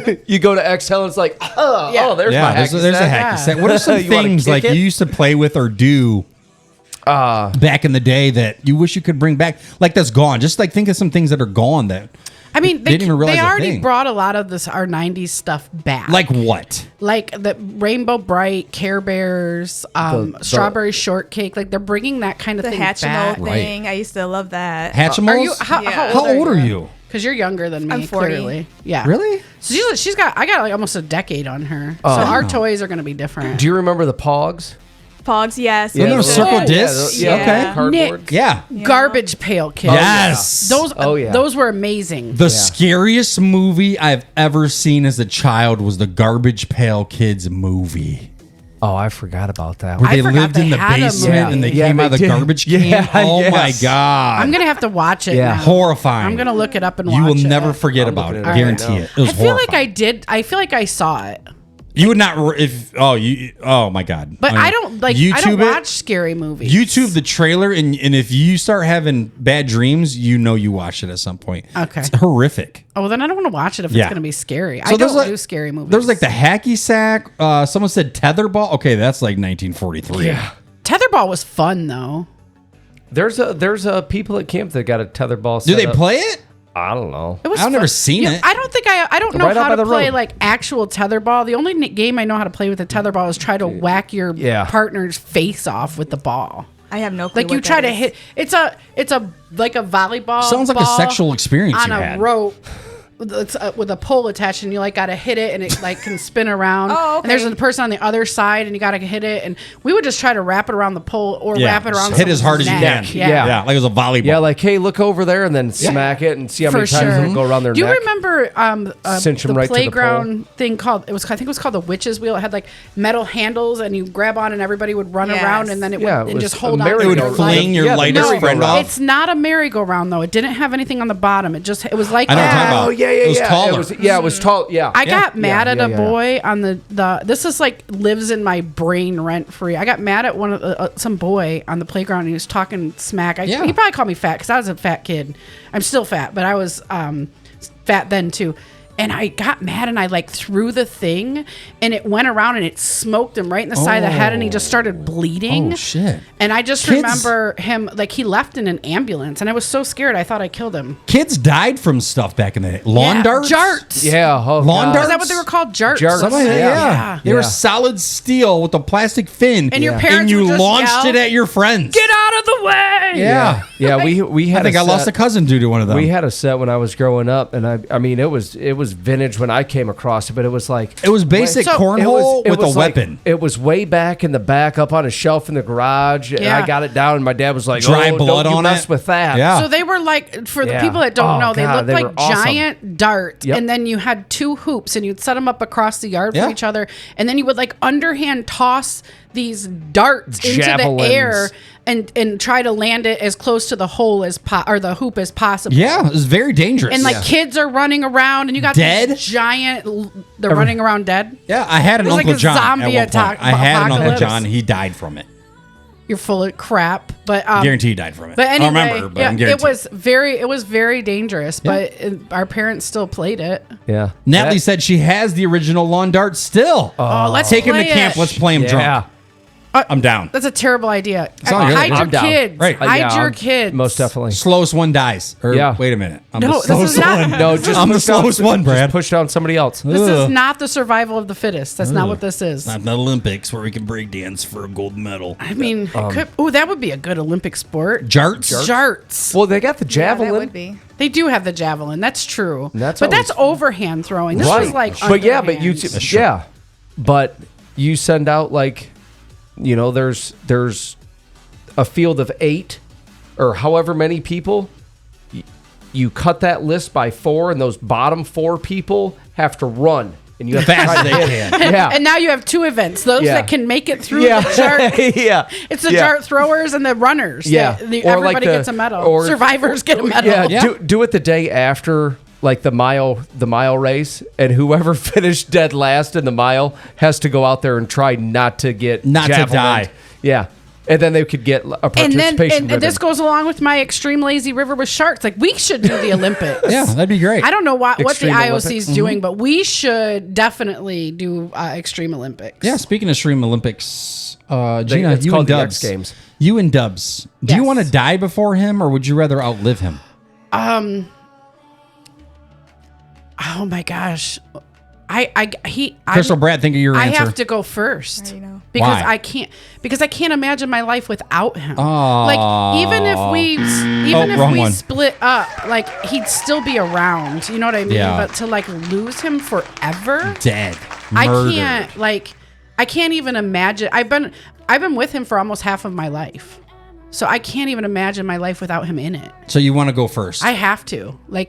it's you go to exhale, and it's like, Yeah. there's my hacky there's a sack. hacky sack. What are some You wanna things kick like it? you used to play with or do back in the day that you wish you could bring back? Like that's gone. Just like think of some things that are gone that. I mean, they, Didn't even realize they a already thing. brought a lot of this our '90s stuff back. Like what? Like the Rainbow Bright, Care Bears, Strawberry Shortcake. Like they're bringing that kind of The thing Hatchimal back. thing. I used to love that. Hatchimals? Are you? How, Yeah. how How old are you? Because you're younger than me. I'm 40. Clearly, yeah. Really? So she's got. I got like almost a decade on her. So our toys are going to be different. Do you remember the Pogs? Pogs, yes. Wasn't there those- circle yeah, discs? Yeah. Okay. Cardboard. Nick. Yeah. Garbage Pail Kids. Yes. Those. Oh, yeah. Those were amazing. The scariest movie I've ever seen as a child was the Garbage Pail Kids movie. Oh, I forgot about that. Where I they forgot lived in they the had a basement movie. and they Yeah, came they out of the did. garbage can. Yeah, Oh yes. my God. I'm gonna have to watch it. Yeah. now. Horrifying. I'm gonna look it up and watch You will it. never forget I'm about it. looking I at it guarantee right it. It was I feel like horrifying. I did. I feel like I saw it, You would not. Oh my God. but I don't like. I don't YouTube it. watch scary movies. YouTube the trailer, and if you start having bad dreams, you know you watched it at some point. Okay. It's horrific. Oh, then I don't want to watch it if Yeah. it's gonna be scary. So I there's don't like- do scary movies. There's like the hacky sack. Someone said tetherball. Okay, that's like 1943. Yeah. Tetherball was fun though. There's a people at camp that got a tetherball. Do set they up. play it? I don't know. It was. I've fun. never seen it. I don't think I don't know Right out how by to the play road. like actual tetherball. The only game I know how to play with a tetherball is try to whack your Yeah. partner's face off with the ball. I have no clue. Like you what try that to is. hit. It's a like a volleyball. Sounds like a ball sexual experience on you a had. rope. With a pole attached, and you like got to hit it, and it like can spin around. Oh, And there's okay. a person on the other side, and you got to hit it. And we would just try to wrap it around the pole or wrap it around. Hit as hard as you someone's can. neck. Yeah. Like it was a volleyball. Yeah, like hey, look over there, and then smack it and see how For many times sure. it'll go around their Do you neck. remember Cinch 'em the right to the playground thing called? I think it was called the witch's wheel. It had like metal handles, and you grab on, and everybody would run Yes. around, and then it Yeah, would it and was just a hold on. It to would your fling life. your Yeah, the lightest friend merry-go-round. off. It's not a merry-go-round though. It didn't have anything on the bottom. It was like I know what you're that. talking about. Oh yeah, It was taller. It was tall. Yeah. I got mad at yeah, a yeah. boy on the this is like lives in my brain rent free. I got mad at one of some boy on the playground and he was talking smack. Yeah. He probably called me fat because I was a fat kid. I'm still fat, but I was fat then too. And I got mad and I like threw the thing and it went around and it smoked him right in the side of the head and he just started bleeding. Oh, shit. And I just Kids- remember him like he left in an ambulance and I was so scared I thought I killed him. Kids died from stuff back in the day. Lawn Yeah, darts? Jarts. Yeah. Oh, Lawn God. darts? Is that what they were called? Jarts. Jarts. Something like that, yeah. Yeah. They were Yeah. solid steel with a plastic fin. And your parents and you would just launched yell, it at your friends. Get out of the way! Yeah. Yeah. We had. I think a I lost a set- cousin due to one of them. We had a set when I was growing up, and I mean it was was vintage when I came across it, but it was like it was basic cornhole with a weapon. It was way back in the back, up on a shelf in the garage, and I got it down, and my dad was like, dry blood don't you on mess it with that. Yeah. So they were like, for the people that don't know, they looked like giant darts, and then you had 2 hoops, and you'd set them up across the yard for each other, and then you would like underhand toss these darts into the air and try to land it as close to the hole or the hoop as possible. Yeah, it was very dangerous. And like kids are running around, and you got dead these giant. They're running around dead. Yeah, I had an Uncle like a John. Zombie at one point. I had an Uncle John. He died from it. You're full of crap, but guarantee he died from it. But anyway, I don't remember, but I'm guaranteed. it was very dangerous. But our parents still played it. Yeah, Natalie said she has the original lawn dart still. Oh, let's take him to play camp. it. Let's play him drunk. I'm down. That's a terrible idea. all good. Hide your I'm down. kids. Right. Hide your kids. Most definitely. Slowest one dies. Or, wait a minute. I'm No, the this slowest is not- one. No, just I'm the slowest one, Brad. Just push down somebody else. This is not the survival of the fittest. That's not what this is. Not the Olympics where we can break dance for a gold medal. I mean, that would be a good Olympic sport. Jarts? Jarts. Well, they got the javelin. that would be. They do have the javelin. That's true. That's but that's always- overhand throwing. This Right. was like but yeah, but you underhand. but you send out like, there's a field of 8 or however many people. You cut that list by 4, and those bottom 4 people have to run, and you have to try to hit. Yeah, And now you have 2 events. Those that can make it through the dart. yeah, It's the dart throwers and the runners. Yeah. Or like Everybody gets a medal. or- Survivors get a medal. Yeah, do it the day after, like the mile race, and whoever finished dead last in the mile has to go out there and try not to to javelined. die. Yeah, and then they could get a And participation. then this goes along with my extreme lazy river with sharks. Like we should do the Olympics. Yeah, that'd be great. I don't know what the Extreme IOC Olympics? is doing, but we should definitely do Extreme Olympics. Yeah, speaking of Extreme Olympics, Gina, it's you called and the Dubs. X Games. You and Dubs. Do you Yes. want to die before him, or would you rather outlive him? Oh my gosh. Crystal Brad, think of your I answer. have to go first. I know. Because Why? I can't imagine my life without him. Aw. Like even if wrong we one. split up, like he'd still be around. You know what I mean? Yeah. But to like lose him forever, Dead. I Murdered. can't even imagine. I've been with him for almost half of my life. So I can't even imagine my life without him in it. So you want to go first? I have to. I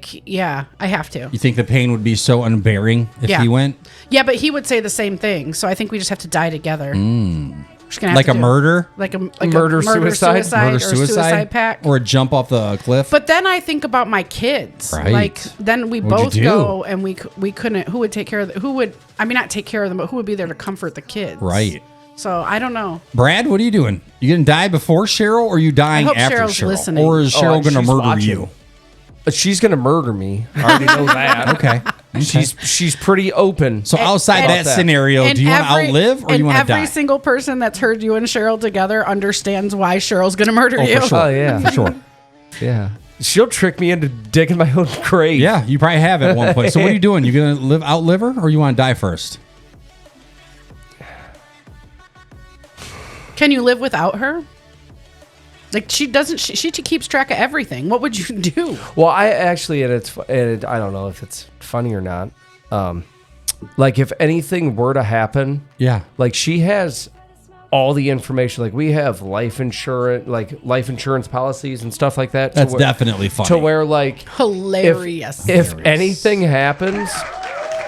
have to. You think the pain would be so unbearing if Yeah. he went? Yeah, but he would say the same thing. So I think we just have to die together. Just gonna have Like to a do it. murder? Like a Murder, suicide? Murder, or suicide pact. Or a jump off the cliff? But then I think about my kids. Right. Like then we What'd both you do? go and we couldn't. Who would take care of? Who would? I mean, not take care of them, but who would be there to comfort the kids? Right. So I don't know. Brad, what are you doing? You gonna die before Cheryl, or are you dying I hope after Cheryl's Cheryl? listening. Or is Cheryl gonna she's murder watching. you? She's gonna murder me. I already know that. Okay. She's pretty open. So outside and- that scenario, do you want to outlive or you want to die? Every single person that's heard you and Cheryl together understands why Cheryl's going to murder you. For sure. Oh, yeah. For sure. Yeah, she'll trick me into digging my own grave. Yeah, you probably have at one point. So what are you doing? You gonna outlive her, or you want to die first? Can you live without her? Like she doesn't. She keeps track of everything. What would you do? Well, I actually, and I don't know if it's funny or not. Like if anything were to happen, Yeah. like she has all the information. Like we have life insurance policies and stuff like that. That's definitely funny. To where like Hilarious. if anything happens,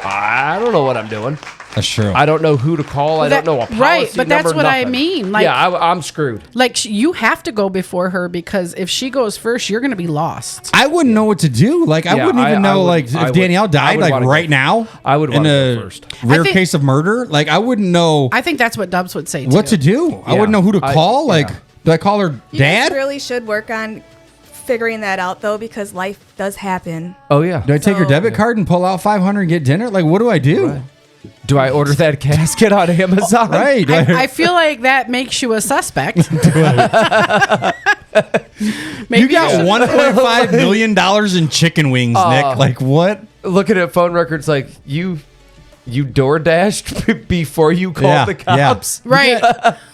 I don't know what I'm doing. That's true. I don't know who to call. I don't know a policy right, but that's number, what I nothing. mean. Like, yeah, I'm screwed. like you have to go before her because if she goes first, you're going to be lost. I wouldn't know what to do. Like I Yeah, wouldn't even I know would- like I if would- Danielle I died would like wanna right go- now. I would in wanna a go first. rare I think- case of murder. Like I wouldn't know I think that's what Dubs would say too. what to do. I Yeah. wouldn't know who to call. yeah. Like do I call her You dad? guys really should work on figuring that out though, because life does happen. Oh yeah. Do I take your So- debit card and pull out $500 and get dinner? Like what do I do? Right. Do I order that casket on Amazon? Right. I feel like that makes you a suspect. Maybe You got $1.5 million in chicken wings, Nick. Like what? Looking at phone records, like you door dashed before you called the cops. right.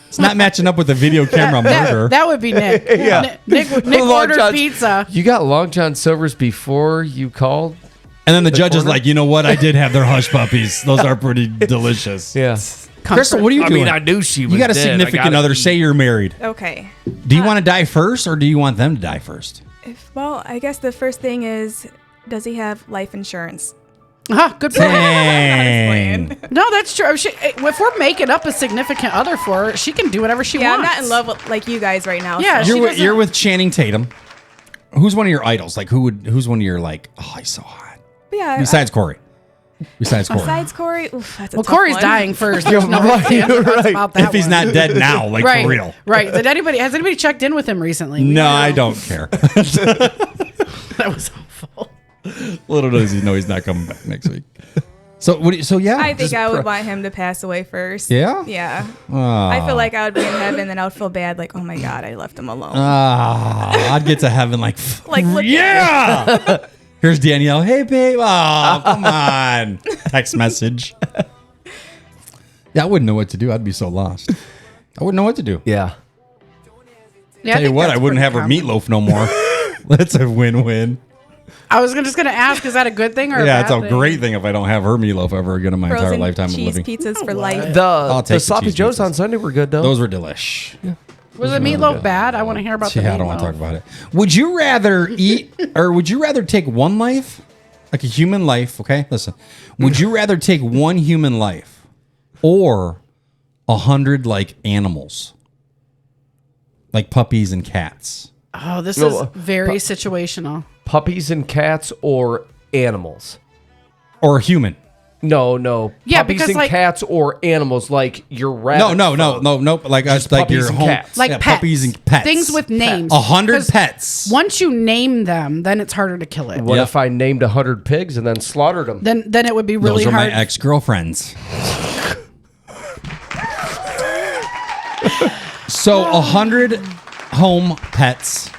It's not matching up with the video camera murder. That would be Nick. Yeah. Nick Long ordered John's- pizza. You got Long John Silver's before you called And then the judge is like, you know what? I did have their hush puppies. Those are pretty delicious. Yeah. Crystal, what are you doing? I mean, I knew she was You got a dead. significant other. Say you're married. Okay. Do you want to die first, or do you want them to die first? Well, I guess the first thing is, does he have life insurance? Good point. Dang. No, that's true. If we're making up a significant other for her, she can do whatever she Yeah, wants. I'm not in love with like you guys right now. Yeah, so. You're with Channing Tatum. Who's one of your idols? Like who's one of your like? Oh, he's so hot. Yeah. Besides Corey. Besides Corey, oof, that's a tough Corey's one. dying first. There's no ifs about that If he's one. not dead now, like right, for real. Right. Has anybody checked in with him recently? No, I don't care. That was awful. Little does he know he's not coming back next week. So yeah. I think I would want him to pass away first. Yeah? Yeah. I feel like I would be in heaven, and I would feel bad, like, oh my God, I left him alone. I'd get to heaven like look yeah. Here's Danielle. Hey, babe. Oh, come on. Text message. Yeah, I wouldn't know what to do. I'd be so lost. I wouldn't know what to do. Yeah. Tell you what, I wouldn't have her meatloaf no more. That's a win-win. I was just going to ask, is that a good thing or Yeah, a it's bad a thing? great thing if I don't have her meatloaf ever again in my entire Frozen lifetime of cheese living. pizzas for life. The sloppy cheese joes pizzas. on Sunday were good though. Those were delish. Yeah. Was the meatloaf bad? I want to hear about the meatloaf. Yeah, I don't want to talk about it. Would you rather eat, or would you rather take one life, like a human life? Okay, listen. Would you rather take one human life, or 100 like animals, like puppies and cats? Oh, this is very situational. Puppies and cats or animals? Or a human? No. Yeah, puppies because, and like- cats or animals like your rabbit. No. Like Just like puppies your and home, cats. Like yeah, pets. puppies and pets. Things with names. 100 'Cause pets. Once you name them, then it's harder to kill it. What Yep. if I named 100 pigs and then slaughtered them? Then it would be really Those are hard. my ex-girlfriends. So 100 home pets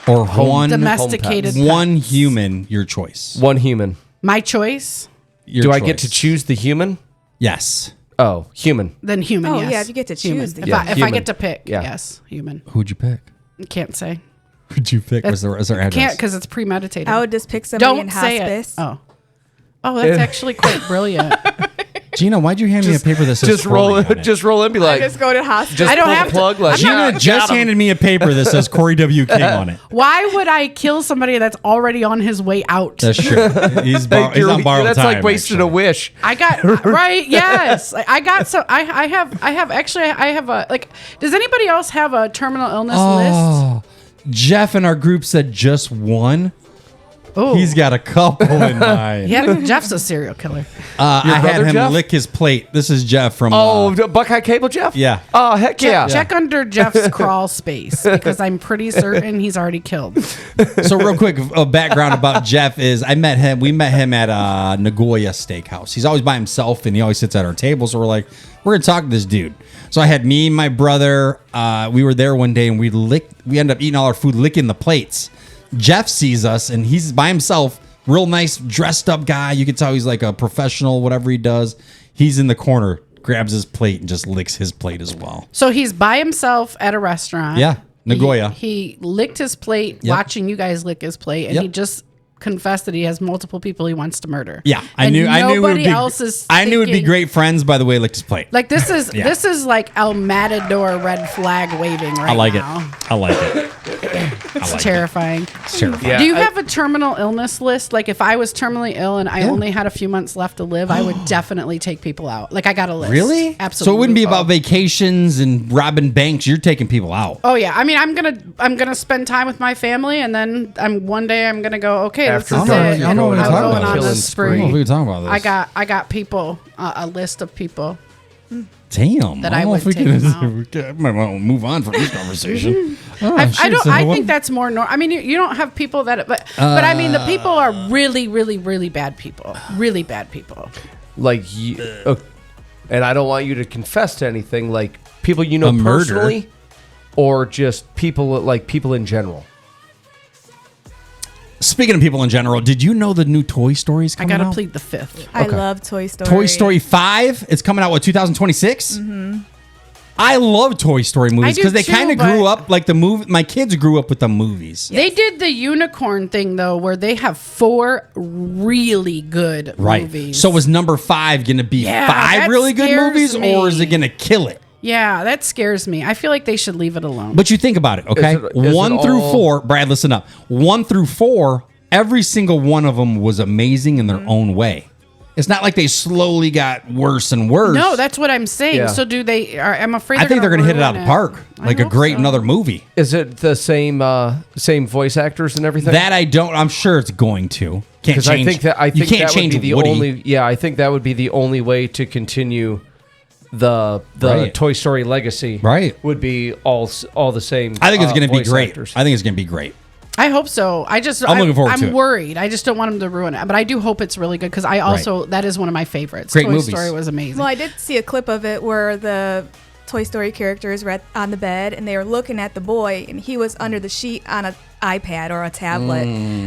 or one domesticated one pets. human, your choice. One human. My choice, Your Do choice. I get to choose the human? Yes. Oh, human. then human. Oh, yes. yeah, if you get to Human. choose the If, human. I, if I Human. get to pick, Yeah. yes, human. Who's you pick? Can't say. Who'd you pick? Was their address? Can't because it's premeditated. I would just pick somebody in Don't say hospice. it. Oh, that's actually quite brilliant. Gina, why'd you hand me a paper that says Just roll Corey on it. Just roll in and be like, Just go to hospice. just I don't pull have the to- plug. Like, Gina just handed me a paper that says Corey W. King on it. Why would I kill somebody that's already on his way out? That's true. He's on borrowed That's time. like wasting actually. a wish. I got right. Yes, I got so I have a like. Does anybody else have a terminal illness list? Oh, Jeff in our group said just one. Oh, He's got a couple in mind. yeah. Jeff's a serial killer. I had brother, him Jeff? lick his plate. This is Jeff from. Buckeye Cable, Jeff? Yeah. Oh, heck yeah. Check under Jeff's crawl space because I'm pretty certain he's already killed. So real quick, a background about Jeff is we met him at Nagoya Steakhouse. He's always by himself and he always sits at our table. So we're like, we're gonna talk to this dude. So I had me and my brother. We were there one day and we ended up eating all our food, licking the plates. Jeff sees us and he's by himself, real nice dressed up guy. You can tell he's like a professional, whatever he does. He's in the corner, grabs his plate and just licks his plate as well. So he's by himself at a restaurant. Yeah, Nagoya. He licked his plate, Yep. watching you guys lick his plate, and Yep. he just confessed that he has multiple people he wants to murder. Yeah, I And knew it would nobody be. else is I knew it'd be thinking- great friends by the way he licked his plate. Like this is Yeah. this is like El Matador red flag waving right now. I like it. I like it. It's terrifying. It's terrifying. Yeah, Do you have a terminal illness list? Like if I was terminally ill and I only had a few months left to live, I would definitely take people out. Like I got a list. Really? Absolutely. So it wouldn't be about vacations and robbing banks. You're taking people out. Oh yeah. I mean, I'm gonna spend time with my family, and then one day I'm gonna go. Okay, After this is dark, it. I know what you're I'm talking going about. on Killing this spree. I don't know if spree. we can talk about this. I got people, a list of people. Damn. that I I don't know if would we take them can. We can- I might want to move on from this conversation. Oh, I shit, don't. so I what- think that's more normal. I mean, you don't have people that, but I mean, the people are really, really, really bad people. Really bad people. Like, and I don't want you to confess to anything, like people you know A murder. personally, or just people like people in general. Speaking of people in general, did you know the new Toy Story is I coming gotta out? plead the fifth. I love Toy Story. Toy Story 5. It's coming out, what, 2026? Mm-hmm. I love Toy Story movies do because they too, kind of but- grew up like the movie. My kids grew up with the movies. They did the unicorn thing though, where they have 4 really good movies. So was number 5 going to be Yeah, 5 that really good scares movies, or is me. it going to kill it? Yeah, that scares me. I feel like they should leave it alone. But you think about it, okay? Is it 1 through all- 4, Brad, listen up. 1 through 4, every single one of them was amazing in their own way. It's not like they slowly got worse and worse. No, that's what I'm saying. Yeah. So do they? I'm afraid. I think they're going to hit it out of the ruin park, I like a hope great so. another movie. Is it the same voice actors and everything? That I don't. I'm sure it's going to. Can't Because change. I think you can't that change would be the Woody. only. Yeah, I think that would be the only way to continue the Right. Toy Story legacy. Right. Would be all the same. I think it's going to be voice great. actors. I think it's going to be great. I hope so. I'm looking forward to it. I'm worried. I just don't want them to ruin it. But I do hope it's really good because I also that is one of my favorites. Great Toy movies. Story was amazing. Well, I did see a clip of it where the Toy Story characters were on the bed and they were looking at the boy and he was under the sheet on an iPad or a tablet.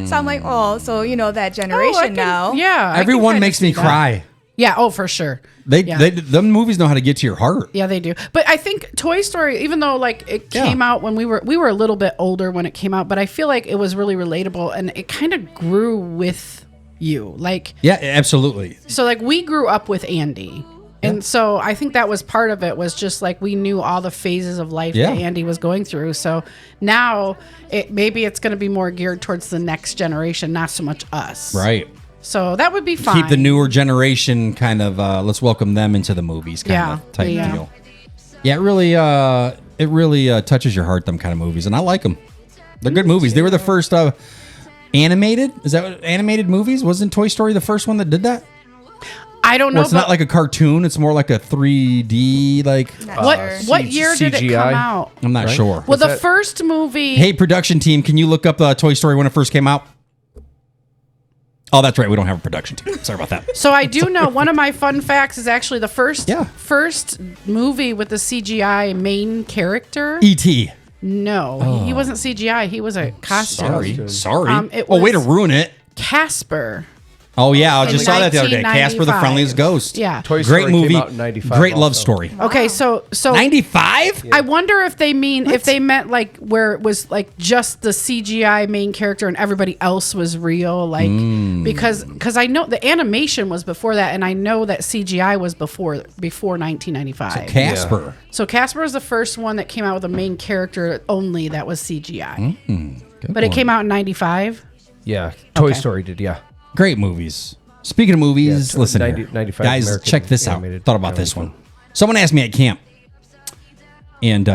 So I'm like, oh, so that generation now. Yeah. I can Everyone kinda makes me see that. cry. Yeah. Oh, for sure. Yeah. Them movies know how to get to your heart. Yeah, they do. But I think Toy Story, even though like it came out when we were a little bit older when it came out, but I feel like it was really relatable and it kind of grew with you. Like Yeah, absolutely. so like we grew up with Andy. And so I think that was part of it was just like we knew all the phases of life Yeah. that Andy was going through. So now maybe it's going to be more geared towards the next generation, not so much us. Right. So that would be fine. Keep the newer generation kind of. Let's welcome them into the movies. Kind of type Yeah. deal. Yeah, it really touches your heart. Them kind of movies, and I like them. They're good movies. They were the first animated. Is that what, animated movies? Wasn't Toy Story the first one that did that? I don't know. Well, it's not like a cartoon. It's more like a 3D. Like what year did it come CGI? out? I'm not sure. Well, the first movie. Hey, production team, can you look up Toy Story when it first came out? Oh, that's right. We don't have a production team. Sorry about that. So I do know one of my fun facts is actually the first movie with the CGI main character. E.T. No, he wasn't CGI. He was a costume. Sorry. It Way to was ruin it. Casper. Oh, yeah. I just In saw that the other day. Casper the 1995. Friendliest Ghost. Yeah. Toy Great Story movie. came out in 95 Great love also. story. Okay, so 95? I wonder if they meant like where it was like just the CGI main character and everybody else was real, like because I know the animation was before that, and I know that CGI was before 1995. Casper. So Casper was the first one that came out with a main character only that was CGI. But it came out in 95. Yeah, Toy Okay. Story did. Yeah. Great movies. Speaking of movies, Yeah, listen 90 here. 95 Guys, American check this out. animated Thought about this one. Someone asked me at camp. And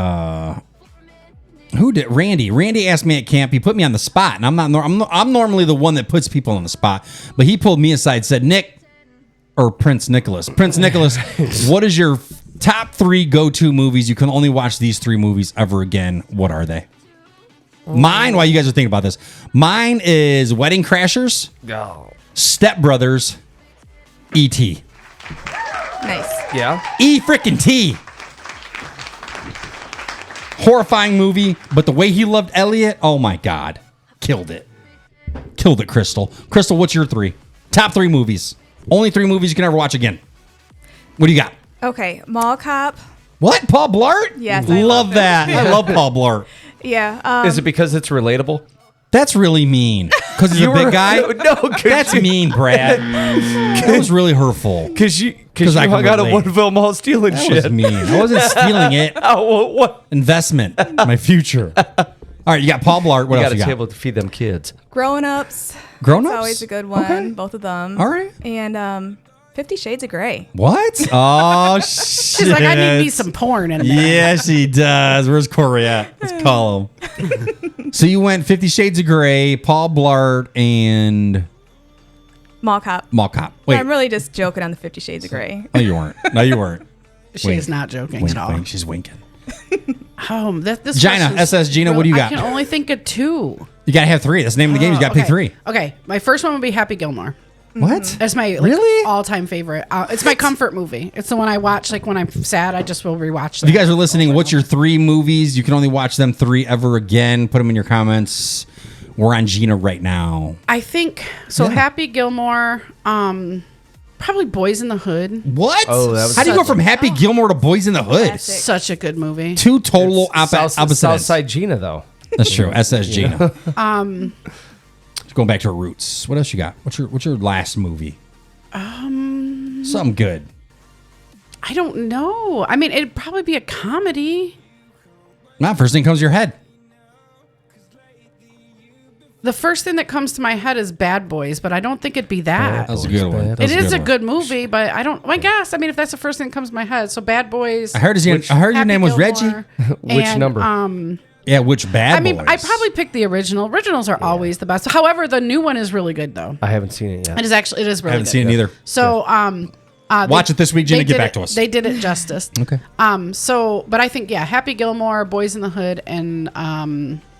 who did Randy? Randy asked me at camp. He put me on the spot, and I'm normally the one that puts people on the spot, but he pulled me aside, said, Prince Nicholas, what is your top 3 go-to movies? You can only watch these 3 movies ever again. What are they? Mine, while you guys are thinking about this, mine is Wedding Crashers, Step Brothers, E.T. Nice. Yeah. T. Horrifying movie, but the way he loved Elliot, oh my God. Killed it, Crystal. Crystal, what's your 3? Top 3 movies. Only 3 movies you can ever watch again. What do you got? Okay, Mall Cop. What? Paul Blart? Yes, I Love love that. I love Paul Blart. Yeah. Is it because it's relatable? That's really mean. Because he's a big guy? No, That's mean, Brad. That was really hurtful. Because you I hung can out at relate. Woodville Mall stealing That shit. was mean. I wasn't stealing it. Oh, what? Investment. My future. All right, you got Paul Blart. What You else got you a got? table to feed them kids. Grown Ups. Grown It's Ups? always a good one. Okay. Both of them. All right. And 50 Shades of Grey. What? Oh, shit. She's like, I need me some porn in a minute. Yeah, she does. Where's Corey at? Let's call him. So you went 50 Shades of Grey, Paul Blart, and Mall Cop. Mall Cop. Wait. I'm really just joking on the 50 Shades of Grey. No, you weren't. No, you weren't. She Wink. is not joking Wink, at all. wink. She's winking. This Gina, question's SS Gina, what do you got? I can only think of 2. You got to have 3. That's the name of the game. You got to pick 3. Okay, my first one would be Happy Gilmore. What? That's my Really? all-time favorite. It's my comfort movie. It's the one I watch like when I'm sad. I just will rewatch that. If you guys are listening, what's your 3 movies? You can only watch them 3 ever again. Put them in your comments. We're on Gina right now. I think so. Yeah. Happy Gilmore, Probably Boys in the Hood. What? Oh, that was How do you go from Happy Gilmore to Boys in the Hood? Classic. Such a good movie. Two total opposite. Southside Gina, though. That's true. SS Gina. Going back to her roots. What else you got? What's your last movie? Something good. I don't know. I mean, it'd probably be a comedy. Not first thing comes to your head. The first thing that comes to my head is Bad Boys, but I don't think it'd be that. That was a good one. It is a good movie, but I don't. I guess. I mean, if that's the first thing that comes to my head, so Bad Boys. I heard your Happy name was Reggie. Gilmore, Which and, number? Yeah, which Bad I mean, Boys? I probably picked the original. Originals are always the best. However, the new one is really good, though. I haven't seen it yet. It is really I haven't good. seen it either. So, Watch it this week, Gina. they Get did back it- to us. They did it justice. Okay. But I think Happy Gilmore, Boys in the Hood, and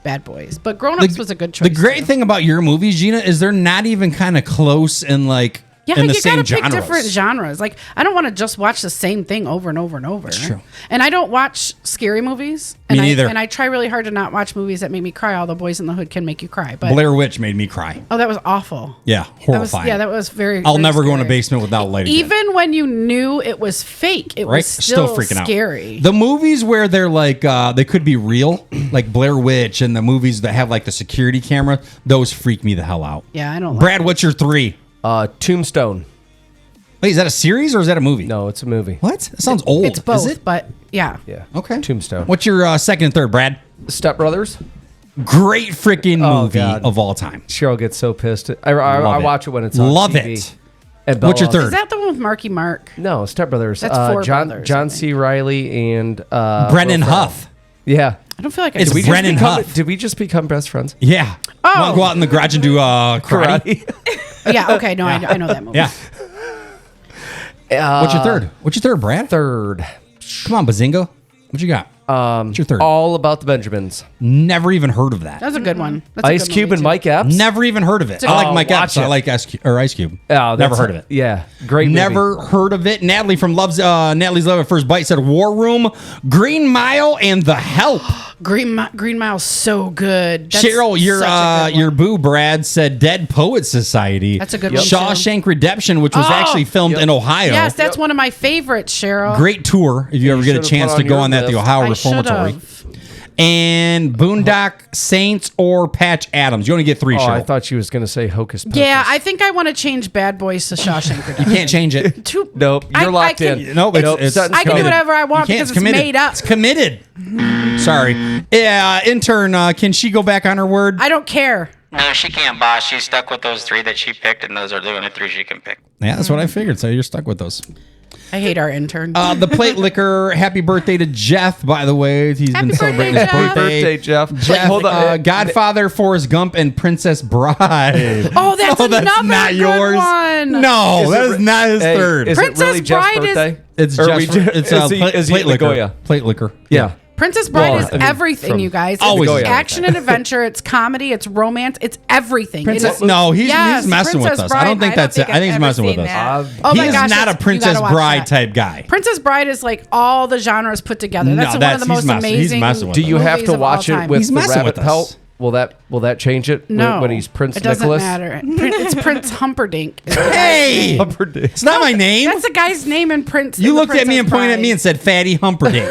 Bad Boys. But Grown Ups was a good choice. The great too. thing about your movies, Gina, is they're not even kind of close in like Yeah, in the you same gotta pick genres. different genres. Like, I don't want to just watch the same thing over and over and over. That's true. And I don't watch scary movies. Me And neither. And I try really hard to not watch movies that make me cry. Although Boys in the Hood can make you cry. But Blair Witch made me cry. oh, that was awful. Yeah, horrifying. That was very. I'll very never go in a scary. basement without lighting. Even when you knew it was fake, it right? was still freaking scary. out. The movies where they're like they could be real, like Blair Witch, and the movies that have like the security camera, those freak me the hell out. Yeah, I don't. Brad, what's your 3? Tombstone. Wait, is that a series or is that a movie? No, it's a movie. What? That sounds old. It's both, Is it? but yeah. Yeah. Okay. Tombstone. What's your second and third, Brad? Step Brothers. Great freaking movie God. of all time. Cheryl gets so pissed. I Love it. watch it when it's on Love TV. it. And What's your Bella- third? Is that the one with Marky Mark? No, Step Brothers. That's four brothers, I John think. C. Riley and Brennan Will Ferrell. Huff. Yeah. I don't feel like I It's did. Did we, Brennan just become, Huff. did we just become best friends? Yeah. Oh. Want to go out in the garage and do karate? Yeah. Okay. No, I know that movie. Yeah. What's your third? What's your third, Brad? Third. Come on, Bazinga. What you got? What's your third? All About the Benjamins. Never even heard of that. That's a good one. That's a Ice good Cube movie, and too. Mike Epps. Never even heard of it. a- I like Oh, Mike Epps. watch I it. like Ice Cube. Oh, Never heard of it. Yeah. Great movie. Never heard of it. Natalie from Natalie's Love at First Bite said War Room, Green Mile, and The Help. Green Mile's so good. That's Cheryl, such a good your one. boo Brad said Dead Poet Society. That's a good one, too. Shawshank Redemption, which was actually filmed in Ohio. Yes, that's one of my favorites, Cheryl. Great tour if you ever get a should've chance put to on go your on that, the list. Ohio I Reformatory. should've. And Boondock Saints or Patch Adams. You only get 3, Oh, Cheryl. I thought she was going to say Hocus Pocus. Yeah, I think I want to change Bad Boys to Shawshank Redemption. You can't change it. Nope. You're locked can, in. Nope, it's set in I can do stone. whatever I want You can't. because it's made up. It's committed. Sorry. Yeah, intern, can she go back on her word? I don't care. No, she can't, boss. She's stuck with those 3 that she picked, and those are the only 3 she can pick. Yeah, that's what I figured. So you're stuck with those. I hate our intern. The Plate Liquor, happy birthday to Jeff, by the way. He's Happy been celebrating his birthday, Jeff. birthday. Birthday, Jeff. Jeff, Hold on. Godfather, Forrest Gump, and Princess Bride. Oh, that's another not good yours. one. No, that is not his Hey, third. Is Princess it really Jeff's Bride is- birthday? It's Or Jeff's. we ju- It's is he- plate, is he plate liquor. Nagoya? Plate liquor. Yeah. Princess Bride Well, is I mean, everything, from- you guys. It's Always is action and adventure. It's comedy. It's romance. It's everything. Princess. It is, No, he's Yes, messing with Princess us. I don't Bride. think that's it. I think he's I've messing ever with seen us. that. Oh He my is gosh, not a you Princess gotta watch Bride that. type guy. Princess Bride is like all the genres put together. That's No, one of the he's most messing- he's amazing. messing with Do you us. have movies to of all watch it time. with He's the messing rabbit with us. pelt? Will that change it No, when he's Prince it doesn't Nicholas? matter. It's Prince Humperdinck. Hey, it's not my name. That's the guy's name in Prince. You in the looked at me and Princess pointed at Bride. me and said Fatty Humperdinck.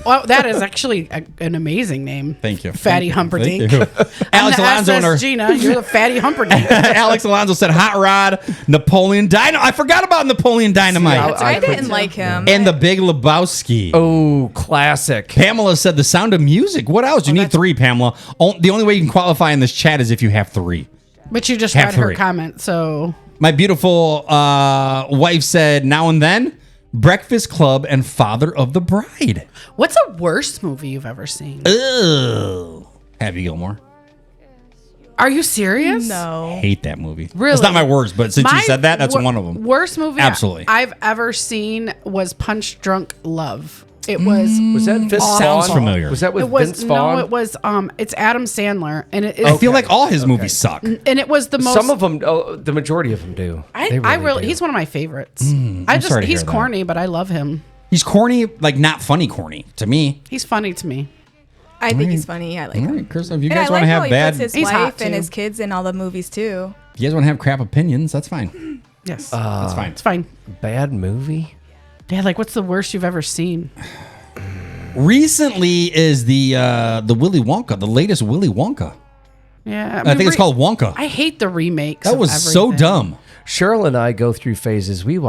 Well, that is actually an amazing name. Thank you. Fatty Humperdinck. Thank you. Alex I'm the Alonso and SS her- Gina. You're the Fatty Humperdinck. Alex Alonso said Hot Rod, Napoleon Dynamite. I forgot about Napoleon Dynamite. I didn't like him. And The Big Lebowski. Oh, classic. Pamela said The Sound of Music. What else? You need 3, Pamela. The only way you can qualify in this chat is if you have 3. But you just Have read her 3. comment, so My beautiful wife said Now and Then, Breakfast Club, and Father of the Bride. what's the worst movie you've ever seen? Ugh. Happy Gilmore. Are you serious? No. Hate that movie. Really? It's not my words, but since you My said that, that's one of them. Worst movie Absolutely. I've ever seen was Punch Drunk Love. It was Was that Vince Vaughn? Sounds familiar. Was that with it was Vince Vaughn? no, it was it's Adam Sandler, and I feel like all his movies suck. and it was the most. Some of them, the majority of them do. They I really do. he's one of my favorites. sorry to He's hear that. corny, but I love him. He's corny, like not funny corny to me. He's funny to me. I think he's funny. Yeah, I like All him. right, Chris, if you And guys I want like to how have he bad, puts his He's hot, wife and too. his kids in all the movies too. if you guys want to have crap opinions, that's fine. Yes. It's fine. It's fine. Bad movie? Yeah, like what's the worst you've ever seen? Recently is the Willy Wonka, the latest Willy Wonka. Yeah. I think it's called Wonka. I hate the remakes. That was so dumb. Cheryl and I go through phases. We'll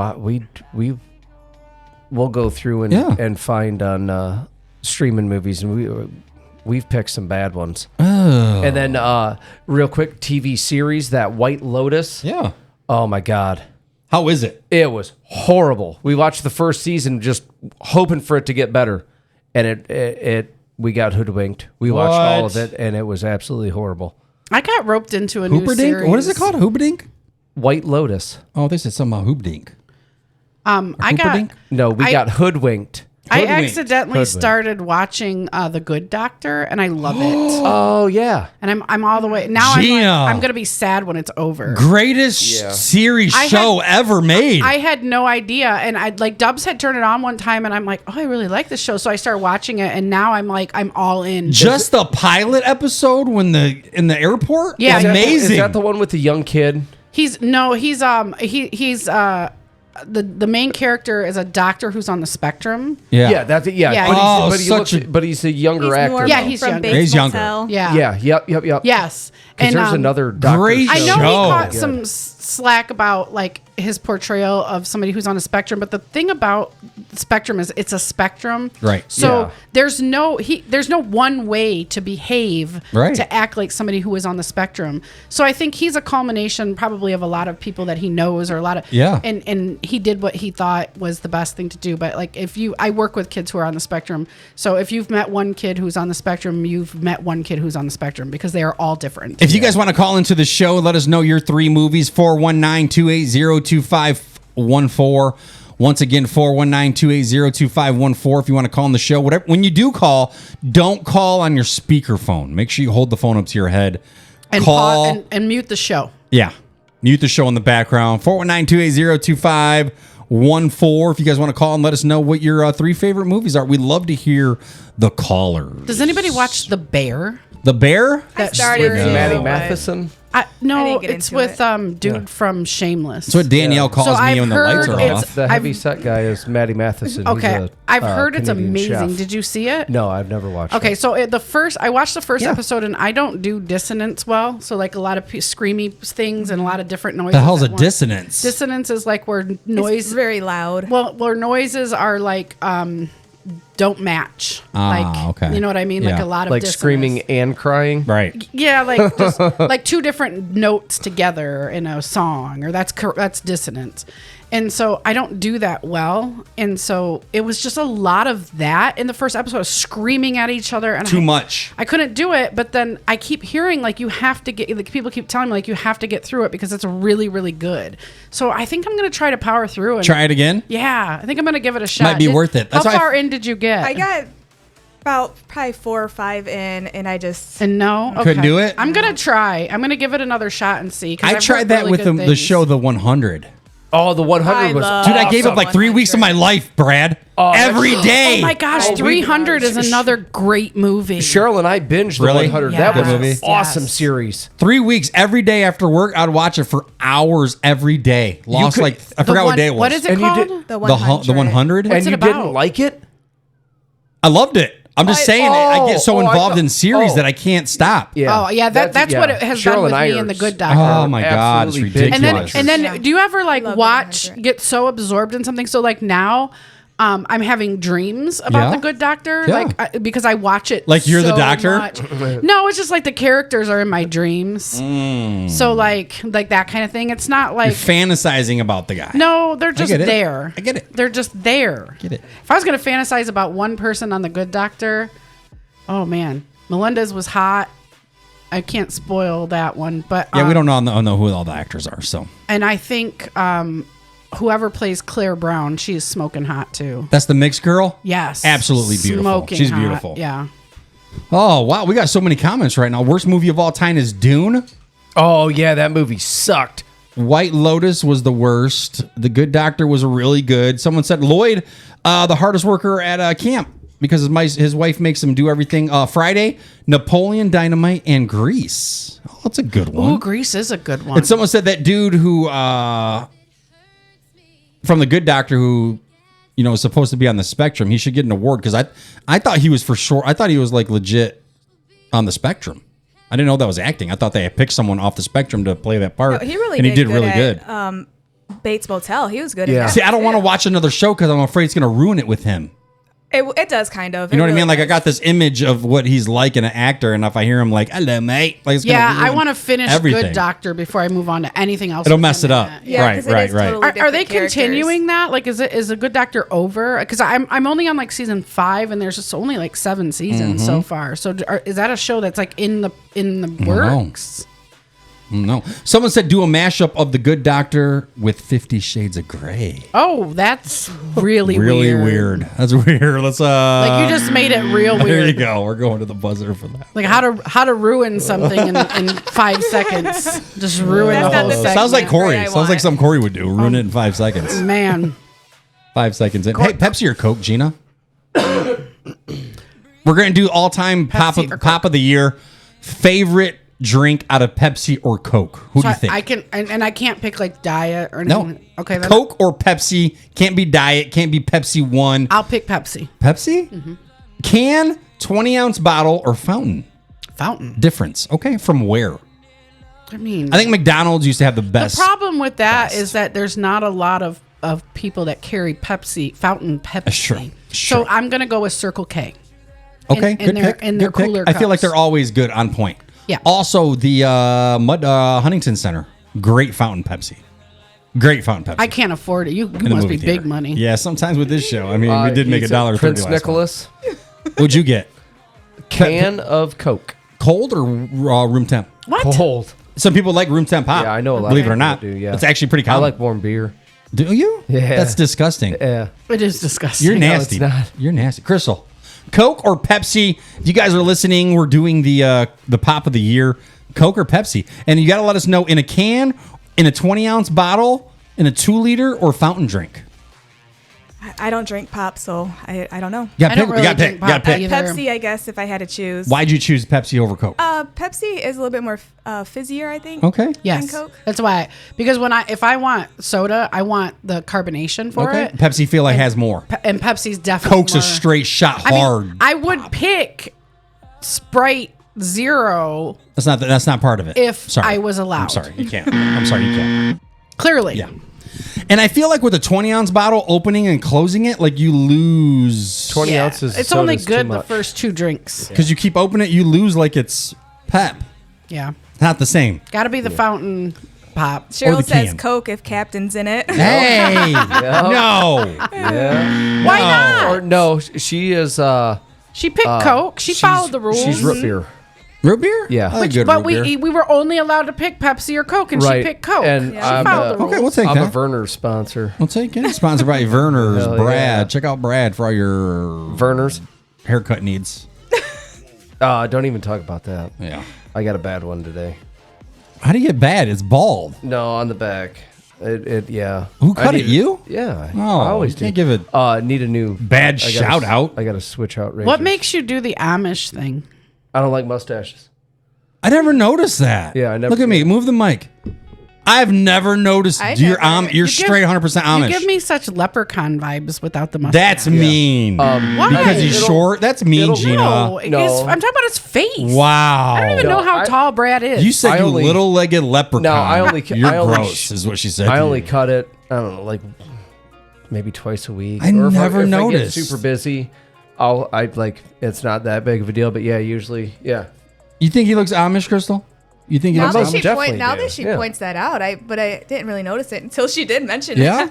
go through and find on streaming movies, and we've picked some bad ones. Oh. And then real quick, TV series, that White Lotus. Yeah. Oh my God. How is it? It was horrible. We watched the first season just hoping for it to get better, and we got hoodwinked. We watched all of it, and it was absolutely horrible. I got roped into a new Hooperdink? series. What is it called? Hooperdink? White Lotus. Oh, they said something about Hooperdink. I got got hoodwinked. I accidentally started watching The Good Doctor, and I love it. Oh yeah, and I'm all the way now. I'm gonna be sad when it's over. Greatest series show ever made. I had no idea, and I like Dubs had turned it on one time, and I'm like, oh, I really like this show, so I started watching it, and now I'm all in. Just the pilot episode when in the airport. Yeah, amazing. Is that the one with the young kid? He's the main character is a doctor who's on the spectrum. Yeah, that's it. Yeah, but he's a younger actor. Yeah, he's younger. He's younger. Yeah. Yep. Yes, and there's another doctor great I know show. he caught some slack about like his portrayal of somebody who's on a spectrum, but the thing about the spectrum is it's a spectrum, right? So there's no one way to behave, to act like somebody who is on the spectrum. So I think he's a culmination probably of a lot of people that he knows, or a lot of and he did what he thought was the best thing to do. But like I work with kids who are on the spectrum, so if you've met one kid who's on the spectrum, you've met one kid who's on the spectrum, because they are all different. If you guys want to call into the show, let us know your 3 movies. 419-280-2514. Once again, 419-280-2514. If you want to call on the show, whatever. When you do call, don't call on your speakerphone. Make sure you hold the phone up to your head. And call and mute the show. Yeah, mute the show in the background. 419-280-2514. If you guys want to call and let us know what your 3 favorite movies are, we'd love to hear the callers. Does anybody watch The Bear? The Bear? I started with Maddie Matheson. No, it's with dude from Shameless. That's what Danielle calls me when the lights are off. The heavy set guy is Maddie Matheson. Okay, I've heard it's Canadian amazing. chef. Did you see it? No, I've never watched it. Okay, so I watched the first episode, and I don't do dissonance well. So like a lot of screamy things and a lot of different noises. The hell's a dissonance? Dissonance is like where noise it's very loud. Well, where noises are like don't match. Okay. You know what I mean? Yeah. Like a lot of like dissonance. screaming and crying. Right. Yeah, like just like 2 different notes together in a song, or that's dissonance. And so I don't do that well. And so it was just a lot of that in the first episode, screaming at each other. And Too much. I couldn't do it. But then I keep hearing like you have to get, like people keep telling me like you have to get through it because it's really, really good. So I think I'm going to try to power through. And try it again? Yeah. I think I'm going to give it a shot. Might be worth it. How far in did you get? I got about probably 4 or 5 in, and I just... And no? Okay. Couldn't do it? I'm going to try. I'm going to give it another shot and see. I tried that with the show The 100. Oh, the 100 was Dude, I gave up like 3 weeks of my life, Brad. Every day. Oh my gosh, 300 is another great movie. Cheryl and I binged the 100. Yes. That was movie. an awesome series. 3 weeks every day after work. I'd watch it for hours every day. I forgot what day it was. What is it called? The 100. The 100? What's And it you about? didn't like it? I loved it. I'm just saying, I get so involved in series that I can't stop. Yeah. Oh yeah, that's what it has Cheryl done with and I me are in The Good Doctor. Oh my God, it's Absolutely ridiculous. And then do you ever like Love watch, 100. get so absorbed in something? So like now, I'm having dreams about Yeah? The Good Doctor, Yeah. because I watch it. Like you're the so doctor? much. No, it's just like the characters are in my dreams. So like that kind of thing. It's not You're like fantasizing about the guy. no, they're just get it. there. I get it. They're just there. Get it. If I was gonna fantasize about one person on The Good Doctor, oh man, Melendez was hot. I can't spoil that one, but Yeah, we don't know who all the actors are, so. And I think whoever plays Claire Brown, she is smoking hot too. That's the mixed girl? Yes, Absolutely beautiful. Smoking She's hot. beautiful. Yeah. Oh, wow. We got so many comments right now. Worst movie of all time is Dune. Oh, yeah, that movie sucked. White Lotus was the worst. The Good Doctor was really good. Someone said Lloyd, the hardest worker at camp, because his wife makes him do everything. Friday, Napoleon Dynamite, and Grease. Oh, that's a good one. Ooh, Grease is a good one. And someone said that dude who from the Good Doctor who, is supposed to be on the spectrum. He should get an award because I thought he was for sure. I thought he was like legit on the spectrum. I didn't know that was acting. I thought they had picked someone off the spectrum to play that part. No, he really and he did really good. Bates Motel. He was good. Yeah. See, I don't want to watch another show because I'm afraid it's going to ruin it with him. It does kind of. You know what I mean? Like I got this image of what he's like in an actor, and if I hear him like, "Hello, mate," like, I want to finish everything. Good Doctor before I move on to anything else. It'll mess it up. Yeah, right. Totally are they continuing that? Like, is a Good Doctor over? Because I'm only on like season 5, and there's just only like 7 seasons so far. So is that a show that's like in the works? No. Someone said do a mashup of The Good Doctor with 50 Shades of Grey. Oh, that's really weird. That's weird. Let's like you just made it real weird. There you go. We're going to the buzzer for that. Like how to ruin something in 5 seconds. Just ruin the whole segment. Sounds like Corey. Sounds like something Corey would do. Ruin it in 5 seconds. Man. 5 seconds in. Hey, Pepsi or Coke, Gina? We're going to do all-time pop of the year. Favorite drink out of Pepsi or Coke? Who do you think? I can't pick like diet or anything. No. Okay. Coke or Pepsi. Can't be diet. Can't be Pepsi 1. I'll pick Pepsi. Pepsi? Mm-hmm. Can, 20-ounce bottle, or fountain? Fountain. Difference. Okay. From where? I think McDonald's used to have the best. The problem with that is that there's not a lot of people that carry fountain Pepsi. Sure. So I'm going to go with Circle K. Okay. Good pick. In their cooler I feel like cups. they're always good on point. Yeah. Also, the Huntington Center, great fountain Pepsi. Great fountain Pepsi. I can't afford it. You must be big money. Yeah, sometimes with this show. I mean, we did make $1.30 Prince Nicholas. What'd you get? Can of Coke. Cold or room temp? What? Cold. Some people like room temp pop. Yeah, I know a lot. Believe it or people not, do, yeah. it's actually pretty common. I like warm beer. Do you? Yeah. That's disgusting. Yeah. It is disgusting. You're nasty. No, it's not. You're nasty. Crystal, Coke or Pepsi? If you guys are listening, we're doing the pop of the year. Coke or Pepsi? And you got to let us know in a can, in a 20-ounce bottle, in a 2-liter, or fountain drink. I don't drink pop, so I don't know. I don't really drink pop either. Pepsi, I guess, if I had to choose. Why'd you choose Pepsi over Coke? Pepsi is a little bit more fizzier, I think. Okay. Yes. Than Coke. That's why. Because if I want soda, I want the carbonation for it. Pepsi feel like has more. And Pepsi's definitely Coke's more. a straight shot hard. I would pick Sprite Zero. That's not part of it. If I was allowed. I'm sorry, you can't. I'm sorry, you can't. Clearly. Yeah. And I feel like with a 20-ounce bottle, opening and closing it, like you lose 20 ounces. It's only good the first 2 drinks. because you keep opening it, you lose like it's pep. Yeah. Not the same. Got to be the fountain pop. Cheryl the says can. Coke if Captain's in it. Hey, no. Yeah. Why not? Or no, she is. She picked Coke. She followed the rules. She's root beer. Root beer? Yeah. I like good But root beer. we were only allowed to pick Pepsi or Coke, and Right. she picked Coke. And she I'm followed the rules. Okay, we'll take I'm that. a Werner sponsor. We'll take it. Sponsored by Werner's. Hell Brad. yeah. Check out Brad for all your Werner's. haircut needs. Don't even talk about that. Yeah. I got a bad one today. How do you get bad? It's bald. No, on the back. Yeah. Who cut it? You? Yeah. Oh, I always you can't do. give it Need a new bad I gotta shout out. I got to switch out razors. What makes you do the Amish thing? I don't like mustaches. I never noticed that. Yeah, I never- Look at me. Move the mic. I've never noticed. You're straight 100% Amish. You give me such leprechaun vibes without the mustache. That's mean. Why? Because he's short. That's mean, Gina. No, I'm talking about his face. Wow. I don't even know how tall Brad is. You said little-legged leprechaun. No, I only. You're I only gross, is what she said. I only cut it. I don't know, like maybe twice a week. I Or never if noticed. I get super busy, I like. It's not that big of a deal, but yeah, usually, yeah. You think he looks Amish, Crystal? You think he Now looks that Amish? she, definitely now do. that she Yeah. points that out, but I didn't really notice it until she did mention Yeah?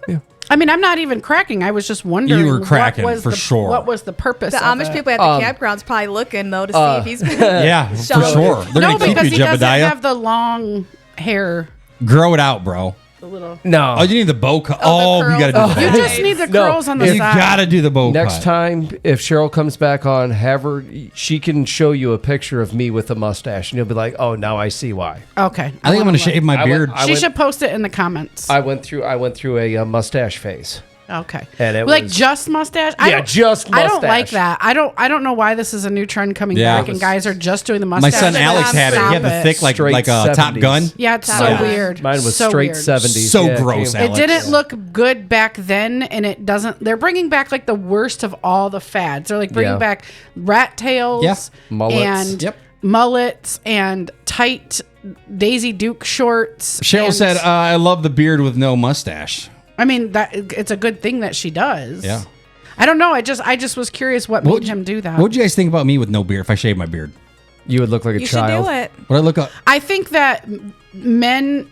it. I mean, I'm not even cracking. I was just wondering. You were cracking, what was for sure. What was the purpose? The of Amish it? people at the campground's probably looking though to see if he's been Yeah, for Shove it. sure. They're No, going to keep because you, he doesn't Jebediah. have the long hair. Grow it out, bro. No. Oh, you need the bow cut. Oh, the you got to do curls. the You bow just need the curls on the You side. got to do the bow Next cut. time, if Cheryl comes back on, have her. She can show you a picture of me with a mustache, and you'll be like, "Oh, now I see why." Okay. I think I'm going to shave my beard. She should post it in the comments. I went through a mustache phase. Okay. And it like was, just mustache? just mustache. I don't like that. I don't know why this is a new trend coming back and guys are just doing the mustache. My son Alex had it. He had the thick like a Top Gun. Yeah, it's so weird. Mine was so straight weird. 70s. So gross, Alex. It didn't look good back then, and it doesn't. They're bringing back like the worst of all the fads. They're like bringing back rat tails, mullets, and mullets, and tight Daisy Duke shorts. Cheryl said, "I love the beard with no mustache." I mean, that it's a good thing that she does. Yeah. I don't know. I just was curious what made him do that. What would you guys think about me with no beard if I shaved my beard? You would look like a child. You should do it. Would I look up? I think that men,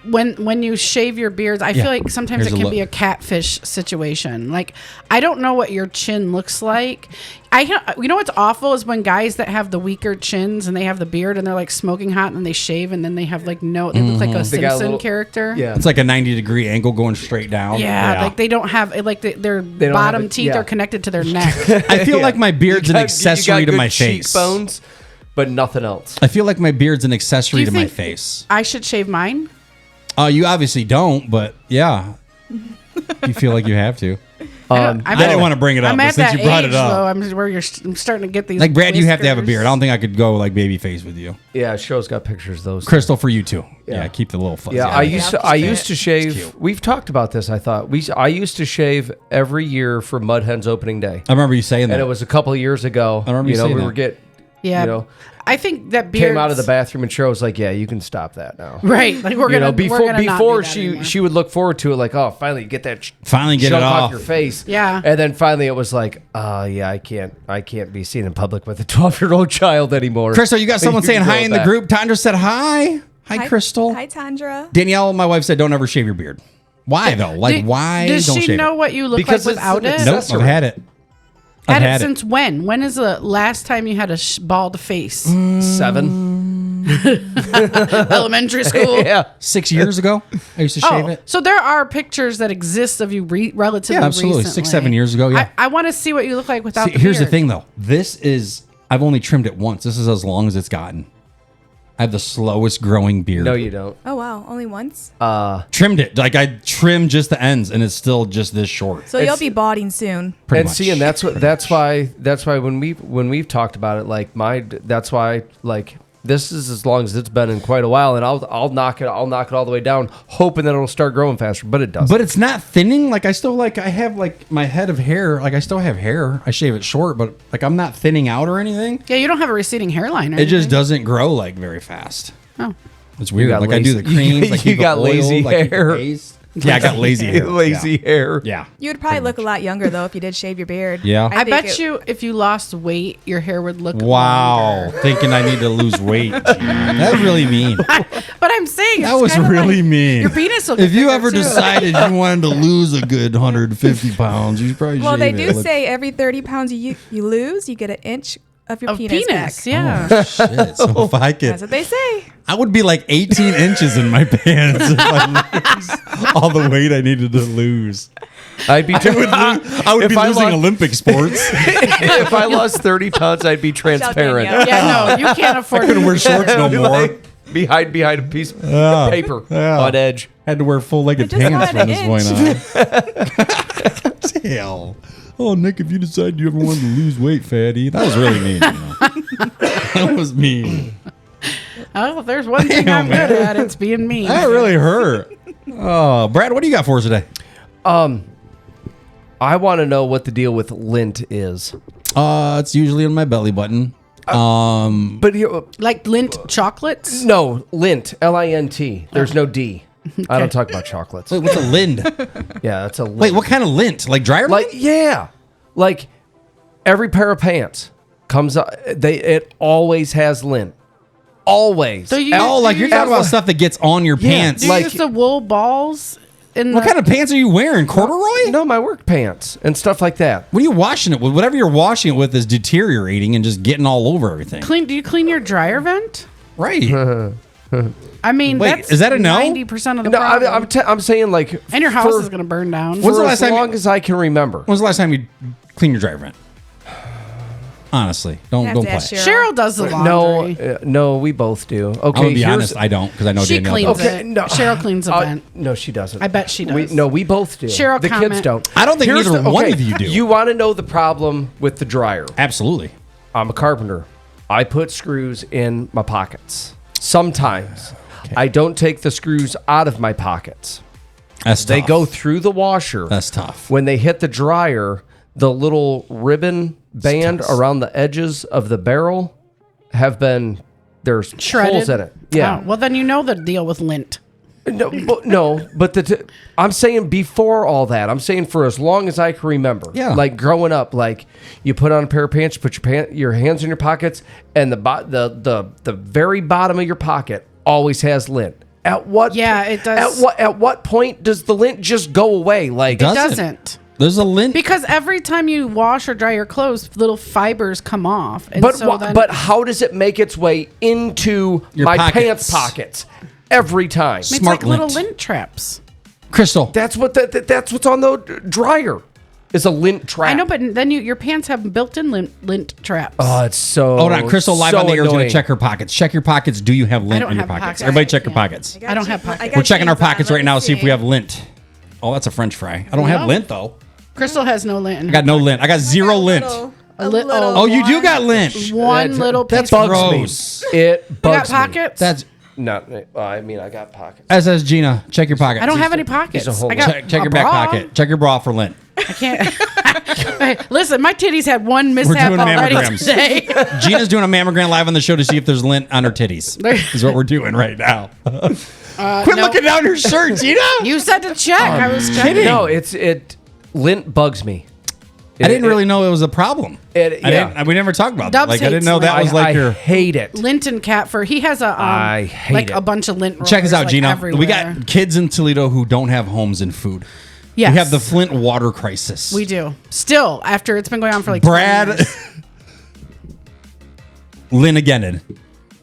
when you shave your beards, I feel like sometimes it can be a catfish situation. Like, I don't know what your chin looks like. You know what's awful is when guys that have the weaker chins and they have the beard and they're like smoking hot and then they shave and then they have like they look like a Simpson character. Yeah, it's like a 90-degree angle going straight down. Yeah, like they don't have like their bottom teeth are connected to their neck. I feel like my beard's an accessory to my face. Cheekbones, but nothing else. I feel like my beard's an accessory to my face. I should shave mine? You obviously don't, but yeah, you feel like you have to. I didn't want to bring it up, but since you brought it up, though, I'm starting to get these. Like Brad, you have to have a whiskers. beard. I don't think I could go like baby face with you. Yeah, Show's got pictures of those. Crystal, for you too. Yeah, keep the little fuzzy. Yeah, I used to shave. Cute. We've talked about this. I used to shave every year for Mud Hens opening day. I remember you saying that, and it was a couple of years ago. I remember you saying we that. were getting. Yeah, you know, I think that beard came out of the bathroom and Cheryl was like, "Yeah, you can stop that now." Right, like we're gonna before she would look forward to it, like, "Oh, finally get that finally get it off your face." Yeah, and then finally it was like, yeah, I can't be seen in public with a 12-year-old child anymore." Crystal, you got someone saying hi in the group. Tandra said hi. Hi, Crystal. Hi, Tandra. Danielle, my wife, said don't ever shave your beard. Why though? Like why? Does don't she shave know it? what you look Because like without it? Nope, I've had it. Had it since when? When is the last time you had a bald face? 7. Elementary school. Yeah, 6 years ago. I used to shave it. So there are pictures that exist of you relatively absolutely. recently. 6-7 years ago. Yeah. I want to see what you look like without. the Here's the beard. thing, though. I've only trimmed it once. This is as long as it's gotten. I have the slowest growing beard. No, you don't. Oh wow, only once. Trimmed it. Like I trimmed just the ends, and it's still just this short. So you'll be balding soon. Pretty and much. see, and that's why when we've talked about it, like that's why like this is as long as it's been in quite a while, and I'll knock it all the way down, hoping that it'll start growing faster, but it doesn't. But it's not thinning. Like I have like my head of hair. Like I still have hair. I shave it short, but like I'm not thinning out or anything. Yeah, you don't have a receding hairline. Or It just anything. doesn't grow like very fast. Oh, it's weird. Like I do the creams. Like you got lazy hair. Yeah, I got lazy hair. Lazy hair. Yeah. You would probably look a lot younger though if you did shave your beard. Yeah. I bet you if you lost weight, your hair would look. Wow. longer. Thinking I need to lose weight. That's really mean. But I'm saying That was really mean. Your penis will get If you bigger, ever too. decided you wanted to lose a good 150 pounds, you should probably Well, they shave do it. say every 30 pounds you lose, you get an inch of your penis back. Yeah. Oh, shit. So if I could, That's what they say. I would be like 18 inches in my pants if I lose all the weight I needed to lose. I'd be. I would be losing Olympic sports. If I lost 30 pounds, I'd be transparent. Yeah, no, you can't afford. I couldn't wear shorts no more. Like, behind a piece of paper on edge. Had to wear full-legged I just pants wanted from an this point on. Hell. Oh, Nick, if you decide you ever wanted to lose weight, fatty. That was really mean. You know? That was mean. Oh, if there's one thing I'm good at, it's being mean. That really hurt. Oh, Brad, what do you got for us today? I want to know what the deal with lint is. It's usually on my belly button. But Like Lindt chocolates? no, lint, L-I-N-T. There's no D. I don't talk about chocolates. Wait, what's a lind? Yeah, that's a lint. Wait, what kind of lint? Like dryer Like lint? yeah, like every pair of pants comes up. It always has lint. Always. So you, Oh, like you're talking about stuff that gets on your Yeah, pants. do you like- use the wool balls? What kind of pants are you wearing? Corduroy? No, my work pants and stuff like that. What are you washing it with? Whatever you're washing it with is deteriorating and just getting all over everything. Do you clean your dryer vent? Right. I mean, Wait, that's is that a no? 90% of the No, problem. I'm saying like, and your house for- is going to burn down. When's for the as last time long as I can remember. When was the last time you cleaned your dryer vent? Honestly, don't play. Cheryl does the laundry. No, we both do. Okay, I'm gonna be honest. I don't because I know she Danielle cleans does. it. No. Cheryl cleans the vent. No, she doesn't. I bet she does. We both do. Cheryl, the kids don't. I don't think neither one of you do. You want to know the problem with the dryer? Absolutely. I'm a carpenter. I put screws in my pockets. Sometimes I don't take the screws out of my pockets. That's tough. They go through the washer. That's tough. When they hit the dryer, the little ribbon band around the edges of the barrel there's shredded. holes in it. Yeah. Oh, well, then you know the deal with lint. But I'm saying before all that, I'm saying for as long as I can remember. Yeah. Like growing up, like you put on a pair of pants, you put your hands in your pockets, and the very bottom of your pocket always has lint. At what? Yeah, it does. At what point does the lint just go away? Like it doesn't. There's a lint because every time you wash or dry your clothes, little fibers come off. And but how does it make its way into my pants pockets every time? It's like little lint traps. Crystal, that's what's on the dryer. Is a lint trap. I know, but then your pants have built-in lint traps. Oh, it's so. Hold on, Crystal live on the air is going annoying. to check her pockets. Check your pockets. Do you have lint in your pockets? Everybody, check your pockets. I don't have pockets. We're checking our pockets right now. See if we have lint. Oh, that's a French fry. I don't have lint though. Crystal has no lint. I got no lint. I got zero lint. Oh, you do got lint. One little piece. That's gross. It bugs you got pockets? That's not. I mean, I got pockets. SS Gina, check your pockets. I don't have any pockets. I got check your back pocket. Check your bra for lint. I can't. Hey, listen, my titties had one mishap already today. Gina's doing a mammogram live on the show to see if there's lint on her titties. Is what we're doing right now. Quit looking down your shirt, Gina. You said to check. I was checking. No, lint bugs me. I didn't really know it was a problem. We never talked about that. Like I didn't know that was like your. I hate it. Lint and cat fur. He has a bunch of lint. Check this out, Gina. Everywhere. We got kids in Toledo who don't have homes and food. Yes. We have the Flint water crisis. We do. Still, after it's been going on for like Brad. 20 years. Lint again.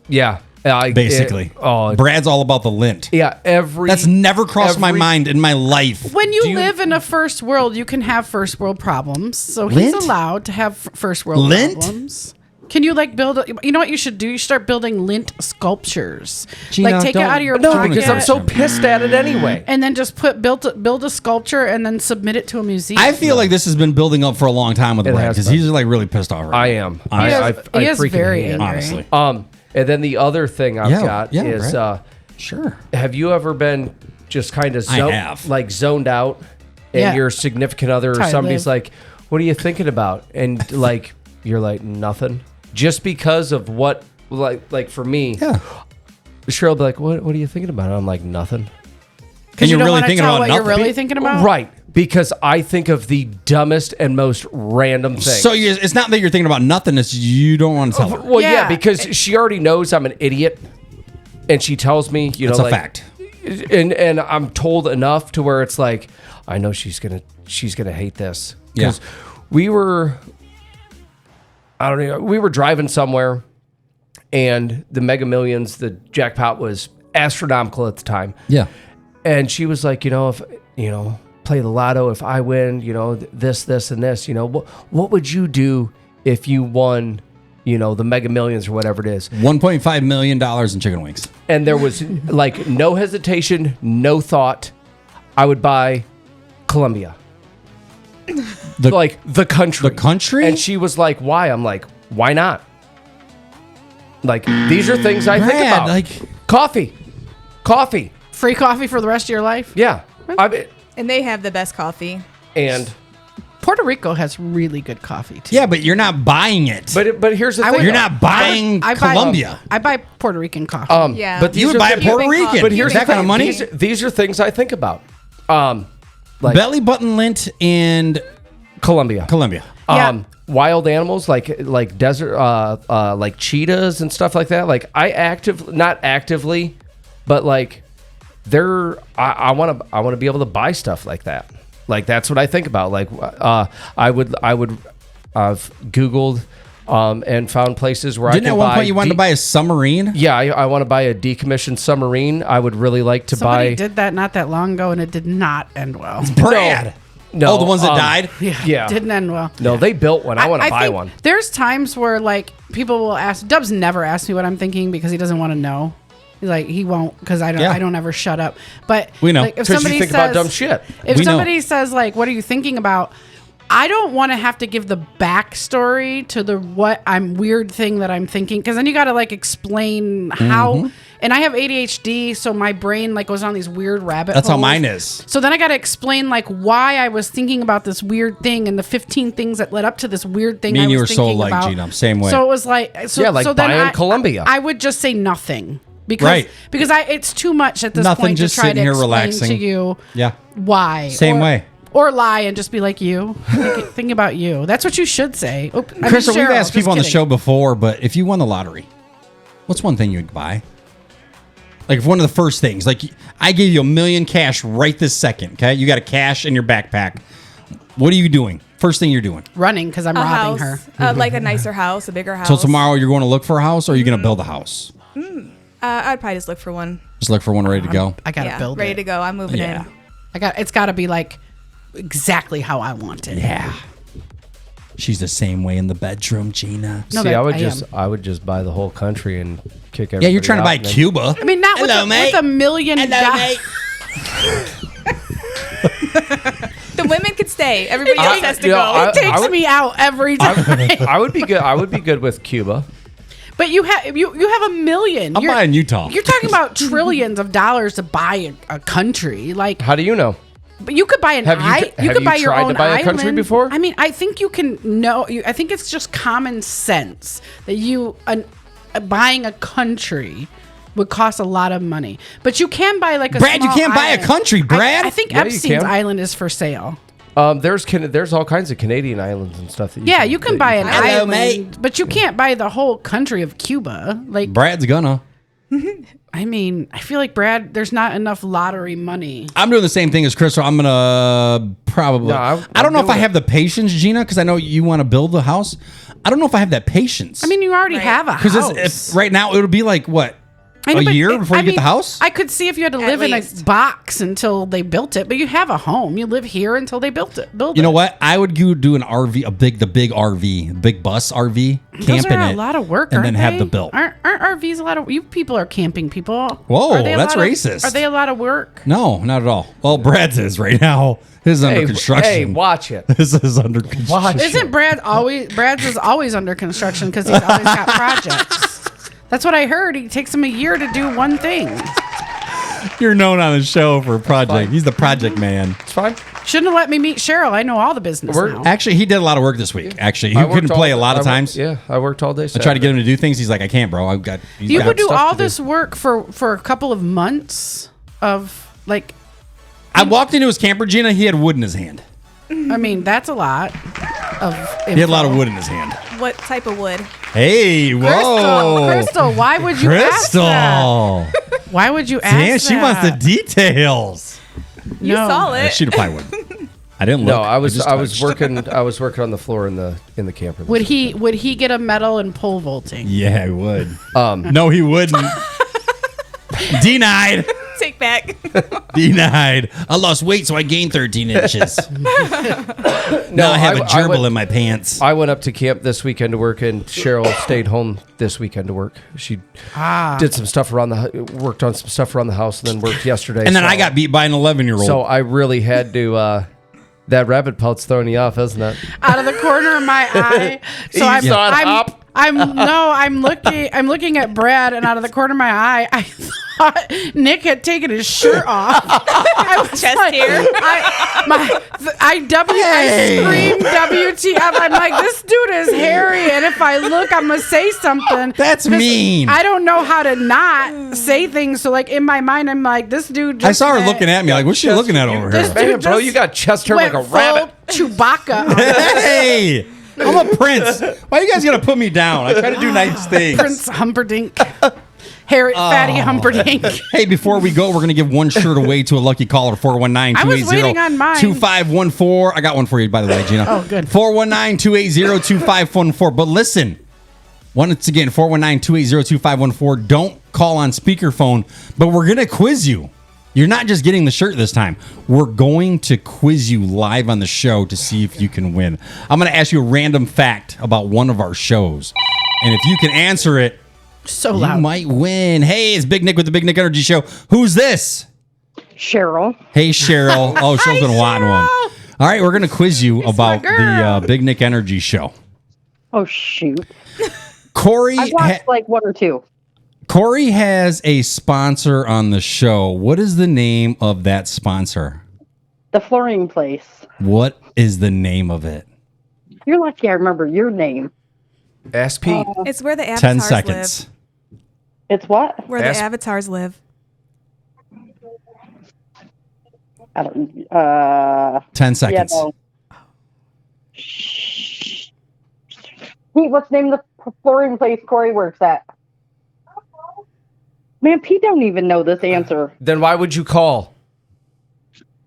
Yeah. Basically. Brad's all about the lint. Yeah. That's never crossed my mind in my life. When you live in a first world, you can have first world problems. So he's allowed to have first world problems. Can you build? You know what you should do? You start building lint sculptures. Gina, take it out of your pocket. Because I'm so pissed at it anyway. And then just build a sculpture and then submit it to a museum. I feel like this has been building up for a long time with Brad because he's really pissed off. I am. He is very angry. Honestly. And then the other thing I've got is sure. Have you ever been just kind of zoned out, and your significant other or somebody's like, "What are you thinking about?" And you're like, "Nothing." Just because of what, like for me, Cheryl will be like, what are you thinking about? And I'm like, nothing. Because you don't really thinking about what nothing. You're really thinking about? Right. Because I think of the dumbest and most random things. So it's not that you're thinking about nothing, it's you don't want to tell her. Well, yeah, because she already knows I'm an idiot. And she tells me, That's a fact. And I'm told enough to where it's like, I know she's gonna hate this. Because we were driving somewhere, and the Mega Millions, the jackpot was astronomical at the time. Yeah. And she was like, if, play the lotto, if I win, this, and this, what would you do if you won, the Mega Millions or whatever it is? $1.5 million in chicken wings. And there was no hesitation, no thought. I would buy Colombia. The country. The country? And she was like, why? I'm like, why not? These are things I think about. Coffee. Free coffee for the rest of your life? Yeah. And they have the best coffee. And Puerto Rico has really good coffee too. Yeah, but you're not buying it. But here's the thing. You're not buying Colombia. I buy Puerto Rican coffee. Yeah. But you would buy Puerto Rican. But here's that kind of money. These are things I think about. Belly button lint and Colombia. Yeah. Wild animals like desert, like cheetahs and stuff like that. Not actively, but I want to be able to buy stuff like that. That's what I think about. I would I've Googled and found places where Didn't I can at one buy point you wanted to buy a submarine? Yeah, I want to buy a decommissioned submarine. I would really like to Somebody buy. did that not that long ago, and it did not end well. Brad. No, the ones that died? Yeah. Didn't end well. No, they built one. I want to buy think one. There's times where like people will ask. Dubs never asks me what I'm thinking because he doesn't want to know. He's like he won't because I don't ever shut up. But we know like, if because somebody you think says, about dumb shit. If somebody says like, "What are you thinking about?" I don't want to have to give the backstory to the weird thing that I'm thinking because then you got to like explain how. And I have ADHD, so my brain like goes on these weird rabbit holes. That's how mine is. So then I got to explain like why I was thinking about this weird thing and the 15 things that led up to this weird thing. Me and I you was were so thinking like about. Gina, same way. So it was like like buying Columbia. I would just say nothing because it's too much at this Nothing, point just to try sitting to here explain relaxing. to you why. Same way. Or lie and just be like you. Think about you. That's what you should say. Chris, we've asked people on the show before, but if you won the lottery, what's one thing you'd buy? Like if one of the first things, like I gave you $1 million cash right this second, okay? You got a cash in your backpack. What are you doing? First thing you're doing? Running because I'm robbing her. Like a nicer house, a bigger house. So tomorrow you're going to look for a house or are you going to build a house? I'd probably just look for one. Just look for one ready to go? I got to build ready it. to go. I'm moving in. It's got to be like exactly how I want it. Yeah. She's the same way in the bedroom, Gina. No, See, I would just buy the whole country and kick everybody. Yeah, you're trying to buy out and then- Cuba. I mean, not with $1 million. The women could stay. Everybody else has to yeah, go. It takes me out every time. I would be good. I would be good with Cuba. But you have $1 million. I'm buying Utah. You're talking about trillions of dollars to buy a country. Like, How do you know? but you could buy an Have you could buy your tried own to buy a country island. before? I mean, I think you can know. I think it's just common sense that buying a country would cost a lot of money. But you can buy like a Brad, you small can't buy a island. country, Brad. I think Yeah, you Epstein's can. Island is for sale. There's all kinds of Canadian islands and stuff. That Yeah, you can buy an Hello, island, mate. but you can't buy the whole country of Cuba. Like, Brad's gonna. I mean, I feel like Brad, there's not enough lottery money. I'm doing the same thing as Chris, so I'm gonna probably. No, I don't know if I doing have the patience, Gina, because I know you want to build the house. I don't know if I have that patience. I mean, you already have a because house. right now it would be like what I know, a but year before you get the house. I could see if you had to live in a box until they built it, but you have a home. You live here until they built it. You know what? I would do an RV, the big RV, big bus RV, Those camp in are it, a lot of work, and aren't then have they? the built. Aren't RVs a lot of? You people are camping people. Whoa, Are they a that's lot of- racist. Are they a lot of work? No, not at all. Well, Brad's is right now. His is under construction. Hey, watch it. This is under construction. Watch Isn't Brad's is always under construction because he's always got projects. That's what I heard. It takes him a year to do one thing. You're known on the show for a project. Fine. He's the project man. It's fine. Shouldn't have let me meet Cheryl. I know all the business now. Actually, he did a lot of work this week. Actually, he I worked couldn't play a all- lot of I worked- times. Yeah, I worked all day. I tried to get him to do things. He's like, I can't, bro. You would do stuff all to do. this work for a couple of months of like. I walked into his camper, Gina. He had wood in his hand. I mean, that's a lot of. He had a lot of wood in his hand. What type of wood? Hey, whoa, Crystal, why would you ask that? Why would you ask Damn, she wants the that? details. You saw it. She'd probably would. I didn't look. No, I was just working. I was working on the floor in the camper. Would he get a medal in pole vaulting? Yeah, he would. No, he wouldn't. Denied. Take back. Denied. I lost weight, so I gained 13 inches. Now I have a gerbil in my pants. I went up to camp this weekend to work, and Cheryl stayed home this weekend to work. She did some stuff worked on some stuff around the house, and then worked yesterday. And then I got beat by an 11-year-old. So I really had to. That rabbit pelt's throwing you off, isn't it? Out of the corner of my eye. So I'm looking at Brad, and out of the corner of my eye, I thought Nick had taken his shirt off. I was Chest like, hair. I screamed WTF. I'm like, this dude is hairy, and if I look, I'm gonna say something. That's 'Cause mean. I don't know how to not say things. So like in my mind, I'm like, this dude. I saw her looking at me like, what's she looking at over This here? dude Man, bro, just you got chest hair like went a rabbit. full Chewbacca. Hey, I'm a prince. Why you guys gonna put me down? I try to do nice things. Prince Humperdinck. Harry, fatty Humperdinck. Hey, before we go, we're going to give one shirt away to a lucky caller, 419-280-2514. I got one for you, by the way, Gina. Oh, good. 419-280-2514. But listen, once again, 419-280-2514. Don't call on speakerphone, but we're going to quiz you. You're not just getting the shirt this time. We're going to quiz you live on the show to see if you can win. I'm going to ask you a random fact about one of our shows. And if you can answer it, so loud, you might win. Hey, it's Big Nick with the Big Nick Energy Show. Who's this? Cheryl. Hey, Cheryl. Oh, Cheryl's been wanting one. All right, we're going to quiz you about the Big Nick Energy Show. Oh, shoot. Corey. I've watched like one or two. Corey has a sponsor on the show. What is the name of that sponsor? The flooring place. What is the name of it? You're lucky I remember your name. Ask Pete. It's where the 10 avatars seconds. live. It's what? Where the avatars live. I don't, 10 seconds. Yeah, no. Pete, what's the name of the flooring place Corey works at? Man, Pete don't even know this answer. Then why would you call?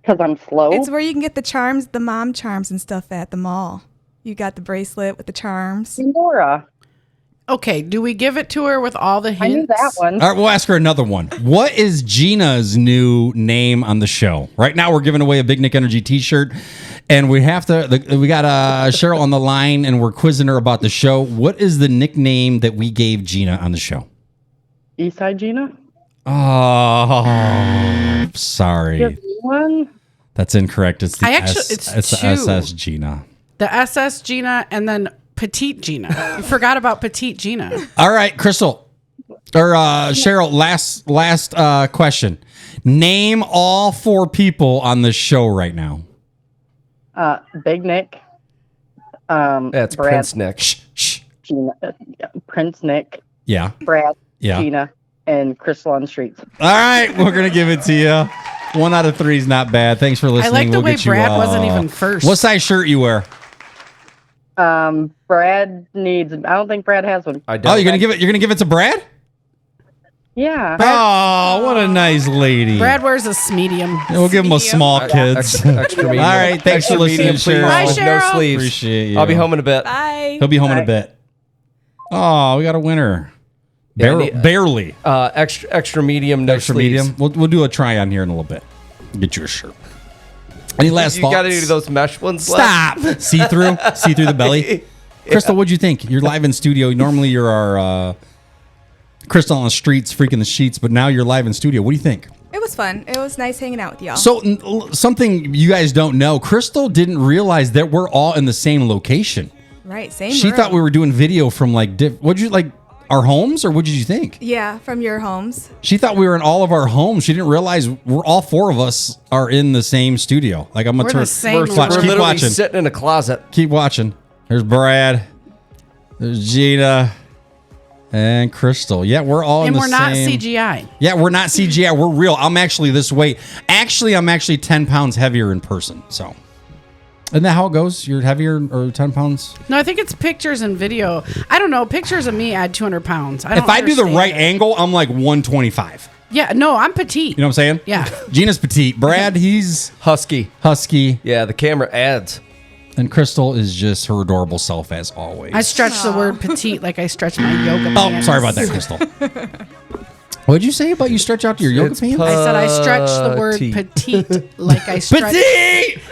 Because I'm slow. It's where you can get the charms, the mom charms and stuff at the mall. You got the bracelet with the charms. Laura. Okay, do we give it to her with all the hints? I knew that one. All right, we'll ask her another one. What is Gina's new name on the show? Right now, we're giving away a Big Nick Energy T-shirt, and we have to. We got Cheryl on the line, and we're quizzing her about the show. What is the nickname that we gave Gina on the show? Eastside Gina? Oh, sorry. One? That's incorrect. It's the it's the two. SS Gina. The SS Gina and then Petite Gina. You forgot about Petite Gina. All right, Crystal or Cheryl. Last question. Name all 4 people on the show right now. Big Nick. That's Brad, Prince Nick. Gina, Prince Nick. Yeah. Brad. Yeah. Gina. And Crystal on the streets. All right, we're gonna give it to you. 1 out of 3 is not bad. Thanks for listening. I like the way get you, Brad wasn't even first. What size shirt you wear? Brad needs. I don't think Brad has one. I don't. Oh, you're gonna give it to Brad? Yeah. Oh, what a nice lady. Brad wears a medium. Yeah, we'll give him a small kids. Extra medium. All right, thanks for listening, medium, please. Cheryl. Bye, With Cheryl. no sleeves. Appreciate you. I'll be home in a bit. Bye. He'll be home in a bit. Oh, we got a winner. Barely. Extra medium, no Extra sleeves. medium. We'll do a try on here in a little bit. Get you a shirt. Any last You thoughts? got to do those mesh ones. Stop. See through the belly. Crystal, what'd you think? You're live in studio. Normally you're our Crystal on the streets, freaking the sheets, but now you're live in studio. What do you think? It was fun. It was nice hanging out with y'all. So something you guys don't know, Crystal didn't realize that we're all in the same location. Right, same She room. thought we were doing video from what'd you like our homes, or what did you think? Yeah, from your homes. She thought we were in all of our homes. She didn't realize we're all 4 of us are in the same studio. Like I'm gonna turn. We're Keep literally watching. sitting in a closet. Keep watching. There's Brad. There's Gina. And Crystal. Yeah, we're all in the same. And we're not CGI. Yeah, we're not CGI. We're real. I'm actually this weight. Actually, I'm actually 10 pounds heavier in person. So, isn't that how it goes? You're heavier or 10 pounds? No, I think it's pictures and video. I don't know. Pictures of me add 200 pounds. If I do the right angle, I'm like 125. Yeah, no, I'm petite. You know what I'm saying? Yeah. Gina's petite. Brad, he's husky. Yeah, the camera adds. And Crystal is just her adorable self as always. I stretch the word petite like I stretch my yoga Oh, pants. sorry about that, Crystal. What did you say about you stretch out your yoga pants? I said I stretch the word petite like I stretch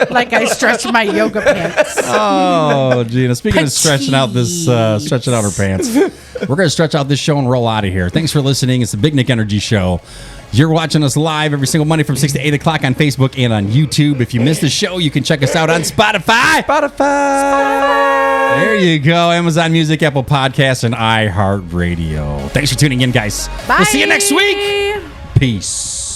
like I stretch my yoga pants. Oh, Gina. Speaking of stretching out stretching out her pants, we're going to stretch out this show and roll out of here. Thanks for listening. It's the Big Nick Energy Show. You're watching us live every single Monday from 6 to 8 o'clock on Facebook and on YouTube. If you missed the show, you can check us out on Spotify. There you go. Amazon Music, Apple Podcasts, and iHeartRadio. Thanks for tuning in, guys. Bye. We'll see you next week. Peace.